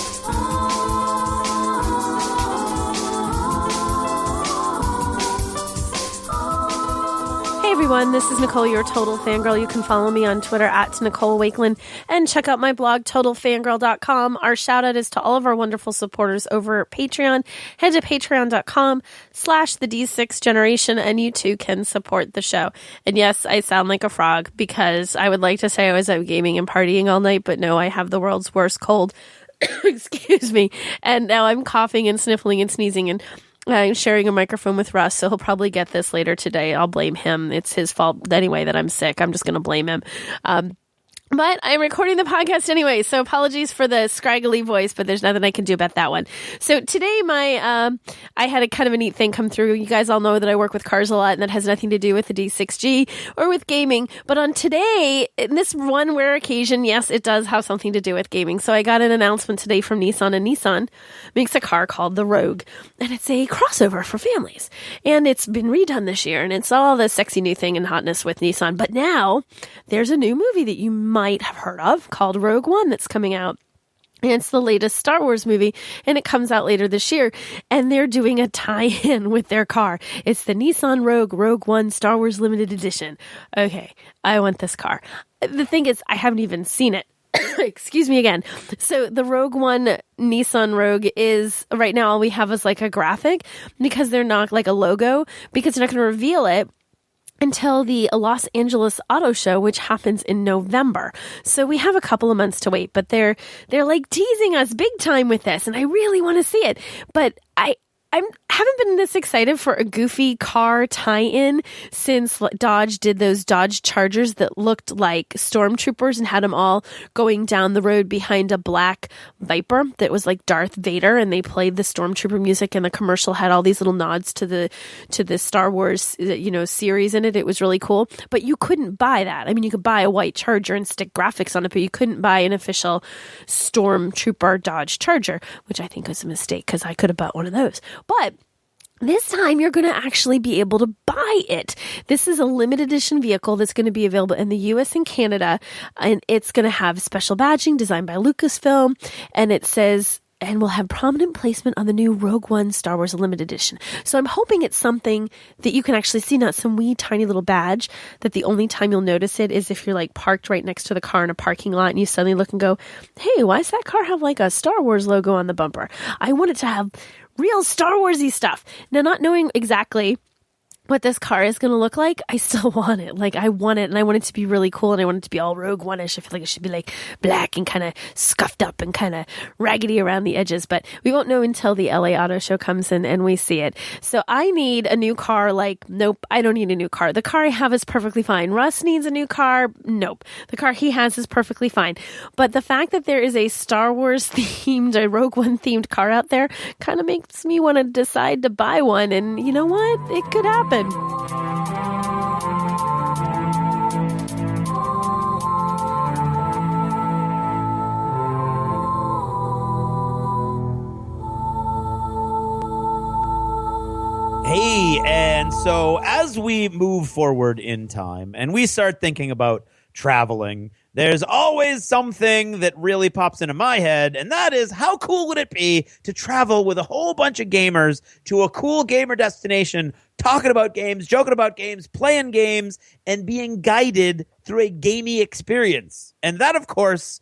Hey everyone, this is Nicole, your Total Fangirl. You can follow me on Twitter at Nicole Wakeland and check out my blog, TotalFangirl.com. Our shout out is to all of our wonderful supporters over at Patreon. Head to patreon.com/the D6 Generation and you too can support the show. And yes, I sound like a frog because I would like to say I was out gaming and partying all night, but no, I have the world's worst cold. Excuse me. And now I'm coughing and sniffling and sneezing and I'm sharing a microphone with Russ, so he'll probably get this later today. I'll blame him. It's his fault anyway that I'm sick. I'm just going to blame him. But I'm recording the podcast anyway, so apologies for the scraggly voice, but there's nothing I can do about that one. So today I had a kind of a neat thing come through. You guys all know that I work with cars a lot, and that has nothing to do with the D6G or with gaming. But on today, in this one rare occasion, yes, it does have something to do with gaming. So I got an announcement today from Nissan, and Nissan makes a car called the Rogue, and it's a crossover for families. And it's been redone this year, and it's all the sexy new thing and hotness with Nissan. But now there's a new movie that you might have heard of called Rogue One that's coming out. And it's the latest Star Wars movie, and it comes out later this year. And they're doing a tie-in with their car. It's the Nissan Rogue One Star Wars Limited Edition. Okay, I want this car. The thing is, I haven't even seen it. Excuse me again. So the Rogue One Nissan Rogue is, right now all we have is like a graphic because they're not like a logo, because they're not going to reveal it until the Los Angeles Auto Show, which happens in November. So we have a couple of months to wait, but they're like teasing us big time with this, and I really want to see it. But I haven't been this excited for a goofy car tie-in since Dodge did those Dodge Chargers that looked like stormtroopers and had them all going down the road behind a black Viper that was like Darth Vader, and they played the stormtrooper music, and the commercial had all these little nods to the Star Wars series in it. It was really cool, but you couldn't buy that. I mean, you could buy a white Charger and stick graphics on it, but you couldn't buy an official stormtrooper Dodge Charger, which I think was a mistake because I could have bought one of those. But this time you're going to actually be able to buy it. This is a limited edition vehicle that's going to be available in the US and Canada, and it's going to have special badging designed by Lucasfilm, and it says and will have prominent placement on the new Rogue One Star Wars Limited Edition. So I'm hoping it's something that you can actually see, not some wee tiny little badge that the only time you'll notice it is if you're like parked right next to the car in a parking lot and you suddenly look and go, hey, why does that car have like a Star Wars logo on the bumper? I want it to have real Star Warsy stuff. Now, not knowing exactly what this car is going to look like, I still want it. Like, I want it, and I want it to be really cool, and I want it to be all Rogue One-ish. I feel like it should be, like, black and kind of scuffed up and kind of raggedy around the edges, but we won't know until the LA Auto Show comes in and we see it. So I need a new car. Like, nope, I don't need a new car. The car I have is perfectly fine. Russ needs a new car. Nope. The car he has is perfectly fine. But the fact that there is a Star Wars-themed, a Rogue One-themed car out there kind of makes me want to decide to buy one, and you know what? It could happen. Hey, and so as we move forward in time and we start thinking about traveling, there's always something that really pops into my head, and that is, how cool would it be to travel with a whole bunch of gamers to a cool gamer destination, talking about games, joking about games, playing games, and being guided through a gamey experience? And that, of course,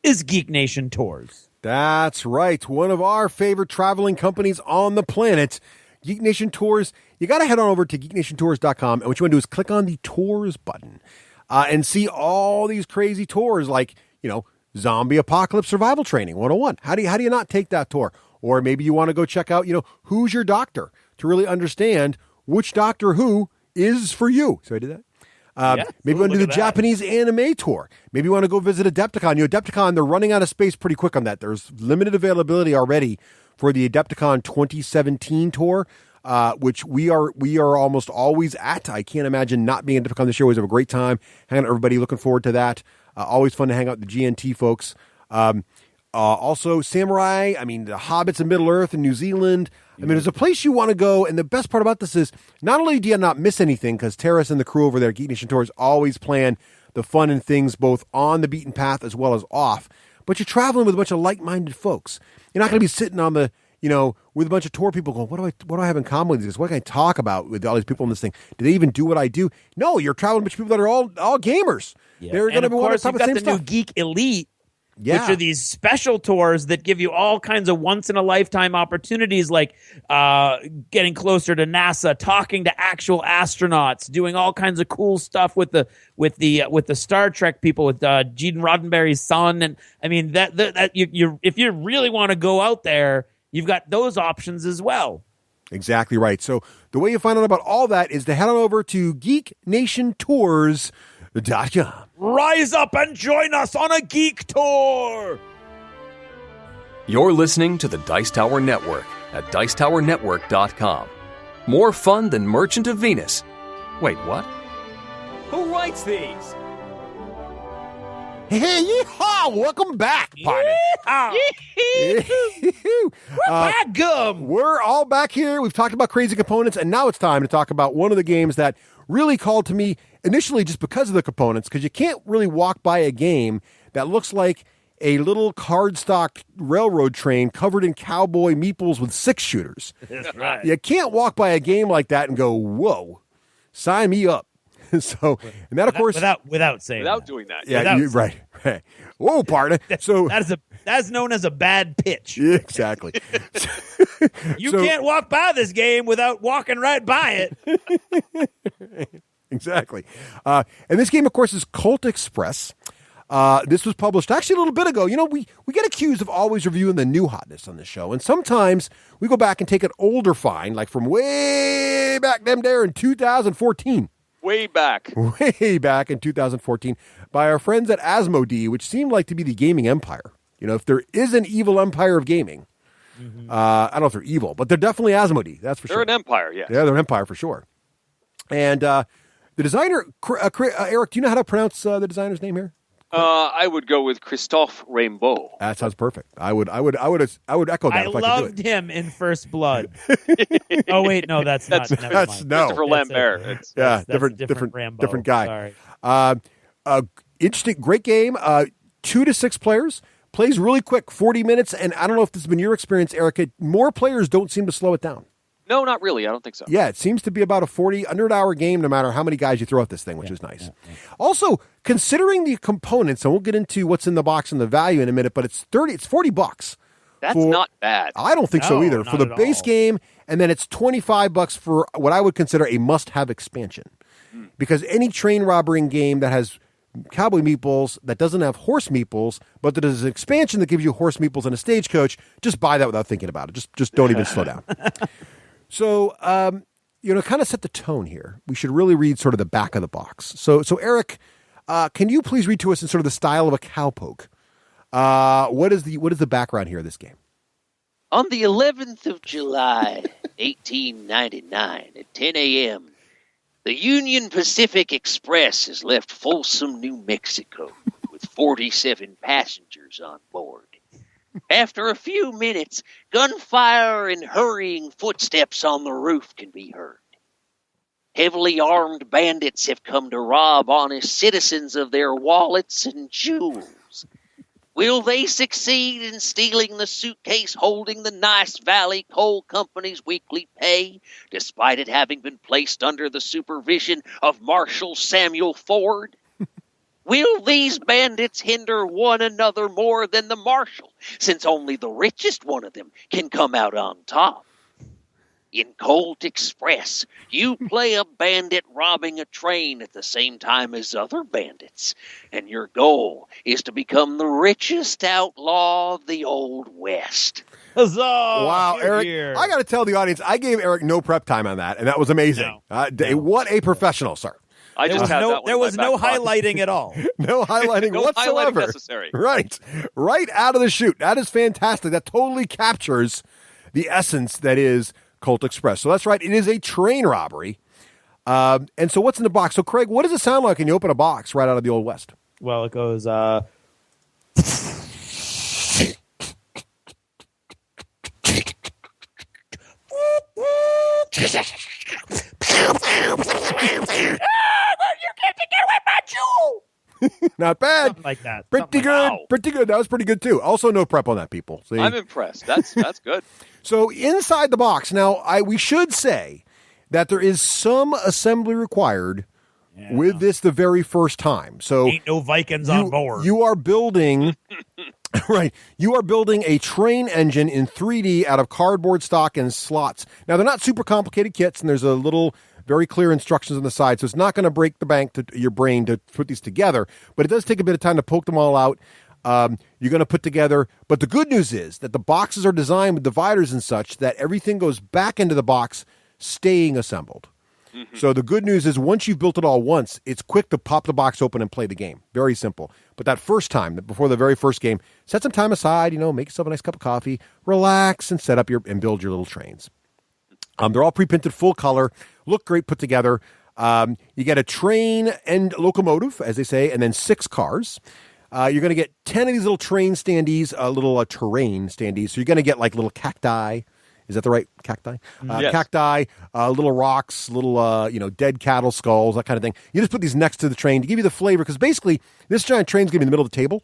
is Geek Nation Tours. That's right. One of our favorite traveling companies on the planet, Geek Nation Tours. You got to head on over to geeknationtours.com, and what you want to do is click on the Tours button. And see all these crazy tours like, Zombie Apocalypse Survival Training 101. How do you not take that tour? Or maybe you want to go check out, Who's Your Doctor, to really understand which Doctor Who is for you. So I did that. Maybe you want to do the Japanese anime tour. Maybe you want to go visit Adepticon. Adepticon, they're running out of space pretty quick on that. There's limited availability already for the Adepticon 2017 tour. Which we are almost always at. I can't imagine not being at Adepticon this year. Always have a great time hanging out with everybody. Looking forward to that. Always fun to hang out with the GNT folks. Also, Samurai. I mean, the Hobbits in Middle Earth and New Zealand. I mean, there's a place you want to go, and the best part about this is not only do you not miss anything, because Terrace and the crew over there at Geek Nation Tours always plan the fun and things both on the beaten path as well as off, but you're traveling with a bunch of like-minded folks. You're not going to be sitting on the with a bunch of tour people going, what do I have in common with this? What can I talk about with all these people in this thing? Do they even do what I do? No, you're traveling with a bunch of people that are all gamers. Yeah. They're going to want to talk about the same stuff. New Geek Elite, which are these special tours that give you all kinds of once-in-a-lifetime opportunities, like getting closer to NASA, talking to actual astronauts, doing all kinds of cool stuff with the Star Trek people, with Gene Roddenberry's son, and I mean that you if you really want to go out there, you've got those options as well. Exactly right. So the way you find out about all that is to head on over to geeknationtours.com. Rise up and join us on a geek tour. You're listening to the Dice Tower Network at Dicetowernetwork.com. More fun than Merchant of Venus. Wait, what? Who writes these? Hey, yeehaw! Welcome back, partner. We're back, gum. We're all back here. We've talked about crazy components, and now it's time to talk about one of the games that really called to me initially just because of the components, because you can't really walk by a game that looks like a little cardstock railroad train covered in cowboy meeples with 6-shooters. That's right. You can't walk by a game like that and go, whoa, sign me up. So, and that, of course, without saying without doing that. Yeah, right. Whoa, partner. So that's known as a bad pitch. Exactly. You can't walk by this game without walking right by it. Exactly. And this game, of course, is Colt Express. This was published actually a little bit ago. We get accused of always reviewing the new hotness on the show, and sometimes we go back and take an older find, like from way back there in 2014. Way back in 2014 by our friends at Asmodee, which seemed like to be the gaming empire. If there is an evil empire of gaming, I don't know if they're evil, but they're definitely Asmodee. That's for sure. They're an empire, yes. Yeah, they're an empire for sure. And the designer, Eric, do you know how to pronounce the designer's name here? I would go with Christophe Raimbeau. That sounds perfect. I would echo that. I if I loved could do it. him in First Blood. Oh wait, no, that's not. Never mind. No. Christopher Lambert. Different guy. Sorry. Interesting, great game. 2 to 6 players. Plays really quick, 40 minutes, and I don't know if this has been your experience, Erica. More players don't seem to slow it down. No, not really. I don't think so. Yeah, it seems to be about a 100-hour game no matter how many guys you throw at this thing, which is nice. Yeah. Also, considering the components, and we'll get into what's in the box and the value in a minute, but it's $40. That's not bad. I don't think so either. For the base game, and then it's $25 for what I would consider a must-have expansion. Because any train robbery game that has cowboy meeples, that doesn't have horse meeples, but that is an expansion that gives you horse meeples and a stagecoach, just buy that without thinking about it. Just don't even slow down. So, kind of set the tone here. We should really read sort of the back of the box. So Eric, can you please read to us in sort of the style of a cowpoke? What is the background here of this game? On the 11th of July, 1899, at 10 a.m., the Union Pacific Express has left Folsom, New Mexico, with 47 passengers on board. After a few minutes, gunfire and hurrying footsteps on the roof can be heard. Heavily armed bandits have come to rob honest citizens of their wallets and jewels. Will they succeed in stealing the suitcase holding the Nice Valley Coal Company's weekly pay, despite it having been placed under the supervision of Marshal Samuel Ford? Will these bandits hinder one another more than the marshal, since only the richest one of them can come out on top? In Colt Express, you play a bandit robbing a train at the same time as other bandits, and your goal is to become the richest outlaw of the Old West. Huzzah! Wow, Eric, I got to tell the audience, I gave Eric no prep time on that, and that was amazing. No. What a professional, sir. There was no highlighting at all. No highlighting no whatsoever. Highlighting necessary. Right out of the chute. That is fantastic. That totally captures the essence that is Colt Express. So that's right. It is a train robbery. And so what's in the box? So Craig, what does it sound like when you open a box right out of the Old West? Well, it goes. Not bad. Something like that. Pretty good. Wow. Pretty good. That was pretty good too. Also, no prep on that, people. See? I'm impressed. That's good. So inside the box, now we should say that there is some assembly required with this the very first time. So ain't no Vikings on board. You are building. Right. You are building a train engine in 3D out of cardboard stock and slots. Now, they're not super complicated kits, and there's a little very clear instructions on the side, so it's not going to break the bank to your brain to put these together, but it does take a bit of time to poke them all out. You're going to put together, but the good news is that the boxes are designed with dividers and such that everything goes back into the box, staying assembled. Mm-hmm. So the good news is once you've built it all once, it's quick to pop the box open and play the game. Very simple. But that first time, before the very first game, set some time aside, make yourself a nice cup of coffee, relax, and set up and build your little trains. They're all pre-printed, full color, look great put together. You get a train and locomotive, as they say, and then 6 cars. You're going to get 10 of these little train standees, little terrain standees. So you're going to get like little cacti. Is that the right cacti? Yes. Cacti, little rocks, little, dead cattle skulls, that kind of thing. You just put these next to the train to give you the flavor, because basically this giant train's going to be in the middle of the table,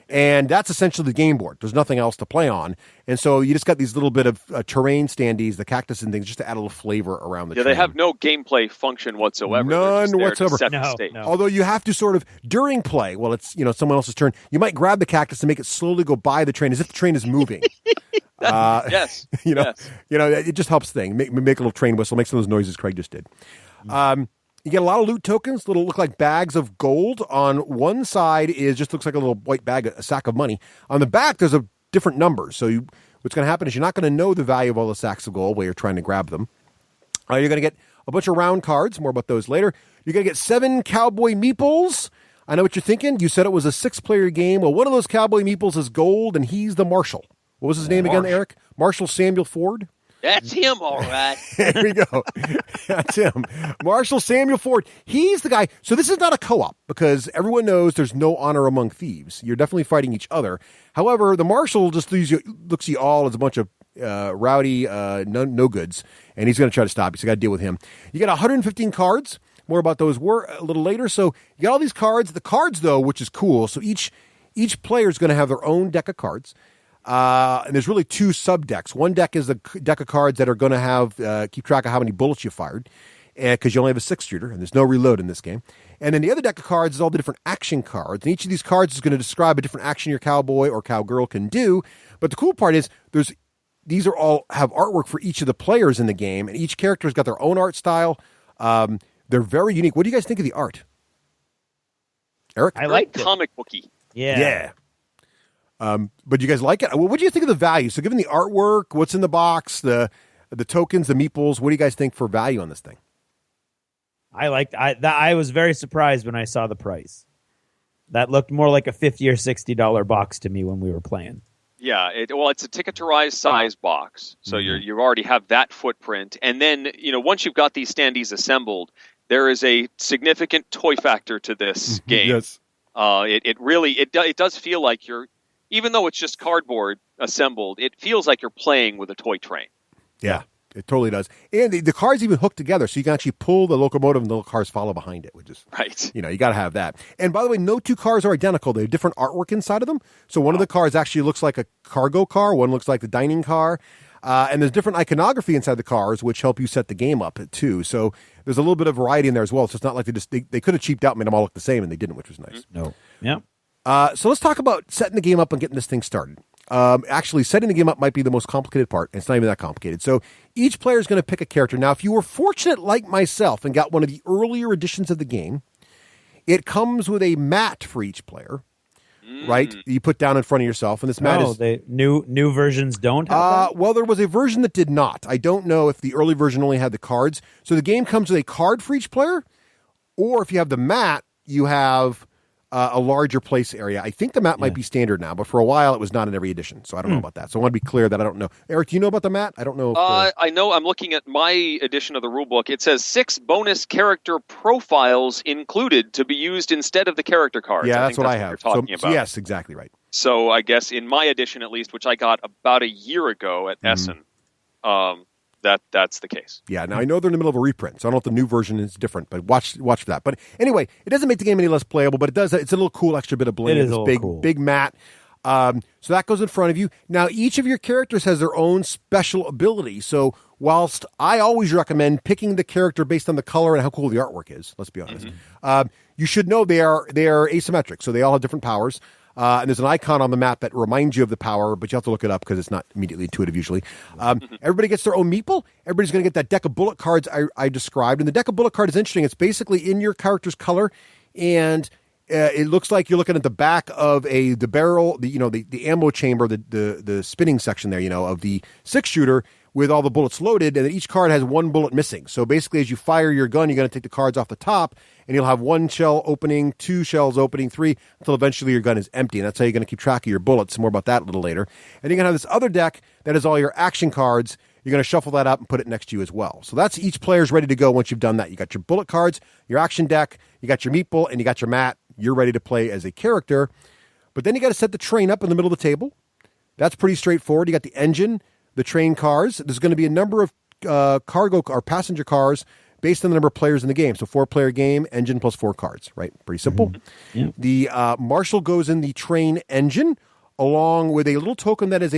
and that's essentially the game board. There's nothing else to play on. And so you just got these little bit of terrain standees, the cactus and things, just to add a little flavor around the train. They have no gameplay function whatsoever. None whatsoever. To set the stage. No. Although you have to sort of, during play, well, it's, someone else's turn, you might grab the cactus and make it slowly go by the train as if the train is moving. Yes. It just helps things. Make a little train whistle, make some of those noises Craig just did. You get a lot of loot tokens, little look like bags of gold. On one side just looks like a little white bag, a sack of money. On the back, there's a different numbers. So what's going to happen is you're not going to know the value of all the sacks of gold while you're trying to grab them. You're going to get a bunch of round cards. More about those later. You're going to get 7 cowboy meeples. I know what you're thinking. You said it was a 6-player game. Well, one of those cowboy meeples is gold, and he's the marshal. What was his name again, Eric? Marshal Samuel Ford? That's him, all right. There we go. That's him. Marshal Samuel Ford. He's the guy. So this is not a co-op because everyone knows there's no honor among thieves. You're definitely fighting each other. However, the marshal just looks at you all as a bunch of rowdy no goods, and he's going to try to stop you. So you got to deal with him. You got 115 cards. More about those a little later. So you got all these cards. The cards, though, which is cool. So each Each player is going to have their own deck of cards. And there's really 2 sub-decks. One deck is the deck of cards that are going to have keep track of how many bullets you fired, because you only have a 6-shooter, and there's no reload in this game. And then the other deck of cards is all the different action cards. And each of these cards is going to describe a different action your cowboy or cowgirl can do. But the cool part is these are all have artwork for each of the players in the game, and each character has got their own art style. They're very unique. What do you guys think of the art? Eric? I like comic booky. Yeah. But you guys like it? What do you think of the value? So given the artwork, what's in the box, the tokens, the meeples, what do you guys think for value on this thing? I was very surprised when I saw the price. That looked more like a $50 or $60 box to me when we were playing. Yeah, it's a ticket-to-rise size box, so you already have that footprint. And then, once you've got these standees assembled, there is a significant toy factor to this game. Yes. It does feel like even though it's just cardboard assembled, it feels like you're playing with a toy train. Yeah, it totally does. And the cars even hook together, so you can actually pull the locomotive and the cars follow behind it, which is right. You got to have that. And by the way, no 2 cars are identical. They have different artwork inside of them. So one of the cars actually looks like a cargo car. One looks like the dining car. And there's different iconography inside the cars, which help you set the game up too. So there's a little bit of variety in there as well. So it's not like they could have cheaped out and made them all look the same, and they didn't, which was nice. No. Yeah. So let's talk about setting the game up and getting this thing started. Actually, setting the game up might be the most complicated part, and it's not even that complicated. So each player is going to pick a character. Now, if you were fortunate like myself and got one of the earlier editions of the game, it comes with a mat for each player, right? You put down in front of yourself, and this mat is... the new versions don't have that? Well, there was a version that did not. I don't know if the early version only had the cards. So the game comes with a card for each player, or if you have the mat, you have... a larger place area. I think the map might be standard now, but for a while it was not in every edition, so I don't know about that. So I want to be clear that I don't know. Eric, do you know about the map? I don't know. I know. I'm looking at my edition of the rulebook. It says 6 bonus character profiles included to be used instead of the character cards. Yeah, that's what I have. You're talking about. Yes, exactly right. So I guess in my edition, at least, which I got about a year ago at Essen, that's the case. Yeah, now I know they're in the middle of a reprint, so I don't know if the new version is different, but watch for that. But anyway, it doesn't make the game any less playable, but it does. It's a little cool extra bit of bling. It is this big mat. So that goes in front of you. Now, each of your characters has their own special ability. So whilst I always recommend picking the character based on the color and how cool the artwork is, let's be honest, you should know they are asymmetric, so they all have different powers. And there's an icon on the map that reminds you of the power, but you have to look it up because it's not immediately intuitive usually. Everybody gets their own meeple. Everybody's going to get that deck of bullet cards I described. And the deck of bullet card is interesting. It's basically in your character's color, and it looks like you're looking at the back of the barrel, the ammo chamber, the spinning section there, of the 6-shooter with all the bullets loaded, and each card has 1 bullet missing. So basically, as you fire your gun, you're going to take the cards off the top, and you'll have 1 shell opening, 2 shells opening, 3, until eventually your gun is empty. And that's how you're going to keep track of your bullets. More about that a little later. And you're going to have this other deck that is all your action cards. You're going to shuffle that up and put it next to you as well. So that's each player's ready to go once you've done that. You got your bullet cards, your action deck, you got your meatball, and you got your mat. You're ready to play as a character. But then you got to set the train up in the middle of the table. That's pretty straightforward. You got the engine, the train cars. There's going to be a number of cargo or passenger cars based on the number of players in the game. So 4-player game, engine plus 4 cards, right? Pretty simple. Yeah. The marshal goes in the train engine along with a little token that is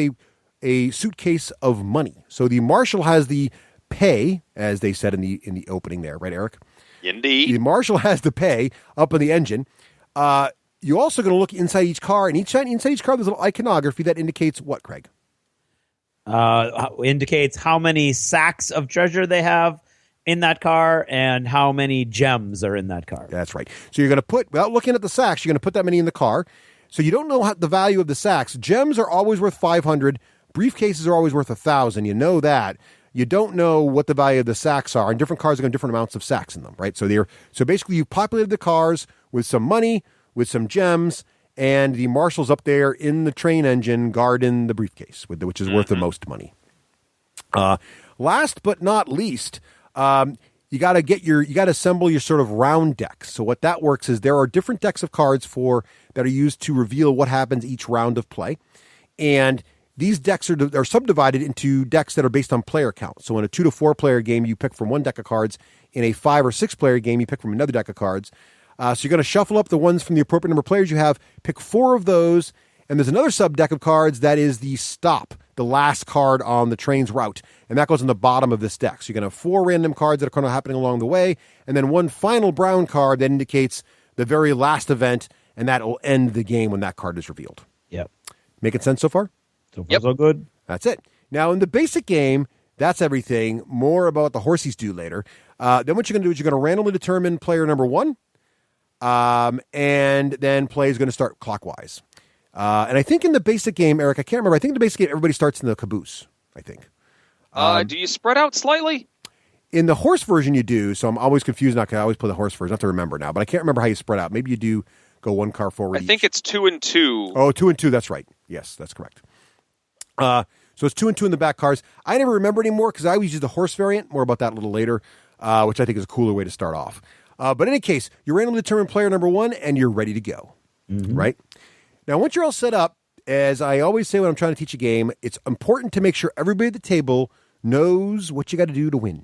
a suitcase of money. So the marshal has the pay, as they said in the opening there, right, Eric? Indeed. The marshal has the pay up in the engine. You're also going to look inside each car, and inside each car there's a little iconography that indicates what, Craig? Indicates how many sacks of treasure they have in that car and how many gems are in that car. That's right. So you're going to put, without looking at the sacks, you're going to put that many in the car. So you don't know the value of the sacks. Gems are always worth 500. Briefcases are always worth 1,000. You know that. You don't know what the value of the sacks are, and different cars are going to have different amounts of sacks in them, right? So basically you've populated the cars with some money, with some gems, and the marshal's up there in the train engine guarding the briefcase, which is worth the most money. Last but not least, you got to assemble your sort of round deck. So what that works is there are different decks of cards that are used to reveal what happens each round of play, and these decks are subdivided into decks that are based on player count. So in a 2 to 4 player game, you pick from one deck of cards. In a 5 or 6 player game, you pick from another deck of cards. So you're going to shuffle up the ones from the appropriate number of players you have, pick 4 of those, and there's another sub-deck of cards that is the stop, the last card on the train's route, and that goes on the bottom of this deck. So you're going to have 4 random cards that are kind of happening along the way, and then 1 final brown card that indicates the very last event, and that will end the game when that card is revealed. Yep. Making sense so far? So far, so good. That's it. Now, in the basic game, that's everything. More about what the horsies do later. Then what you're going to do is you're going to randomly determine player number 1, and then play is going to start clockwise. And I think in the basic game, Eric, I can't remember. I think in the basic game, everybody starts in the caboose, I think. Do you spread out slightly? In the horse version, you do. So I'm always confused now because I always play the horse version. I have to remember now. But I can't remember how you spread out. Maybe you do go 1 car forward I think it's 2 and 2. Oh, 2 and 2. That's right. Yes, that's correct. So it's 2 and 2 in the back cars. I never remember anymore because I always use the horse variant. More about that a little later, which I think is a cooler way to start off. But in any case, you randomly determine player number 1, and you're ready to go. Right? Now, once you're all set up, as I always say when I'm trying to teach a game, it's important to make sure everybody at the table knows what you got to do to win.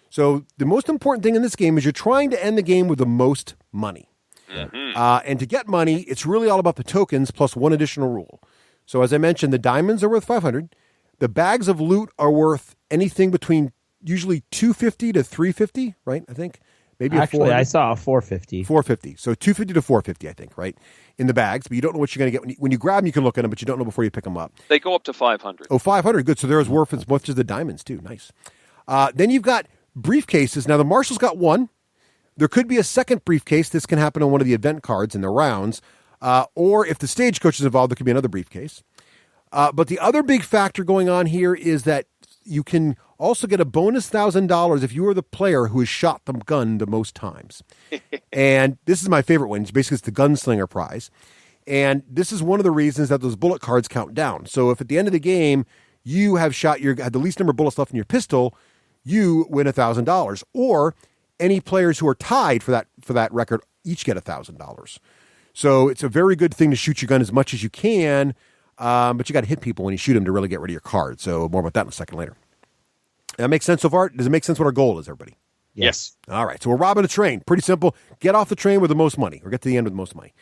So the most important thing in this game is you're trying to end the game with the most money. And to get money, it's really all about the tokens plus 1 additional rule. So as I mentioned, the diamonds are worth 500. The bags of loot are worth anything between usually 250 to 350, right? I think maybe Actually, I saw a 450. 450. So 250 to 450, I think, right? In the bags, but you don't know what you're going to get when you grab them. You can look at them, but you don't know before you pick them up. They go up to 500. Oh, 500. Good. So they're as worth as much as the diamonds too. Nice. Then you've got briefcases. Now the marshal's got 1. There could be a second briefcase. This can happen on one of the event cards in the rounds. Or if the stagecoach is involved, there could be another briefcase. But the other big factor going on here is that you can also get a bonus $1,000 if you are the player who has shot the gun the most times. And this is my favorite one. Basically, it's the gunslinger prize. And this is one of the reasons that those bullet cards count down. So if at the end of the game you have had the least number of bullets left in your pistol, you win $1,000. Or any players who are tied for that record each get $1,000. So it's a very good thing to shoot your gun as much as you can, but you got to hit people when you shoot them to really get rid of your card. So more about that in a second later. That makes sense so far? Does it make sense what our goal is, everybody? Yes. All right. So we're robbing a train. Pretty simple. Get off the train with the most money, or get to the end with the most money.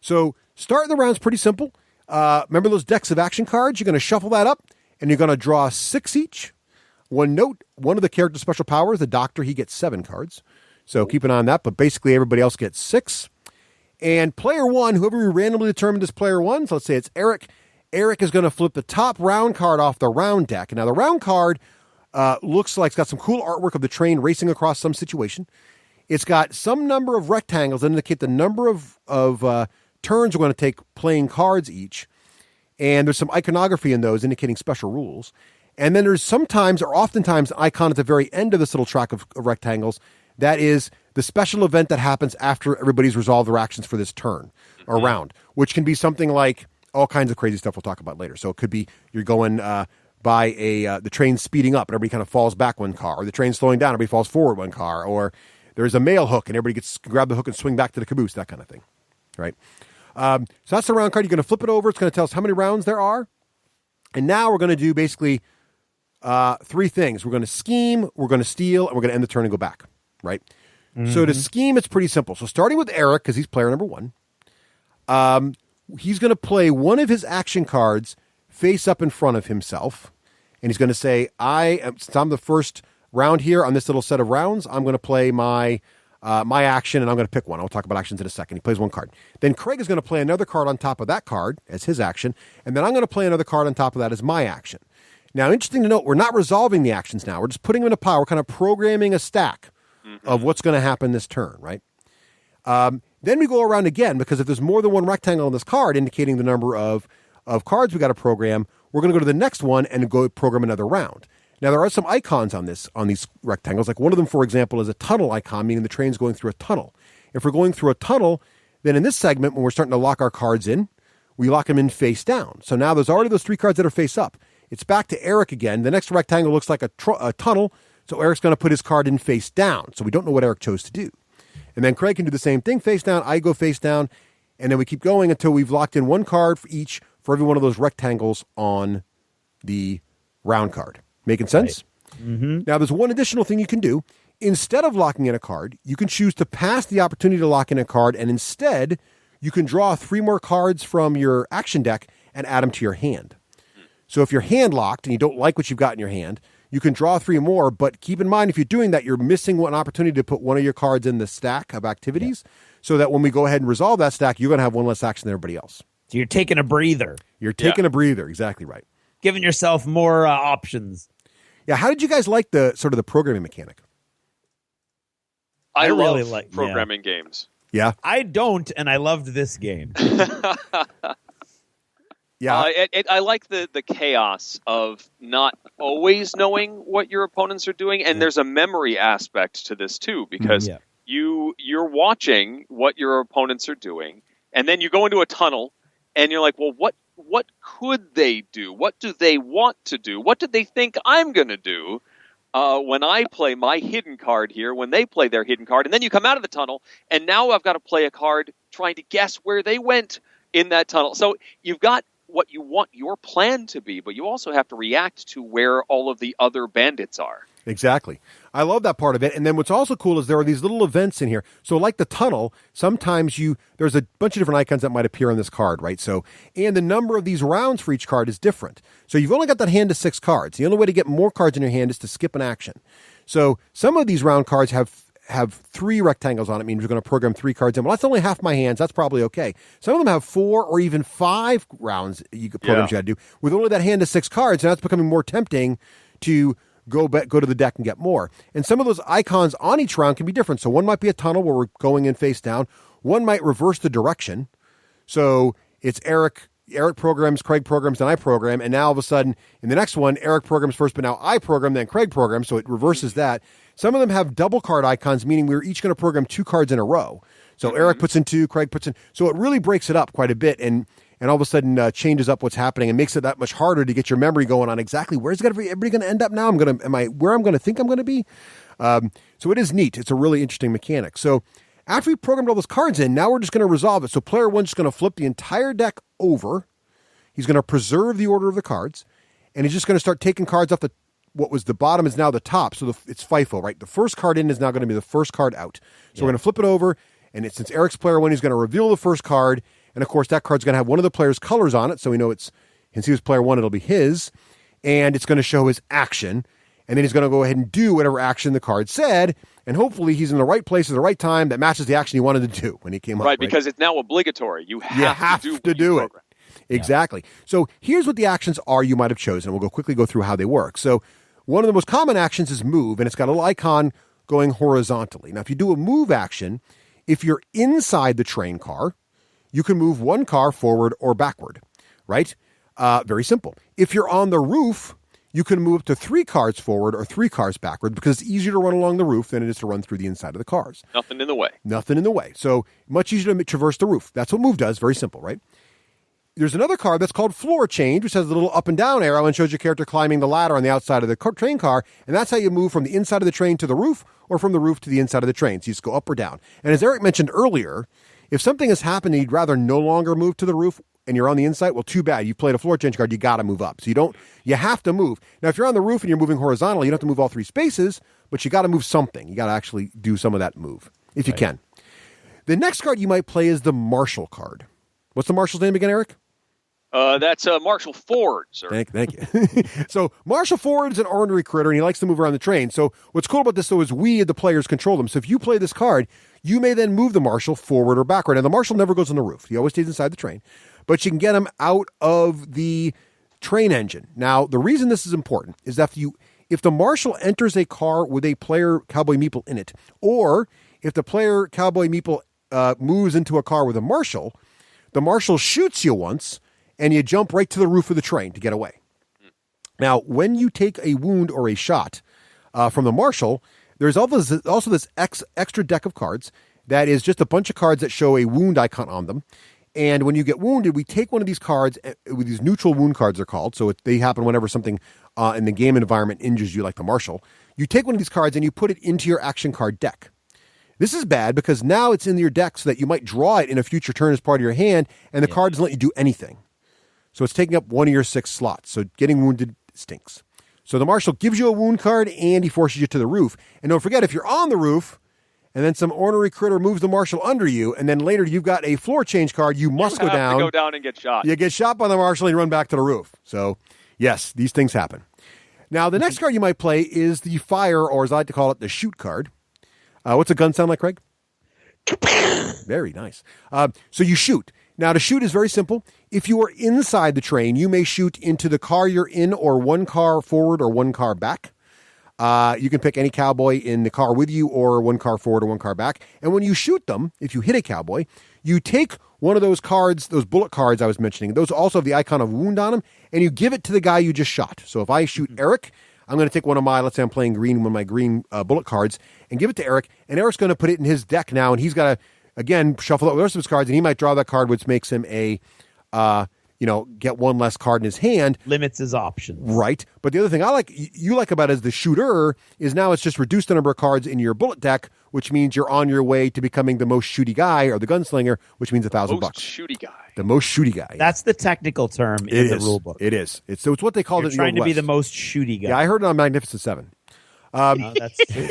So starting the round's pretty simple. Remember those decks of action cards? You're going to shuffle that up, and you're going to draw 6 each. One note, one of the character's special powers, the doctor, he gets 7 cards. So keep an eye on that, but basically everybody else gets 6. And player 1, whoever we randomly determined as player 1, so let's say it's Eric. Eric is going to flip the top round card off the round deck. Now the round card looks like it's got some cool artwork of the train racing across some situation. It's got some number of rectangles that indicate the number of turns we're going to take playing cards each. And there's some iconography in those indicating special rules. And then there's sometimes or oftentimes an icon at the very end of this little track of rectangles. That is the special event that happens after everybody's resolved their actions for this turn or round, which can be something like all kinds of crazy stuff we'll talk about later. So it could be you're going by the train speeding up and everybody kind of falls back 1 car, or the train slowing down, everybody falls forward 1 car, or there's a mail hook and everybody gets grab the hook and swing back to the caboose, that kind of thing, right? So that's the round card. You're going to flip it over. It's going to tell us how many rounds there are. And now we're going to do basically 3 things. We're going to scheme, we're going to steal, and we're going to end the turn and go back, right? So to scheme, it's pretty simple. So starting with Eric, because he's player number 1, he's going to play one of his action cards face up in front of himself, and he's going to say, since I'm the first round here on this little set of rounds, I'm going to play my action, and I'm going to pick one. I'll talk about actions in a second. He plays 1 card. Then Craig is going to play another card on top of that card as his action, and then I'm going to play another card on top of that as my action. Now, interesting to note, we're not resolving the actions now. We're just putting them in a pile. We're kind of programming a stack of what's going to happen this turn, right? Then we go around again, because if there's more than 1 rectangle on this card indicating the number of cards we got to program, we're going to go to the next one and go program another round. Now, there are some icons on these rectangles. Like one of them, for example, is a tunnel icon, meaning the train's going through a tunnel. If we're going through a tunnel, then in this segment, when we're starting to lock our cards in, we lock them in face down. So now there's already those 3 cards that are face up. It's back to Eric again. The next rectangle looks like a tunnel, so Eric's going to put his card in face down. So we don't know what Eric chose to do. And then Craig can do the same thing, face down. I go face down. And then we keep going until we've locked in 1 card for each for every one of those rectangles on the round card. Making sense? Right. Mm-hmm. Now, there's one additional thing you can do. Instead of locking in a card, you can choose to pass the opportunity to lock in a card, and instead you can draw 3 more cards from your action deck and add them to your hand. So if you're hand locked and you don't like what you've got in your hand, you can draw 3 more, but keep in mind if you're doing that, you're missing one opportunity to put one of your cards in the stack of activities so that when we go ahead and resolve that stack, you're going to have one less action than everybody else. So you're taking a breather. You're taking a breather. Exactly right. Giving yourself more options. Yeah. How did you guys like the sort of the programming mechanic? I really love like programming games. Yeah. I don't, and I loved this game. Yeah. I like the chaos of not always knowing what your opponents are doing, and there's a memory aspect to this too, because you're watching what your opponents are doing, and then you go into a tunnel, and you're like, well, what could they do? What do they want to do? What do they think I'm going to do when I play my hidden card here, when they play their hidden card? And then you come out of the tunnel, and now I've got to play a card trying to guess where they went in that tunnel. So you've got what you want your plan to be, but you also have to react to where all of the other bandits are. Exactly. I love that part of it. And then what's also cool is there are these little events in here. So like the tunnel, sometimes there's a bunch of different icons that might appear on this card, right? So, and the number of these rounds for each card is different. So you've only got that hand of 6 cards. The only way to get more cards in your hand is to skip an action. So some of these round cards have 3 rectangles on it, means you're going to program 3 cards in. Well, that's only half my hands. That's probably okay. Some of them have 4 or even 5 rounds programs you got to do with only that hand of 6 cards. And that's becoming more tempting to go to the deck and get more. And some of those icons on each round can be different. So one might be a tunnel where we're going in face down. One might reverse the direction. So it's Eric programs, Craig programs, then I program. And now all of a sudden in the next one, Eric programs first, but now I program, then Craig programs. So it reverses that. Some of them have double card icons, meaning we're each going to program 2 cards in a row. So Eric puts in 2, Craig puts in. So it really breaks it up quite a bit and all of a sudden changes up what's happening and makes it that much harder to get your memory going on exactly where's everybody going to end up now? Where I'm going to think I'm going to be? So it is neat. It's a really interesting mechanic. So after we programmed all those cards in, now we're just going to resolve it. So player 1's just going to flip the entire deck over. He's going to preserve the order of the cards, and he's just going to start taking cards off what was the bottom is now the top. So it's FIFO, right? The first card in is now going to be the first card out. So we're going to flip it over, and since Eric's player 1, he's going to reveal the first card, and of course that card's going to have one of the player's colors on it, so we know since he was player 1, it'll be his, and it's going to show his action, and then he's going to go ahead and do whatever action the card said, and hopefully he's in the right place at the right time that matches the action he wanted to do when he came up. Right, because it's now obligatory. You have to do it. Exactly. So here's what the actions are you might have chosen. We'll quickly go through how they work. So one of the most common actions is move, and it's got a little icon going horizontally. Now, if you do a move action, if you're inside the train car, you can move 1 car forward or backward, right? Very simple. If you're on the roof, you can move up to 3 cars forward or 3 cars backward because it's easier to run along the roof than it is to run through the inside of the cars. Nothing in the way. Nothing in the way. So much easier to traverse the roof. That's what move does. Very simple, right? There's another card that's called floor change, which has a little up and down arrow and shows your character climbing the ladder on the outside of the train car. And that's how you move from the inside of the train to the roof or from the roof to the inside of the train. So you just go up or down. And as Eric mentioned earlier, if something has happened and you'd rather no longer move to the roof and you're on the inside, well, too bad. You played a floor change card. You got to move up. So you have to move. Now, if you're on the roof and you're moving horizontally, you don't have to move all 3 spaces, but you got to move something. You got to actually do some of that move if you can. The next card you might play is the Marshal card. What's the Marshal's name again, Eric? That's Marshal Ford, sir. Thank you. So Marshal Ford is an ornery critter, and he likes to move around the train. So what's cool about this, though, is we, the players, control them. So if you play this card, you may then move the Marshal forward or backward. And the Marshal never goes on the roof. He always stays inside the train. But you can get him out of the train engine. Now, the reason this is important is that if the Marshal enters a car with a player Cowboy Meeple in it, or if the player Cowboy Meeple moves into a car with a Marshal, the Marshal shoots you once, and you jump right to the roof of the train to get away. Now, when you take a wound or a shot from the Marshal, there's also this extra deck of cards that is just a bunch of cards that show a wound icon on them. And when you get wounded, we take one of these cards, with these neutral wound cards they're called, so they happen whenever something in the game environment injures you, like the Marshal. You take one of these cards and you put it into your action card deck. This is bad because now it's in your deck so that you might draw it in a future turn as part of your hand, and the card doesn't let you do anything. So it's taking up one of your 6 slots. So getting wounded stinks. So the marshal gives you a wound card, and he forces you to the roof. And don't forget, if you're on the roof, and then some ornery critter moves the marshal under you, and then later you've got a floor change card, you must go down. You have to go down and get shot. You get shot by the marshal, and you run back to the roof. So, yes, these things happen. Now, the next card you might play is the fire, or as I like to call it, the shoot card. What's a gun sound like, Craig? Very nice. So you shoot. Now, to shoot is very simple. If you are inside the train, you may shoot into the car you're in, or one car forward or one car back. You can pick any cowboy in the car with you, or one car forward or one car back. And when you shoot them, if you hit a cowboy, you take one of those cards, those bullet cards I was mentioning. Those also have the icon of wound on them, and you give it to the guy you just shot. So if I shoot Eric, I'm going to take one of my, let's say I'm playing green, one of my green bullet cards, and give it to Eric. And Eric's going to put it in his deck now, and he's got to, again, shuffle out the rest of his cards, and he might draw that card, which makes him get one less card in his hand. Limits his options. Right. But the other thing you like about it as the shooter is now it's just reduced the number of cards in your bullet deck, which means you're on your way to becoming the most shooty guy, or the gunslinger, which means $1,000. Most shooty guy. The most shooty guy. That's the technical term in the rule book. It is. It's what they call You're it in trying the to be West. the most shooty guy. Yeah, I heard it on Magnificent Seven. That's true.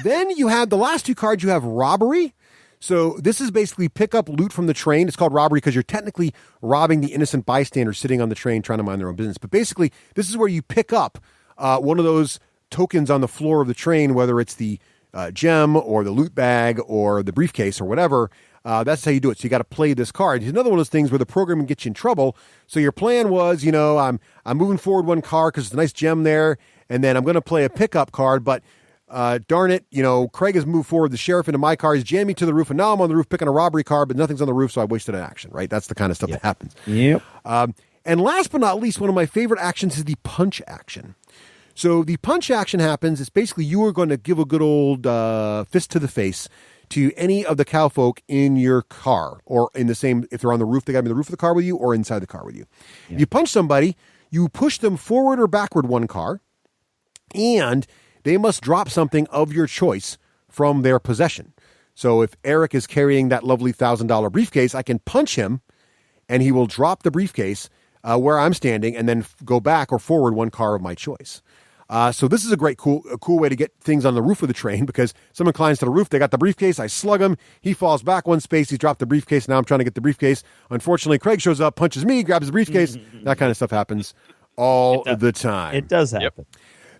Then you have the last two cards. You have robbery. So this is basically pick up loot from the train. It's called robbery because you're technically robbing the innocent bystander sitting on the train trying to mind their own business. But basically, this is where you pick up one of those tokens on the floor of the train, whether it's the gem or the loot bag or the briefcase or whatever. That's how you do it. So you got to play this card. It's another one of those things where the programming gets you in trouble. So your plan was, I'm moving forward one car because there's a nice gem there, and then I'm going to play a pickup card, but darn it, Craig has moved forward the sheriff into my car. He's jammed me to the roof, and now I'm on the roof picking a robbery card, but nothing's on the roof, so I wasted an action, right? That's the kind of stuff that happens. Yep. And last but not least, one of my favorite actions is the punch action. So the punch action happens. It's basically you are going to give a good old fist to the face to any of the cowfolk in your car, or in the same, if they're on the roof, they got to be on the roof of the car with you, or inside the car with you. Yeah. If you punch somebody, you push them forward or backward one car, and they must drop something of your choice from their possession. So if Eric is carrying that lovely $1,000 briefcase, I can punch him, and he will drop the briefcase where I'm standing, and then go back or forward one car of my choice. So this is a cool way to get things on the roof of the train, because someone climbs to the roof, they got the briefcase, I slug him, he falls back one space, he's dropped the briefcase, now I'm trying to get the briefcase. Unfortunately, Craig shows up, punches me, grabs the briefcase. That kind of stuff happens all the time. It does happen. Yep.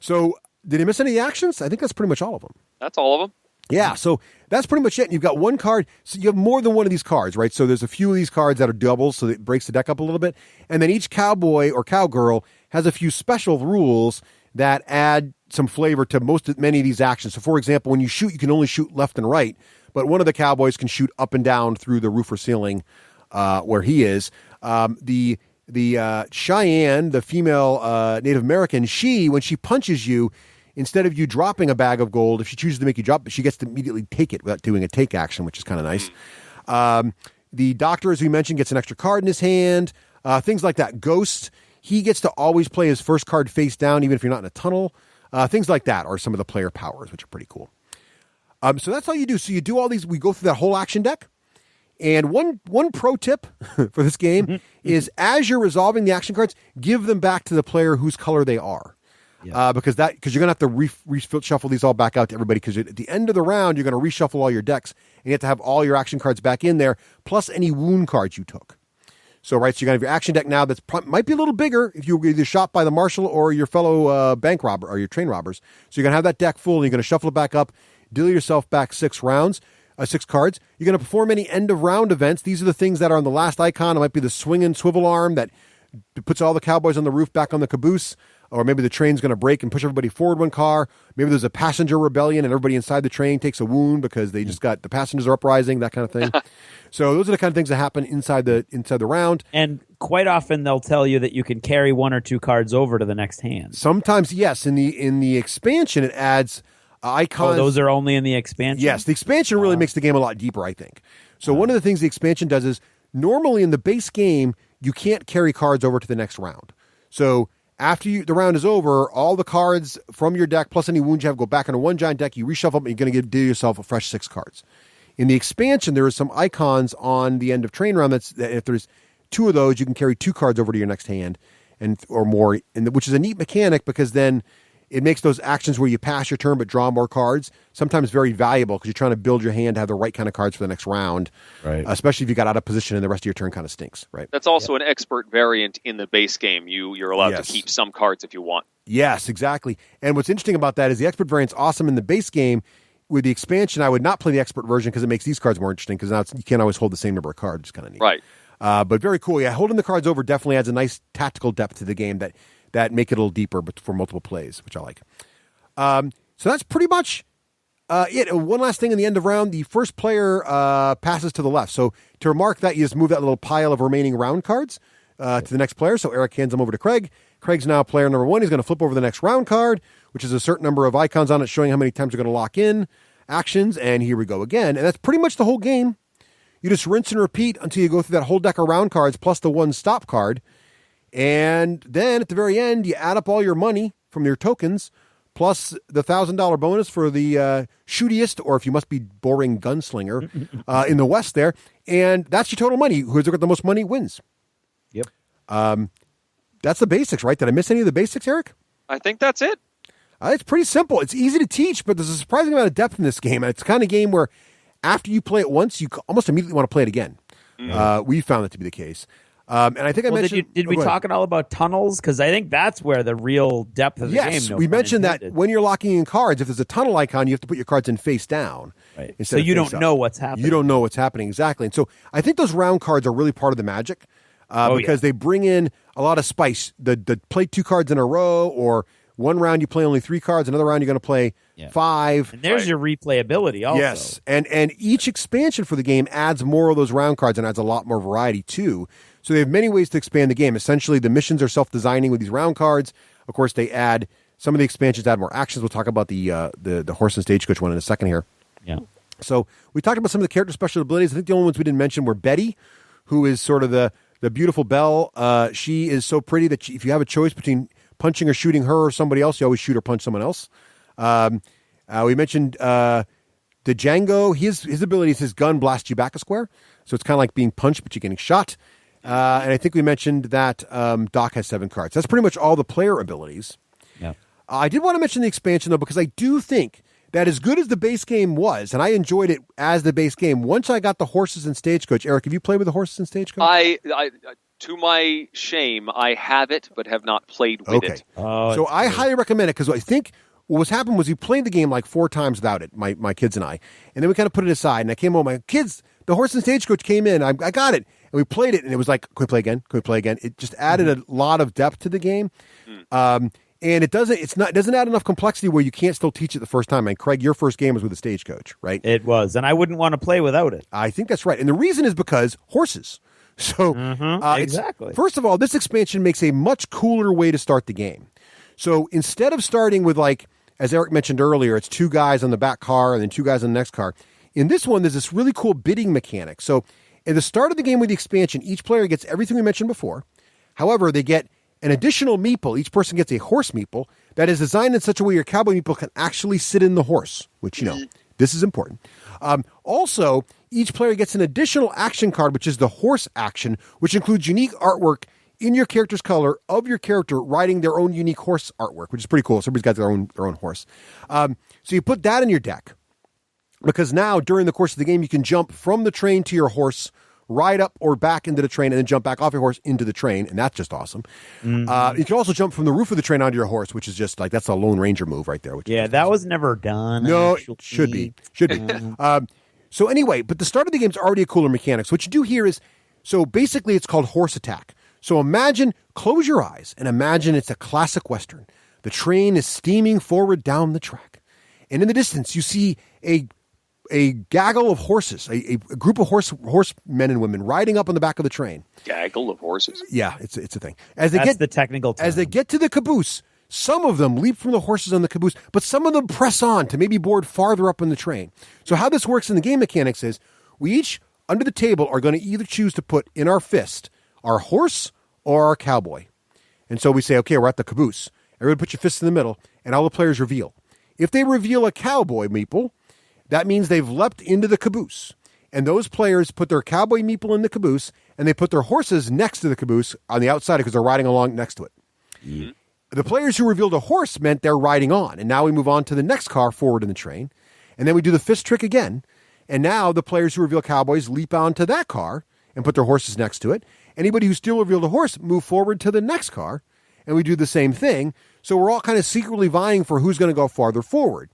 So did he miss any actions? I think that's pretty much all of them. That's all of them. Yeah, so that's pretty much it. And you've got one card. So you have more than one of these cards, right? So there's a few of these cards that are doubles, so it breaks the deck up a little bit. And then each cowboy or cowgirl has a few special rules that add some flavor to many of these actions. So, for example, when you shoot, you can only shoot left and right, but one of the cowboys can shoot up and down through the roof or ceiling where he is. The Cheyenne, the female Native American, when she punches you, instead of you dropping a bag of gold, if she chooses to make you drop it, she gets to immediately take it without doing a take action, which is kind of nice. The doctor, as we mentioned, gets an extra card in his hand. Things like that. Ghost, he gets to always play his first card face down, even if you're not in a tunnel. Things like that are some of the player powers, which are pretty cool. So that's all you do. So you do all these. We go through that whole action deck. And one pro tip for this game is, as you're resolving the action cards, give them back to the player whose color they are. Yeah. Because you're going to have to reshuffle these all back out to everybody, because at the end of the round, you're going to reshuffle all your decks, and you have to have all your action cards back in there, plus any wound cards you took. So you're going to have your action deck now might be a little bigger if you were either shot by the marshal or your fellow bank robber or your train robbers. So you're going to have that deck full, and you're going to shuffle it back up, deal yourself back 6 cards. You're going to perform any end-of-round events. These are the things that are on the last icon. It might be the swing and swivel arm that puts all the cowboys on the roof back on the caboose. Or maybe the train's going to break and push everybody forward one car. Maybe there's a passenger rebellion and everybody inside the train takes a wound because they just got the passengers are uprising, that kind of thing. So those are the kind of things that happen inside the round. And quite often they'll tell you that you can carry 1 or 2 cards over to the next hand. Sometimes, yes. In the expansion, it adds icons. Oh, those are only in the expansion? Yes, the expansion really makes the game a lot deeper, I think. So one of the things the expansion does is, normally in the base game, you can't carry cards over to the next round. So after the round is over, all the cards from your deck, plus any wounds you have, go back into one giant deck. You reshuffle them, and you're going to deal yourself a fresh 6 cards. In the expansion, there are some icons on the end of train round that if there's 2 of those, you can carry 2 cards over to your next hand. or more, which is a neat mechanic because then it makes those actions where you pass your turn but draw more cards sometimes very valuable because you're trying to build your hand to have the right kind of cards for the next round, right? Especially if you got out of position and the rest of your turn kind of stinks, right? That's also an expert variant in the base game. You're allowed to keep some cards if you want. Yes, exactly. And what's interesting about that is the expert variant's awesome in the base game. With the expansion, I would not play the expert version because it makes these cards more interesting because now you can't always hold the same number of cards. It's kind of neat. Right. But very cool. Yeah, holding the cards over definitely adds a nice tactical depth to the game that make it a little deeper but for multiple plays, which I like. So that's pretty much it. One last thing in the end of round, the first player passes to the left. So to mark that, you just move that little pile of remaining round cards to the next player. So Eric hands them over to Craig. Craig's now player number 1. He's going to flip over the next round card, which is a certain number of icons on it showing how many times you're going to lock in actions. And here we go again. And that's pretty much the whole game. You just rinse and repeat until you go through that whole deck of round cards plus the one stop card. And then at the very end, you add up all your money from your tokens plus the $1,000 bonus for the shootiest, or if you must be boring gunslinger in the West there. And that's your total money. Who's got the most money wins. Yep. That's the basics, right? Did I miss any of the basics, Eric? I think that's it. It's pretty simple. It's easy to teach, but there's a surprising amount of depth in this game. And it's the kind of game where after you play it once, you almost immediately want to play it again. We found that to be the case. And I think I mentioned... Did we talk at all about tunnels? Because I think that's where the real depth of the game... Yes, we mentioned that when you're locking in cards, if there's a tunnel icon, you have to put your cards in face down. Right. So you don't know what's happening. You don't know what's happening, exactly. And so I think those round cards are really part of the magic because they bring in a lot of spice. The play 2 cards in a row, or one round you play only 3 cards, another round you're going to play 5. And there's your replayability also. Yes, and each expansion for the game adds more of those round cards and adds a lot more variety too. So they have many ways to expand the game. Essentially, the missions are self-designing with these round cards. Of course, they add some of the expansions add more actions. We'll talk about the horse and stagecoach one in a second here. Yeah. So we talked about some of the character special abilities. I think the only ones we didn't mention were Betty, who is sort of the beautiful belle. She is so pretty that if you have a choice between punching or shooting her or somebody else, you always shoot or punch someone else. We mentioned the Django. His ability is his gun blasts you back a square. So it's kind of like being punched, but you're getting shot. And I think we mentioned that Doc has 7 cards. That's pretty much all the player abilities. Yeah. I did want to mention the expansion, though, because I do think that as good as the base game was, and I enjoyed it as the base game, once I got the horses and stagecoach. Eric, have you played with the horses and stagecoach? I to my shame, I have it, but have not played with it. So I highly recommend it because I think what was happened was we played the game like 4 times without it, my kids and I. And then we kind of put it aside, and I came home, my kids, the horse and stagecoach came in, I got it. And we played it, and it was like, can we play again? Can we play again? It just added a lot of depth to the game. And it doesn't add enough complexity where you can't still teach it the first time. And Craig, your first game was with a stagecoach, right? It was, and I wouldn't want to play without it. I think that's right. And the reason is because horses. So exactly. First of all, this expansion makes a much cooler way to start the game. So instead of starting with, like, as Eric mentioned earlier, it's 2 guys on the back car and then 2 guys on the next car. In this one, there's this really cool bidding mechanic. So at the start of the game with the expansion, each player gets everything we mentioned before. However, they get an additional meeple. Each person gets a horse meeple that is designed in such a way your cowboy meeple can actually sit in the horse, which, this is important. Also, each player gets an additional action card, which is the horse action, which includes unique artwork in your character's color of your character riding their own unique horse artwork, which is pretty cool. So everybody's got their own horse. So you put that in your deck. Because now, during the course of the game, you can jump from the train to your horse, ride up or back into the train, and then jump back off your horse into the train, and that's just awesome. You can also jump from the roof of the train onto your horse, which is just like, that's a Lone Ranger move right there. That was never done. No, it should be. So anyway, but the start of the game is already a cooler mechanic. So what you do here is, so basically it's called horse attack. So imagine, close your eyes, and imagine it's a classic Western. The train is steaming forward down the track. And in the distance, you see a gaggle of horses, a group of horsemen and women riding up on the back of the train. Gaggle of horses? Yeah, it's a thing. That's the technical term. As they get to the caboose, some of them leap from the horses on the caboose, but some of them press on to maybe board farther up in the train. So how this works in the game mechanics is we each, under the table, are going to either choose to put in our fist our horse or our cowboy. And so we say, okay, we're at the caboose. Everybody put your fist in the middle, and all the players reveal. If they reveal a cowboy meeple, that means they've leapt into the caboose. And those players put their cowboy meeple in the caboose, and they put their horses next to the caboose on the outside because they're riding along next to it. Mm-hmm. The players who revealed a horse meant they're riding on. And now we move on to the next car forward in the train. And then we do the fist trick again. And now the players who reveal cowboys leap onto that car and put their horses next to it. Anybody who still revealed a horse move forward to the next car, and we do the same thing. So we're all kind of secretly vying for who's going to go farther forward.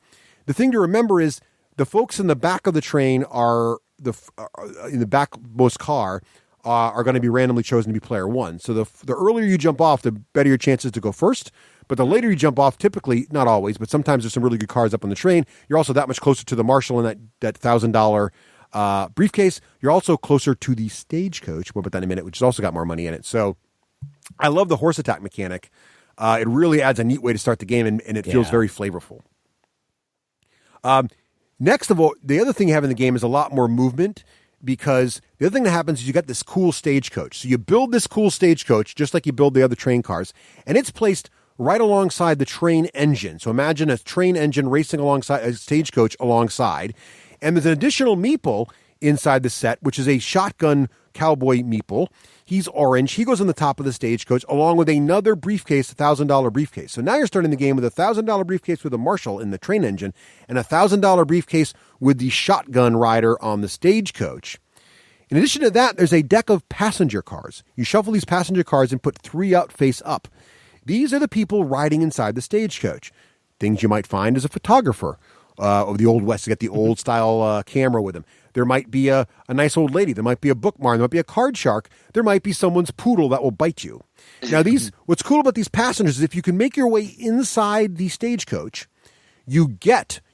The thing to remember is the folks in the back of the train are in the backmost car are going to be randomly chosen to be player one. So the earlier you jump off, the better your chances to go first. But the later you jump off, typically, not always, but sometimes there's some really good cars up on the train. You're also that much closer to the marshal in that $1,000 briefcase. You're also closer to the stagecoach. We'll put that in a minute, which has also got more money in it. So I love the horse attack mechanic. It really adds a neat way to start the game, and it feels very flavorful. Next of all, the other thing you have in the game is a lot more movement, because the other thing that happens is you got this cool stagecoach. So you build this cool stagecoach just like you build the other train cars, and it's placed right alongside the train engine. So imagine a train engine racing alongside a stagecoach alongside, and there's an additional meeple inside the set, which is a shotgun cowboy meeple. He's orange. He goes on the top of the stagecoach along with another briefcase, $1,000 briefcase. So now you're starting the game with a $1,000 briefcase with a marshal in the train engine and a $1,000 briefcase with the shotgun rider on the stagecoach. In addition to that, there's a deck of passenger cars. You shuffle these passenger cars and put 3 out face up. These are the people riding inside the stagecoach. Things you might find as a photographer of the Old West. You get the old style camera with him. There might be a nice old lady. There might be a bookmark. There might be a card shark. There might be someone's poodle that will bite you. Now, what's cool about these passengers is if you can make your way inside the stagecoach, you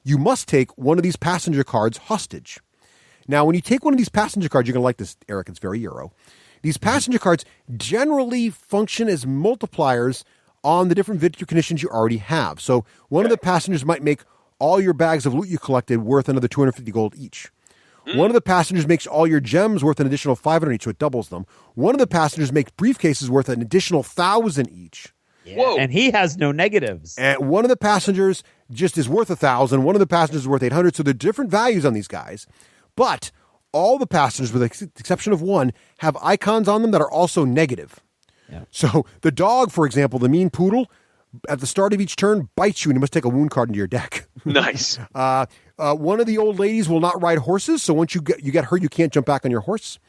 must take one of these passenger cards hostage. Now, when you take one of these passenger cards, you're going to like this, Eric. It's very Euro. These passenger cards generally function as multipliers on the different victory conditions you already have. So one of the passengers might make all your bags of loot you collected worth another 250 gold each. One of the passengers makes all your gems worth an additional 500 each, so it doubles them. One of the passengers makes briefcases worth an additional 1,000 each. Yeah. Whoa. And he has no negatives. And one of the passengers just is worth 1,000. One of the passengers is worth 800. So there are different values on these guys. But all the passengers, with the exception of one, have icons on them that are also negative. Yeah. So the dog, for example, the mean poodle, at the start of each turn, bites you, and you must take a wound card into your deck. Nice. One of the old ladies will not ride horses, so once you get hurt, you can't jump back on your horse.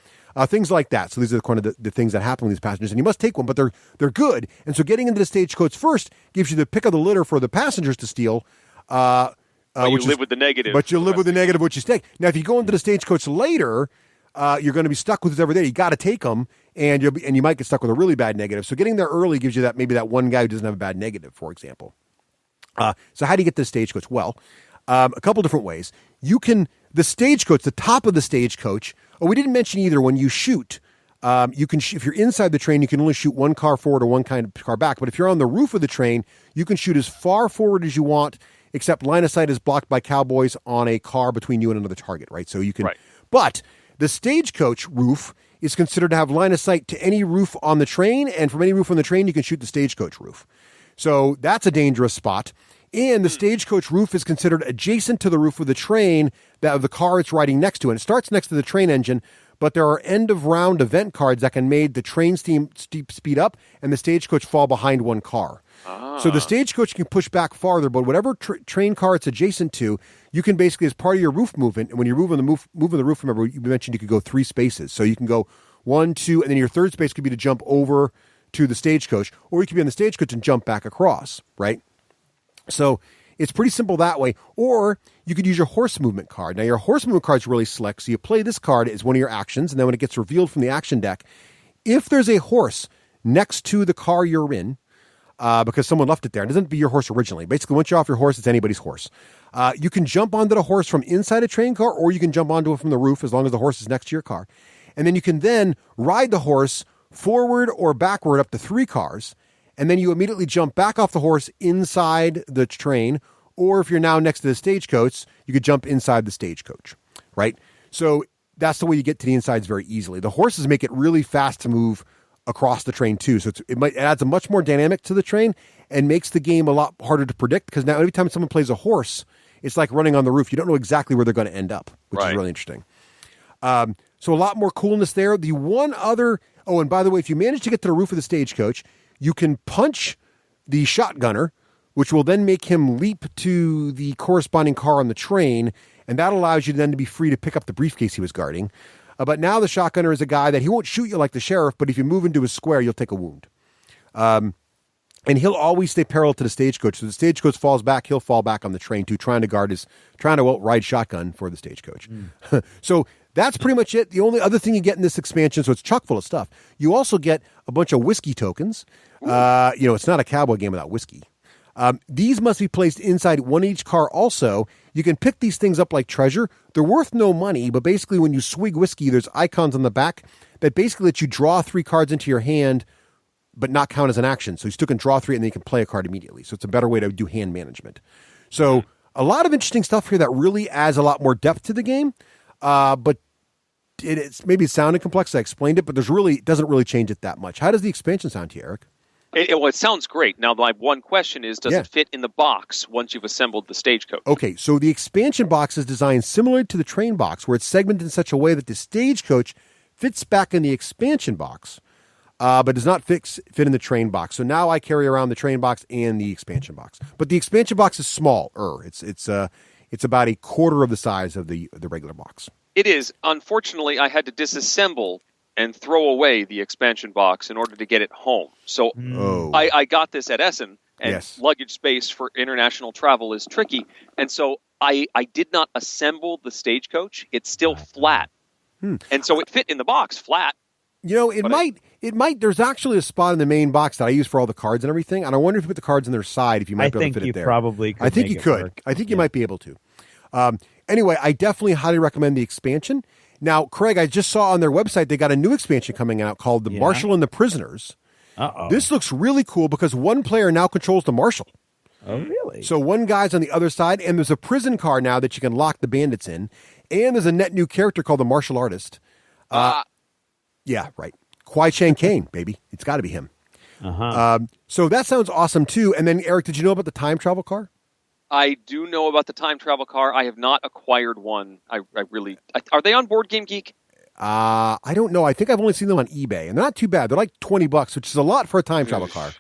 Things like that. So these are kind of the things that happen with these passengers, and you must take one, but they're good. And so getting into the stagecoach first gives you the pick of the litter for the passengers to steal. You live with the negative. But you live with the negative, which you take. Now, if you go into the stagecoach later, you're going to be stuck with who's ever there. You got to take them, and you might get stuck with a really bad negative. So getting there early gives you maybe that one guy who doesn't have a bad negative, for example. So how do you get to the stagecoach? Well, a couple different ways. The stagecoach, the top of the stagecoach. Oh, we didn't mention either. When you shoot, you can if you're inside the train, you can only shoot one car forward or one kind of car back. But if you're on the roof of the train, you can shoot as far forward as you want, except line of sight is blocked by cowboys on a car between you and another target. Right. So you can. Right. But the stagecoach roof is considered to have line of sight to any roof on the train, and from any roof on the train, you can shoot the stagecoach roof. So that's a dangerous spot. And the stagecoach roof is considered adjacent to the roof of the train of the car it's riding next to. And it starts next to the train engine, but there are end-of-round event cards that can make the train speed up and the stagecoach fall behind one car. So the stagecoach can push back farther, but whatever train car it's adjacent to, you can basically, as part of your roof movement, and when you're moving the roof, remember, you mentioned you could go 3 spaces. So you can go 1, 2, and then your third space could be to jump over to the stagecoach, or you could be on the stagecoach and jump back across, right? So it's pretty simple that way. Or you could use your horse movement card. Now, your horse movement card is really slick. So you play this card as one of your actions, and then when it gets revealed from the action deck, if there's a horse next to the car you're in, because someone left it there, it doesn't be your horse originally. Basically, once you're off your horse, it's anybody's horse. You can jump onto the horse from inside a train car, or you can jump onto it from the roof as long as the horse is next to your car. And then you can then ride the horse forward or backward up to 3 cars, and then you immediately jump back off the horse inside the train, or if you're now next to the stagecoach, you could jump inside the stagecoach, right? So that's the way you get to the insides very easily. The horses make it really fast to move across the train too, so it adds a much more dynamic to the train and makes the game a lot harder to predict, because now every time someone plays a horse, it's like running on the roof. You don't know exactly where they're going to end up, which is really interesting. So a lot more coolness there. The one other, and by the way, if you manage to get to the roof of the stagecoach, you can punch the shotgunner, which will then make him leap to the corresponding car on the train, and that allows you then to be free to pick up the briefcase he was guarding. But now the shotgunner is a guy that he won't shoot you like the sheriff, but if you move into his square, you'll take a wound. And he'll always stay parallel to the stagecoach. So the stagecoach falls back, he'll fall back on the train too, trying to ride shotgun for the stagecoach. So that's pretty much it. The only other thing you get in this expansion, so it's chock full of stuff. You also get a bunch of whiskey tokens. It's not a cowboy game without whiskey. These must be placed inside one each car also. You can pick these things up like treasure. They're worth no money, but basically when you swig whiskey, there's icons on the back that basically let you draw 3 cards into your hand, but not count as an action. So you still can draw 3 and then you can play a card immediately. So it's a better way to do hand management. So a lot of interesting stuff here that really adds a lot more depth to the game. But maybe it sounded complex. I explained it, but it doesn't really change it that much. How does the expansion sound to you, Eric? It sounds great. Now, my one question is, does it fit in the box once you've assembled the stagecoach? Okay, so the expansion box is designed similar to the train box, where it's segmented in such a way that the stagecoach fits back in the expansion box, but does not fit in the train box. So now I carry around the train box and the expansion box. But the expansion box is smaller. It's about a quarter of the size of the regular box. It is. Unfortunately, I had to disassemble and throw away the expansion box in order to get it home. So I got this at Essen, and luggage space for international travel is tricky. And so I did not assemble the stagecoach. It's still flat. And so it fit in the box flat. It might. There's actually a spot in the main box that I use for all the cards and everything. And I wonder if you put the cards on their side, if you might be able to fit it there. Probably could. I think you could. I think you might be able to. Anyway, I definitely highly recommend the expansion. Now, Craig, I just saw on their website they got a new expansion coming out called The Marshal and the Prisoners. This looks really cool because one player now controls the marshal. Oh, really? So one guy's on the other side, and there's a prison car now that you can lock the bandits in, and there's a net new character called the Martial Artist. Yeah, right. Kwai Chang Caine, baby. It's got to be him. So that sounds awesome, too. And then, Eric, did you know about the time travel car? I do know about the time travel car. I have not acquired one. Are they on Board Game Geek? I don't know. I think I've only seen them on eBay, and they're not too bad. They're like $20, which is a lot for a time travel car.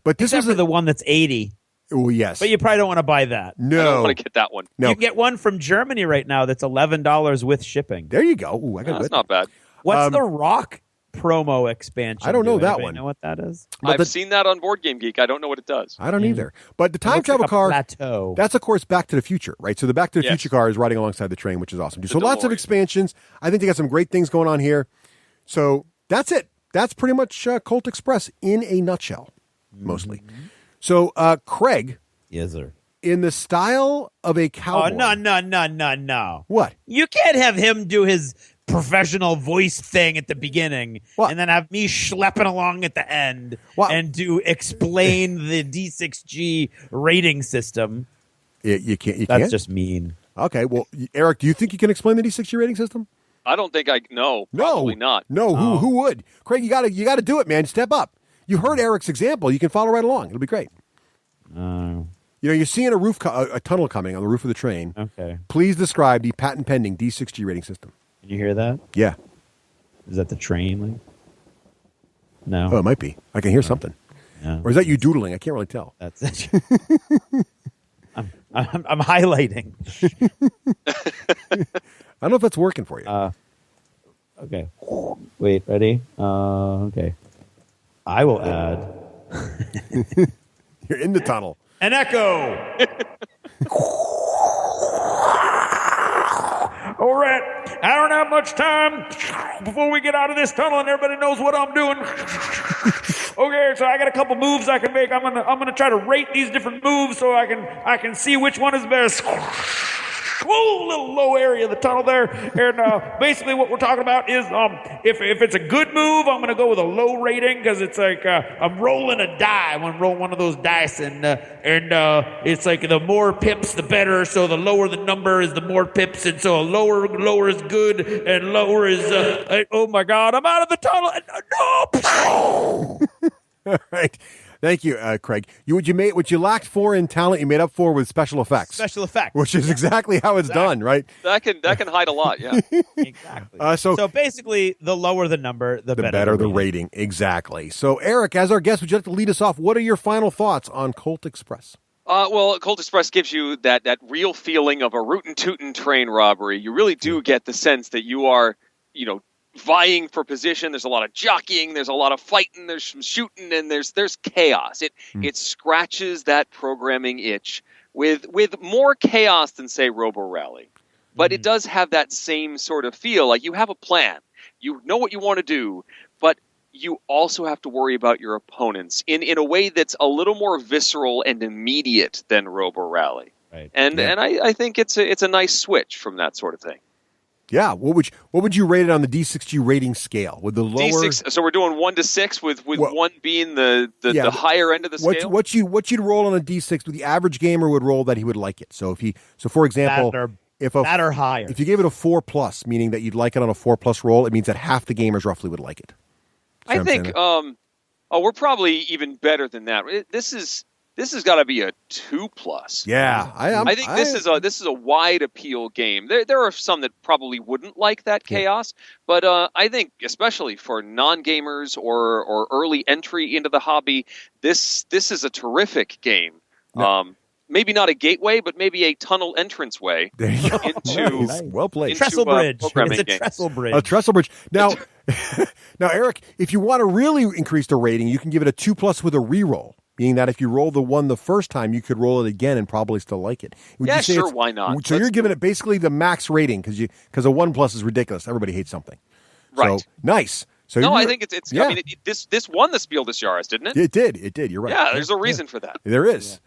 But this is the one that's $80. Oh, yes. But you probably don't want to buy that. No. I don't want to get that one. No. You can get one from Germany right now that's $11 with shipping. There you go. Ooh, that's not bad. What's the Rock promo expansion? I don't know that Anybody one. Know what that is? I've seen that on Board Game Geek. I don't know what it does. I don't either. But the time travel car, plateau. That's of course Back to the Future, right? So the Back to the Future car is riding alongside the train, which is awesome. So lots of expansions. I think they got some great things going on here. So that's it. That's pretty much Colt Express in a nutshell, mostly. So Craig. Yes, sir. In the style of a cowboy. Oh, no. What? You can't have him do his professional voice thing at the beginning and then have me schlepping along at the end and explain the D6G rating system. You can't. That's just mean. Okay, well, Eric, do you think you can explain the D6G rating system? I don't think probably not. No, who would? Craig, you gotta do it, man. Step up. You heard Eric's example. You can follow right along. It'll be great. You're seeing a tunnel coming on the roof of the train. Okay. Please describe the patent pending D6G rating system. Did you hear that? Yeah. Is that the train? No. Oh, it might be. I can hear something. No. Or is that you doodling? I can't really tell. That's it. I'm highlighting. I don't know if that's working for you. Okay. Wait, ready? Okay. I will add. You're in the tunnel. An echo. All right. I don't have much time before we get out of this tunnel and everybody knows what I'm doing. Okay, so I got a couple moves I can make. I'm gonna try to rate these different moves so I can see which one is best. Whoa, little low area of the tunnel there. And basically what we're talking about is if it's a good move, I'm going to go with a low rating because it's like I'm rolling a die. I want to roll one of those dice, and it's like the more pips, the better. So the lower the number is the more pips, and so lower is good, and lower is oh my God, I'm out of the tunnel. No. All right. Thank you, Craig. What you lacked for in talent, you made up for with special effects. Special effects, which is exactly how it's done, right? That can hide a lot. Yeah, exactly. So basically, the lower the number, the better the rating. Exactly. So, Eric, as our guest, would you like to lead us off? What are your final thoughts on Colt Express? Well, Colt Express gives you that real feeling of a rootin' tootin' train robbery. You really do get the sense that you are, vying for position. There's a lot of jockeying. There's a lot of fighting. There's some shooting, and there's chaos. It scratches that programming itch with more chaos than, say, Robo Rally. But it does have that same sort of feel. Like you have a plan. You know what you want to do, but you also have to worry about your opponents in a way that's a little more visceral and immediate than Robo Rally. Right. And I think it's a nice switch from that sort of thing. Yeah. What would you rate it on the D6G rating scale? With the lower D6, so we're doing 1 to 6 with 1 being the higher end of the scale. What you'd roll on a D6 with the average gamer would roll that he would like it. So for example, that or higher. If you gave it a 4+, meaning that you'd like it on a 4+ roll, it means that half the gamers roughly would like it. I think we're probably even better than that. This has got to be a 2+. Yeah, I think this is a wide appeal game. There are some that probably wouldn't like that chaos, but I think especially for non-gamers or early entry into the hobby, this is a terrific game. No. Maybe not a gateway, but maybe a tunnel entrance way into well played. Trestle bridge. It's a games. trestle bridge. A trestle bridge. Now, Eric, if you want to really increase the rating, you can give it a 2+ with a reroll. Meaning that if you roll the 1 the first time, you could roll it again and probably still like it. Sure, why not? So you're giving it basically the max rating because a 1+ is ridiculous. Everybody hates something. Right. So nice. So I think it's. Yeah. I mean, this won the Spiel des Jahres, didn't it? It did. You're right. Yeah, there's a reason for that. There is.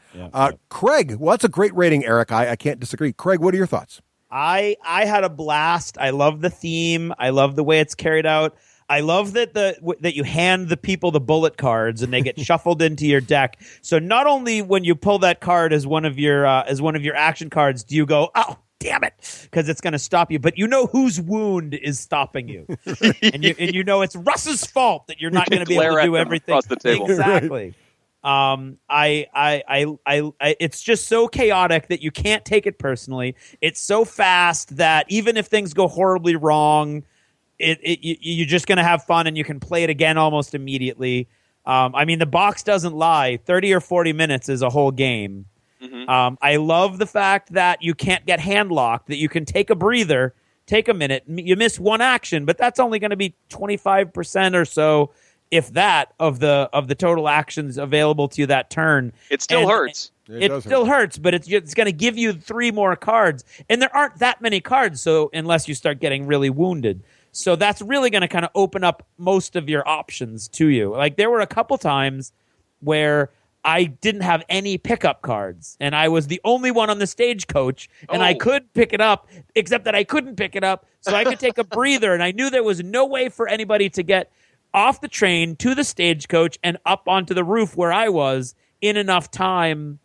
Craig, well, that's a great rating, Eric. I can't disagree. Craig, what are your thoughts? I had a blast. I love the theme. I love the way it's carried out. I love that you hand the people the bullet cards and they get shuffled into your deck. So not only when you pull that card as one of your action cards, do you go, oh, damn it, because it's going to stop you. But you know whose wound is stopping you, and you know it's Russ's fault that you're not going to be able to do everything across the table. Exactly. It's just so chaotic that you can't take it personally. It's so fast that even if things go horribly wrong, you're just going to have fun and you can play it again almost immediately. I mean, the box doesn't lie. 30 or 40 minutes is a whole game. Mm-hmm. I love the fact that you can't get hand locked, that you can take a breather, take a minute. You miss one action, but that's only going to be 25% or so, if that, of the total actions available to you that turn. It still hurts. It still hurts, but it's going to give you 3 more cards. And there aren't that many cards, so unless you start getting really wounded. So that's really going to kind of open up most of your options to you. Like there were a couple times where I didn't have any pickup cards, and I was the only one on the stagecoach, and I could pick it up, except that I couldn't pick it up, so I could take a breather, and I knew there was no way for anybody to get off the train to the stagecoach and up onto the roof where I was in enough time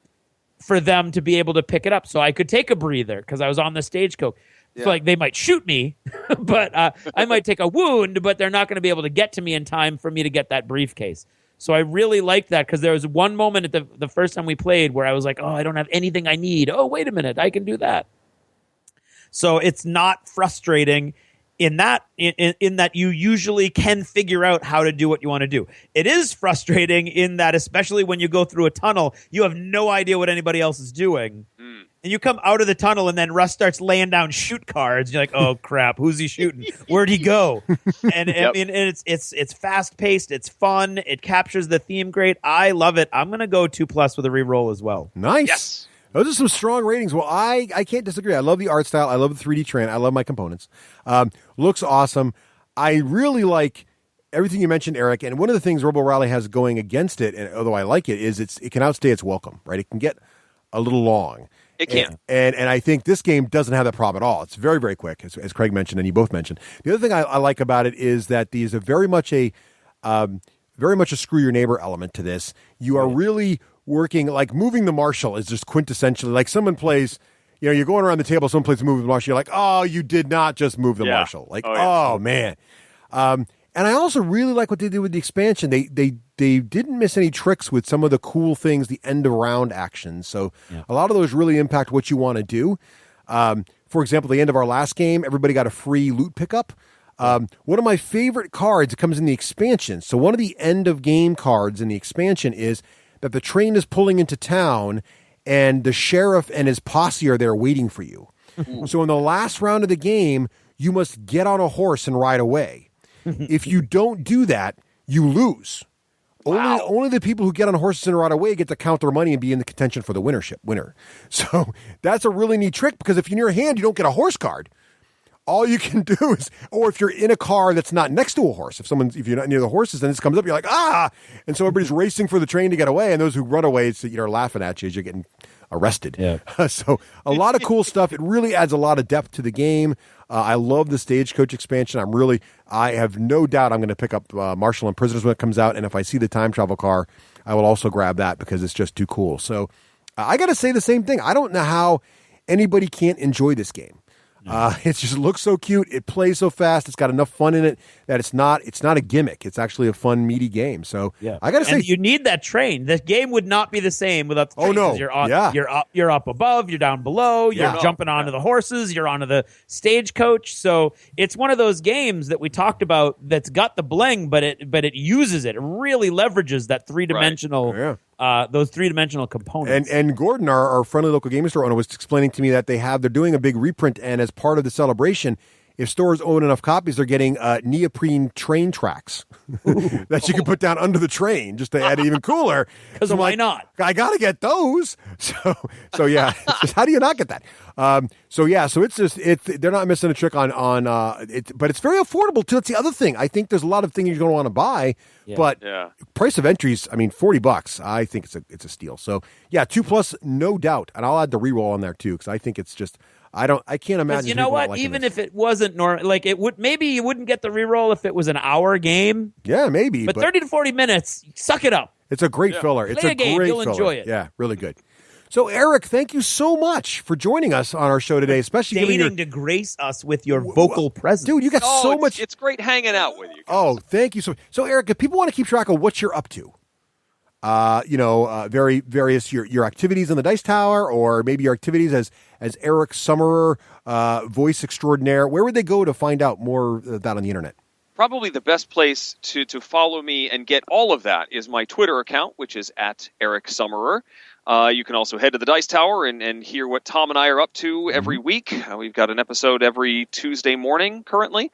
for them to be able to pick it up. So I could take a breather because I was on the stagecoach. Yeah. So like they might shoot me, but I might take a wound, but they're not going to be able to get to me in time for me to get that briefcase. So I really liked that because there was one moment at the first time we played where I was like, oh, I don't have anything I need. Oh, wait a minute, I can do that. So it's not frustrating in that you usually can figure out how to do what you want to do. It is frustrating in that, especially when you go through a tunnel, you have no idea what anybody else is doing. And you come out of the tunnel and then Russ starts laying down shoot cards. You're like, oh crap, who's he shooting? Where'd he go? And I mean, it's fast paced, it's fun, it captures the theme great. I love it. I'm gonna go 2+ with a reroll as well. Nice. Yes. Those are some strong ratings. Well, I can't disagree. I love the art style. I love the 3D train. I love my components. Looks awesome. I really like everything you mentioned, Eric. And one of the things Robo Rally has going against it, and although I like it, is it can outstay its welcome. Right? It can get a little long. It can. And I think this game doesn't have that problem at all. It's very, very quick, as Craig mentioned, and you both mentioned. The other thing I like about it is that there's a very much a screw your neighbor element to this. You are really working, like moving the marshal is just quintessentially, like someone plays, you're going around the table, someone plays move the marshal, you're like, oh, you did not just move the marshal. Like, oh man. And I also really like what they did with the expansion. They didn't miss any tricks with some of the cool things, the end of round actions. So a lot of those really impact what you want to do. For example, the end of our last game, everybody got a free loot pickup. One of my favorite cards, it comes in the expansion. So one of the end of game cards in the expansion is that the train is pulling into town and the sheriff and his posse are there waiting for you. So in the last round of the game, you must get on a horse and ride away. If you don't do that, you lose. Only the people who get on horses and ride away get to count their money and be in the contention for the winner. So that's a really neat trick, because if you're near hand, you don't get a horse card. All you can do is, or if you're in a car that's not next to a horse, if you're not near the horses, then this comes up, you're like, ah! And so everybody's racing for the train to get away, and those who run away, are laughing at you as you're getting arrested. Yeah. So a lot of cool stuff. It really adds a lot of depth to the game. I love the Stagecoach expansion. I have no doubt I'm going to pick up Marshall and Prisoners when it comes out, and if I see the time travel car, I will also grab that because it's just too cool. So I got to say the same thing. I don't know how anybody can't enjoy this game. It just looks so cute. It plays so fast. It's got enough fun in it that it's not a gimmick. It's actually a fun, meaty game. So I got to say, you need that train. The game would not be the same without the train. Oh no, you're up above, you're down below, you're jumping onto the horses, you're onto the stagecoach. So it's one of those games that we talked about that's got the bling, but it uses it. It really leverages that three-dimensional. Those three-dimensional components. And Gordon, our friendly local gaming store owner, was explaining to me that they're doing a big reprint, and as part of the celebration, if stores own enough copies, they're getting neoprene train tracks that you can put down under the train just to add it even cooler. Because why not? I got to get those. So yeah, it's just, how do you not get that? So it's just they're not missing a trick on it, but it's very affordable too. That's the other thing. I think there's a lot of things you're going to want to buy, but price of entries, $40. I think it's a steal. So yeah, 2+, no doubt, and I'll add the reroll on there too because I think it's just. I can't imagine. You know what? Even if it wasn't normal, like it would, maybe you wouldn't get the reroll if it was an hour game. Yeah, maybe. But 30 to 40 minutes, suck it up. It's a great filler. It's a game, great you'll filler. Enjoy it. Yeah, really good. So, Eric, thank you so much for joining us on our show today, especially deigning to grace us with your vocal presence. Dude, you got so much. It's great hanging out with you guys. Oh, thank you so Eric, if people want to keep track of what you're up to, various your activities in the Dice Tower, or maybe your activities as Eric Summerer, voice extraordinaire, where would they go to find out more of that on the internet? Probably the best place to follow me and get all of that is my Twitter account, which is at Eric Summerer. You can also head to the Dice Tower and hear what Tom and I are up to every week. We've got an episode every Tuesday morning currently.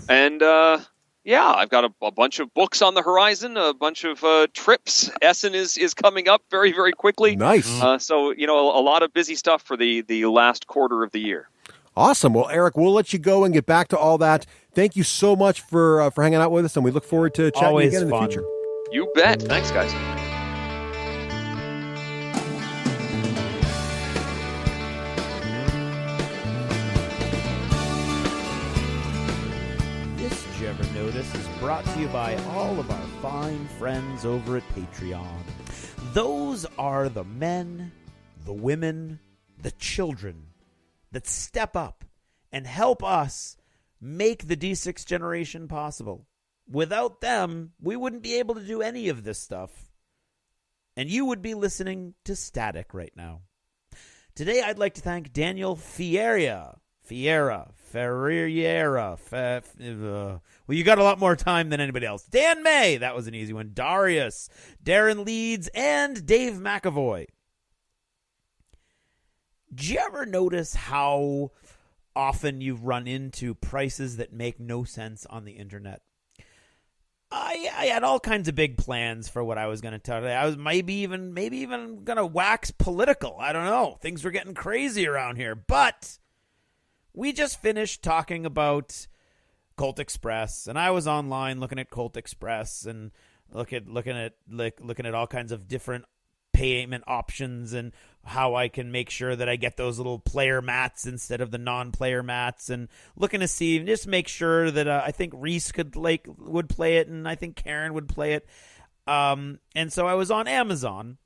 And I've got a bunch of books on the horizon, a bunch of trips. Essen is coming up very, very quickly. Nice. So, a lot of busy stuff for the last quarter of the year. Awesome. Well, Eric, we'll let you go and get back to all that. Thank you so much for hanging out with us, and we look forward to chatting again in the future. You bet. Thanks, guys. Notice is brought to you by all of our fine friends over at Patreon. Those are the men, the women, the children that step up and help us make the D6 generation possible. Without them, we wouldn't be able to do any of this stuff. And you would be listening to static right now. Today, I'd like to thank Daniel Ferreira. Well, you got a lot more time than anybody else. Dan May, that was an easy one. Darius, Darren Leeds, and Dave McAvoy. Do you ever notice how often you run into prices that make no sense on the internet? I had all kinds of big plans for what I was going to tell you. I was maybe even going to wax political. I don't know. Things were getting crazy around here, but we just finished talking about Colt Express, and I was online looking at Colt Express and looking at all kinds of different payment options and how I can make sure that I get those little player mats instead of the non-player mats, and looking to see, just make sure that I think Reese would play it, and I think Karen would play it. And so I was on Amazon,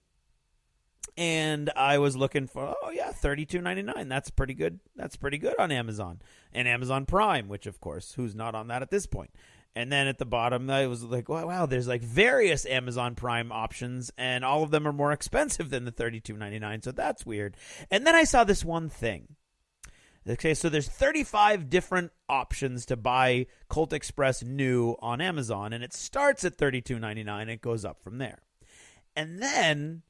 and I was looking for, $32.99. That's pretty good. That's pretty good on Amazon. And Amazon Prime, which, of course, who's not on that at this point? And then at the bottom, I was like, wow, there's like various Amazon Prime options, and all of them are more expensive than the $32.99. So that's weird. And then I saw this one thing. Okay, so there's 35 different options to buy Colt Express new on Amazon, and it starts at $32.99 and it goes up from there. And then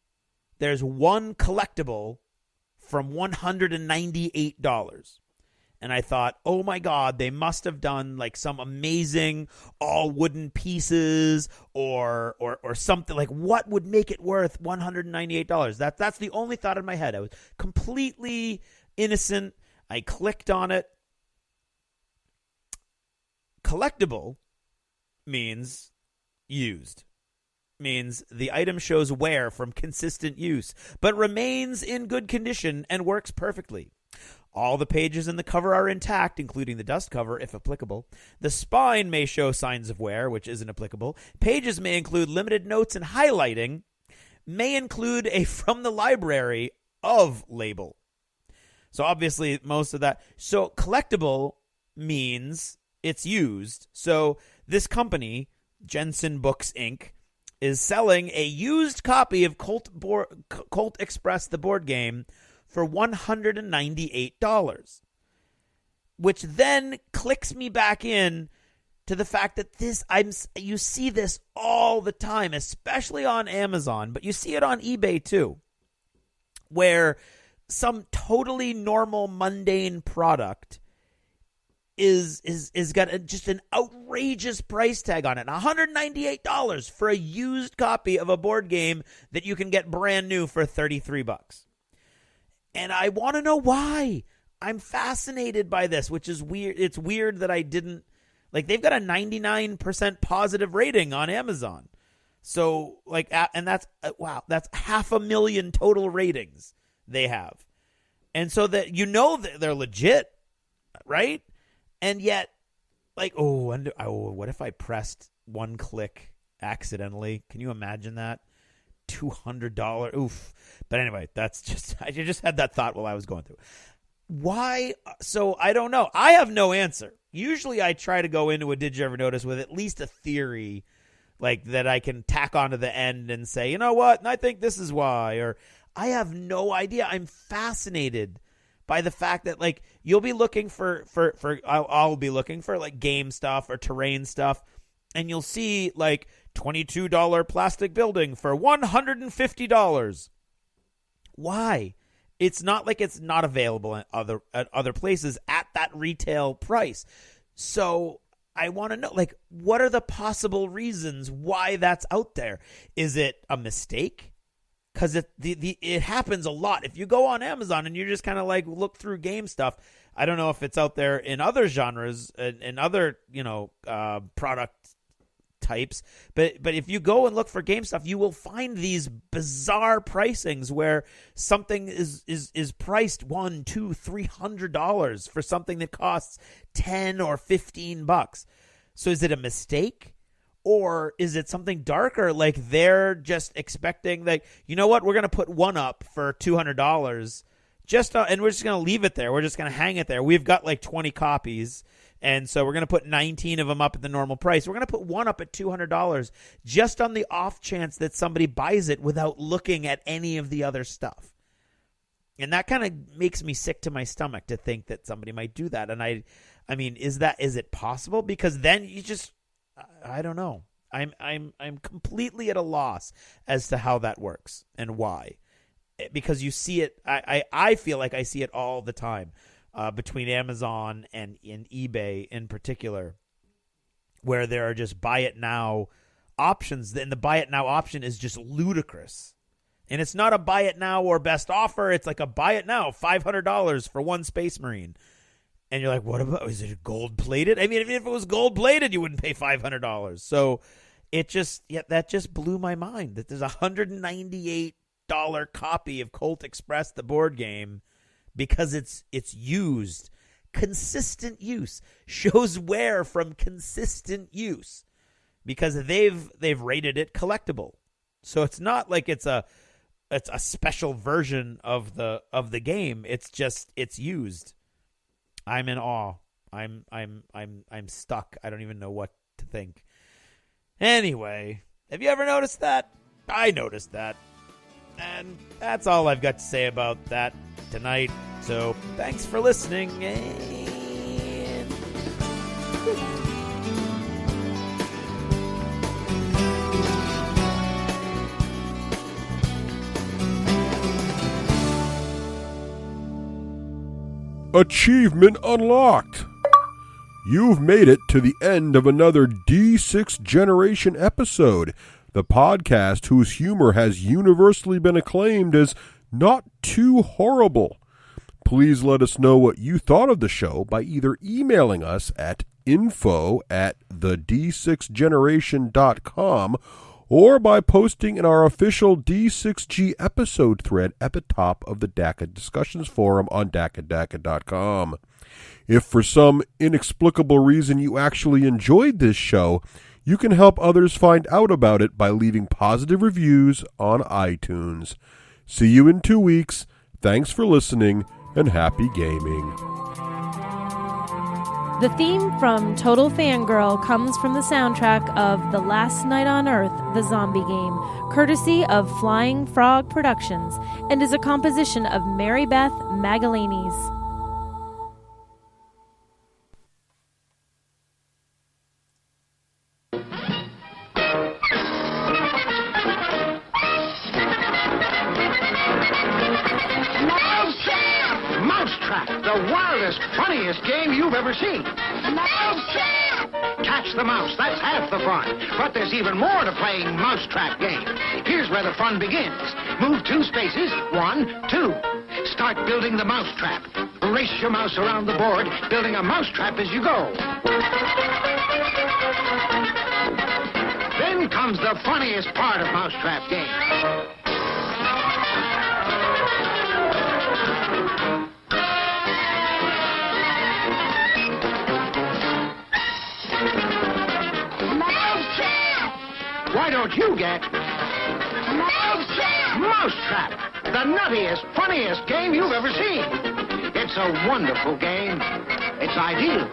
there's one collectible from $198. And I thought, oh my God, they must have done like some amazing all wooden pieces or something. Like, what would make it worth $198? That's the only thought in my head. I was completely innocent. I clicked on it. Collectible means used. Means the item shows wear from consistent use, but remains in good condition and works perfectly. All the pages in the cover are intact, including the dust cover, if applicable. The spine may show signs of wear, which isn't applicable. Pages may include limited notes and highlighting. May include a from the library of label. So obviously most of that. So collectible means it's used. So this company, Jensen Books Inc., is selling a used copy of Colt Express, the board game, for $198, which then clicks me back in to the fact that you see this all the time, especially on Amazon, but you see it on eBay too, where some totally normal, mundane product is got just an outrageous price tag on it. $198 for a used copy of a board game that you can get brand new for $33. And I want to know why. I'm fascinated by this, which is weird. It's weird that I didn't, like, they've got a 99% positive rating on Amazon. So, like, and that's, wow, that's 500,000 total ratings they have. And so that, that they're legit, right? And yet, like, what if I pressed one click accidentally? Can you imagine that? $200. Oof. But anyway, I just had that thought while I was going through. Why? So I don't know. I have no answer. Usually I try to go into a Did You Ever Notice with at least a theory, like, that I can tack onto the end and say, you know what? And I think this is why. Or I have no idea. I'm fascinated by the fact that, like, you'll be looking for I'll be looking for like game stuff or terrain stuff, and you'll see like $22 plastic building for $150. Why? It's not like it's not available at other places at that retail price. So I want to know, like, what are the possible reasons why that's out there? Is it a mistake? Because it happens a lot. If you go on Amazon and you just kind of like look through game stuff, I don't know if it's out there in other genres and other product types, but if you go and look for game stuff, you will find these bizarre pricings where something is priced $100, $200, $300 for something that costs $10 or $15. So is it a mistake? Or is it something darker, like they're just expecting, like, you know what, we're going to put one up for $200, and we're just going to leave it there. We're just going to hang it there. We've got like 20 copies, and so we're going to put 19 of them up at the normal price. We're going to put one up at $200 just on the off chance that somebody buys it without looking at any of the other stuff. And that kind of makes me sick to my stomach to think that somebody might do that. And I mean, is it possible? Because then you just, I don't know. I'm completely at a loss as to how that works and why. Because you see it, I feel like I see it all the time between Amazon and in eBay in particular, where there are just buy it now options. And the buy it now option is just ludicrous. And it's not a buy it now or best offer. It's like a buy it now, $500 for one Space Marine. And you're like, what about, is it gold plated? I mean, if it was gold plated, you wouldn't pay $500. So that just blew my mind that there's a $198 copy of Colt Express, the board game, because it's used. Consistent use. Shows wear from consistent use. Because they've rated it collectible. So it's not like it's a special version of the game. It's used. I'm in awe. I'm stuck. I don't even know what to think. Anyway, have you ever noticed that? I noticed that. And that's all I've got to say about that tonight. So thanks for listening. And... Achievement unlocked. You've made it to the end of another D6 Generation episode, the podcast whose humor has universally been acclaimed as not too horrible. Please let us know what you thought of the show by either emailing us at info@the d6generation.com or by posting in our official D6G episode thread at the top of the DACA discussions forum on DACA.com. If for some inexplicable reason you actually enjoyed this show, you can help others find out about it by leaving positive reviews on iTunes. See you in 2 weeks. Thanks for listening, and happy gaming. The theme from Total Fangirl comes from the soundtrack of The Last Night on Earth, the zombie game, courtesy of Flying Frog Productions, and is a composition of Mary Beth Magalanes. The wildest, funniest game you've ever seen. Mousetrap! Catch the mouse, that's half the fun. But there's even more to playing Mousetrap game. Here's where the fun begins. Move 2 spaces, 1, 2. Start building the mousetrap. Race your mouse around the board, building a mousetrap as you go. Then comes the funniest part of Mousetrap game. Why don't you get Mousetrap? Mousetrap, the nuttiest, funniest game you've ever seen. It's a wonderful game. It's ideal.